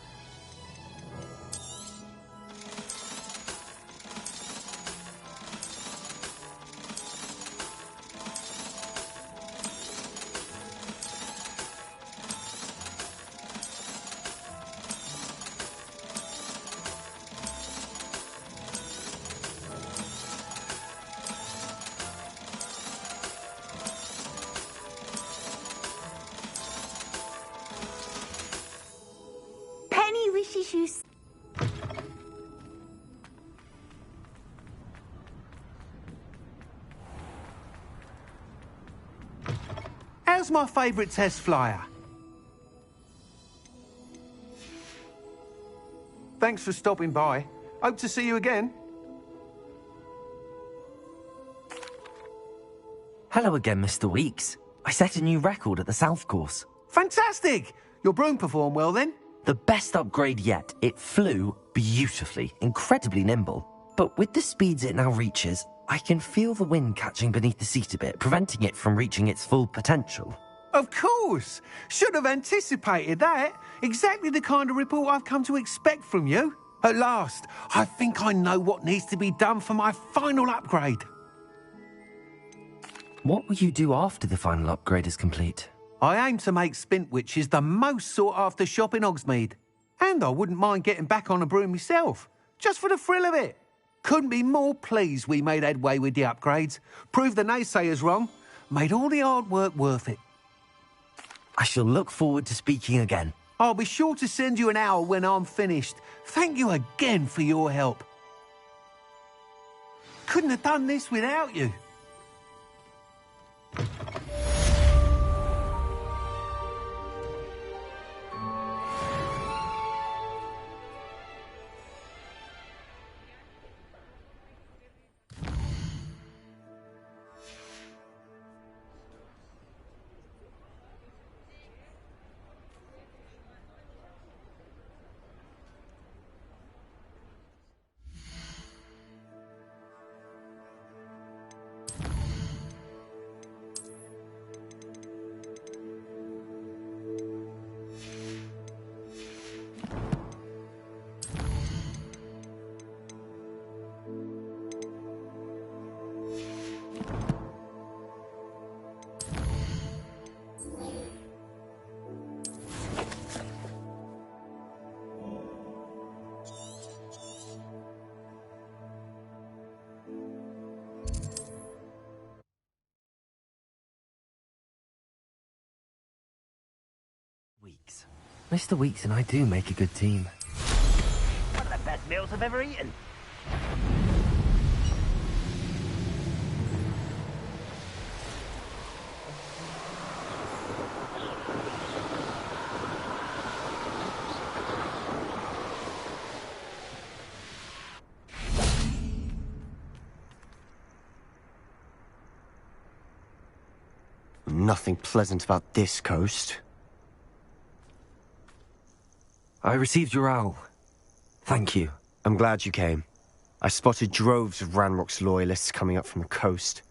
Penny wishes you... How's my favourite test flyer? Thanks for stopping by. Hope to see you again. Hello again, Mr. Weeks. I set a new record at the South Course. Fantastic! Your broom performed well then? The best upgrade yet. It flew beautifully, incredibly nimble. But with the speeds it now reaches, I can feel the wind catching beneath the seat a bit, preventing it from reaching its full potential. Of course! Should have anticipated that. Exactly the kind of report I've come to expect from you. At last, I think I know what needs to be done for my final upgrade. What will you do after the final upgrade is complete? I aim to make Spintwitches the most sought-after shop in Hogsmeade. And I wouldn't mind getting back on a broom myself, just for the thrill of it. Couldn't be more pleased we made headway with the upgrades, proved the naysayers wrong, made all the hard work worth it. I shall look forward to speaking again. I'll be sure to send you an hour when I'm finished. Thank you again for your help. Couldn't have done this without you. Mr. Weeks and I do make a good team. One of the best meals I've ever eaten. Nothing pleasant about this coast. I received your owl. Thank you. I'm glad you came. I spotted droves of Ranrock's loyalists coming up from the coast.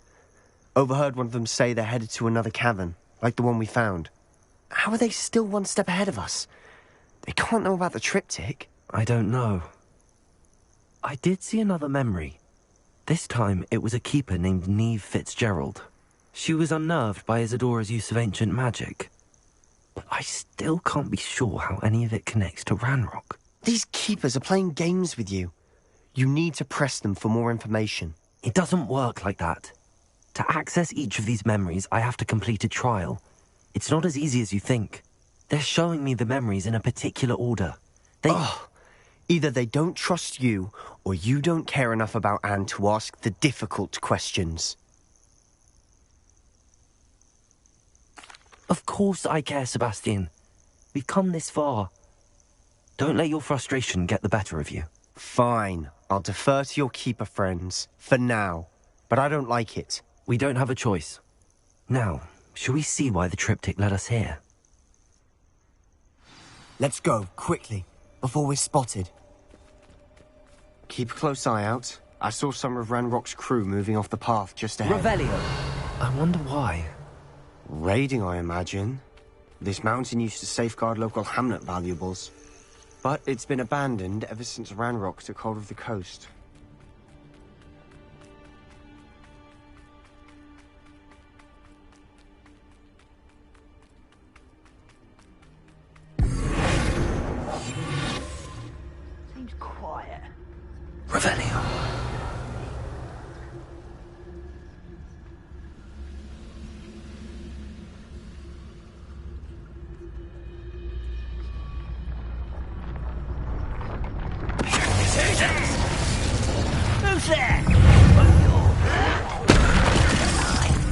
Overheard one of them say they're headed to another cavern, like the one we found. How are they still one step ahead of us? They can't know about the triptych. I don't know. I did see another memory. This time, it was a keeper named Neve Fitzgerald. She was unnerved by Isadora's use of ancient magic. But I still can't be sure how any of it connects to Ranrock. These keepers are playing games with you. You need to press them for more information. It doesn't work like that. To access each of these memories, I have to complete a trial. It's not as easy as you think. They're showing me the memories in a particular order. Either they don't trust you, or you don't care enough about Anne to ask the difficult questions. Of course I care, Sebastian. We've come this far. Don't let your frustration get the better of you. Fine. I'll defer to your keeper friends, for now. But I don't like it. We don't have a choice. Now, shall we see why the triptych led us here? Let's go, quickly, before we're spotted. Keep a close eye out. I saw some of Ranrock's crew moving off the path just ahead. Revelio! I wonder why. Raiding, I imagine. This mountain used to safeguard local hamlet valuables. But it's been abandoned ever since Ranrock took hold of the coast. Seems quiet. Revelio. Who's there? I'm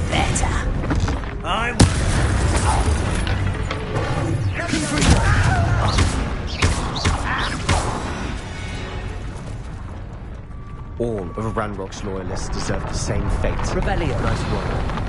better. I'm... All of Ranrock's loyalists deserve the same fate. Revelio. Nice work.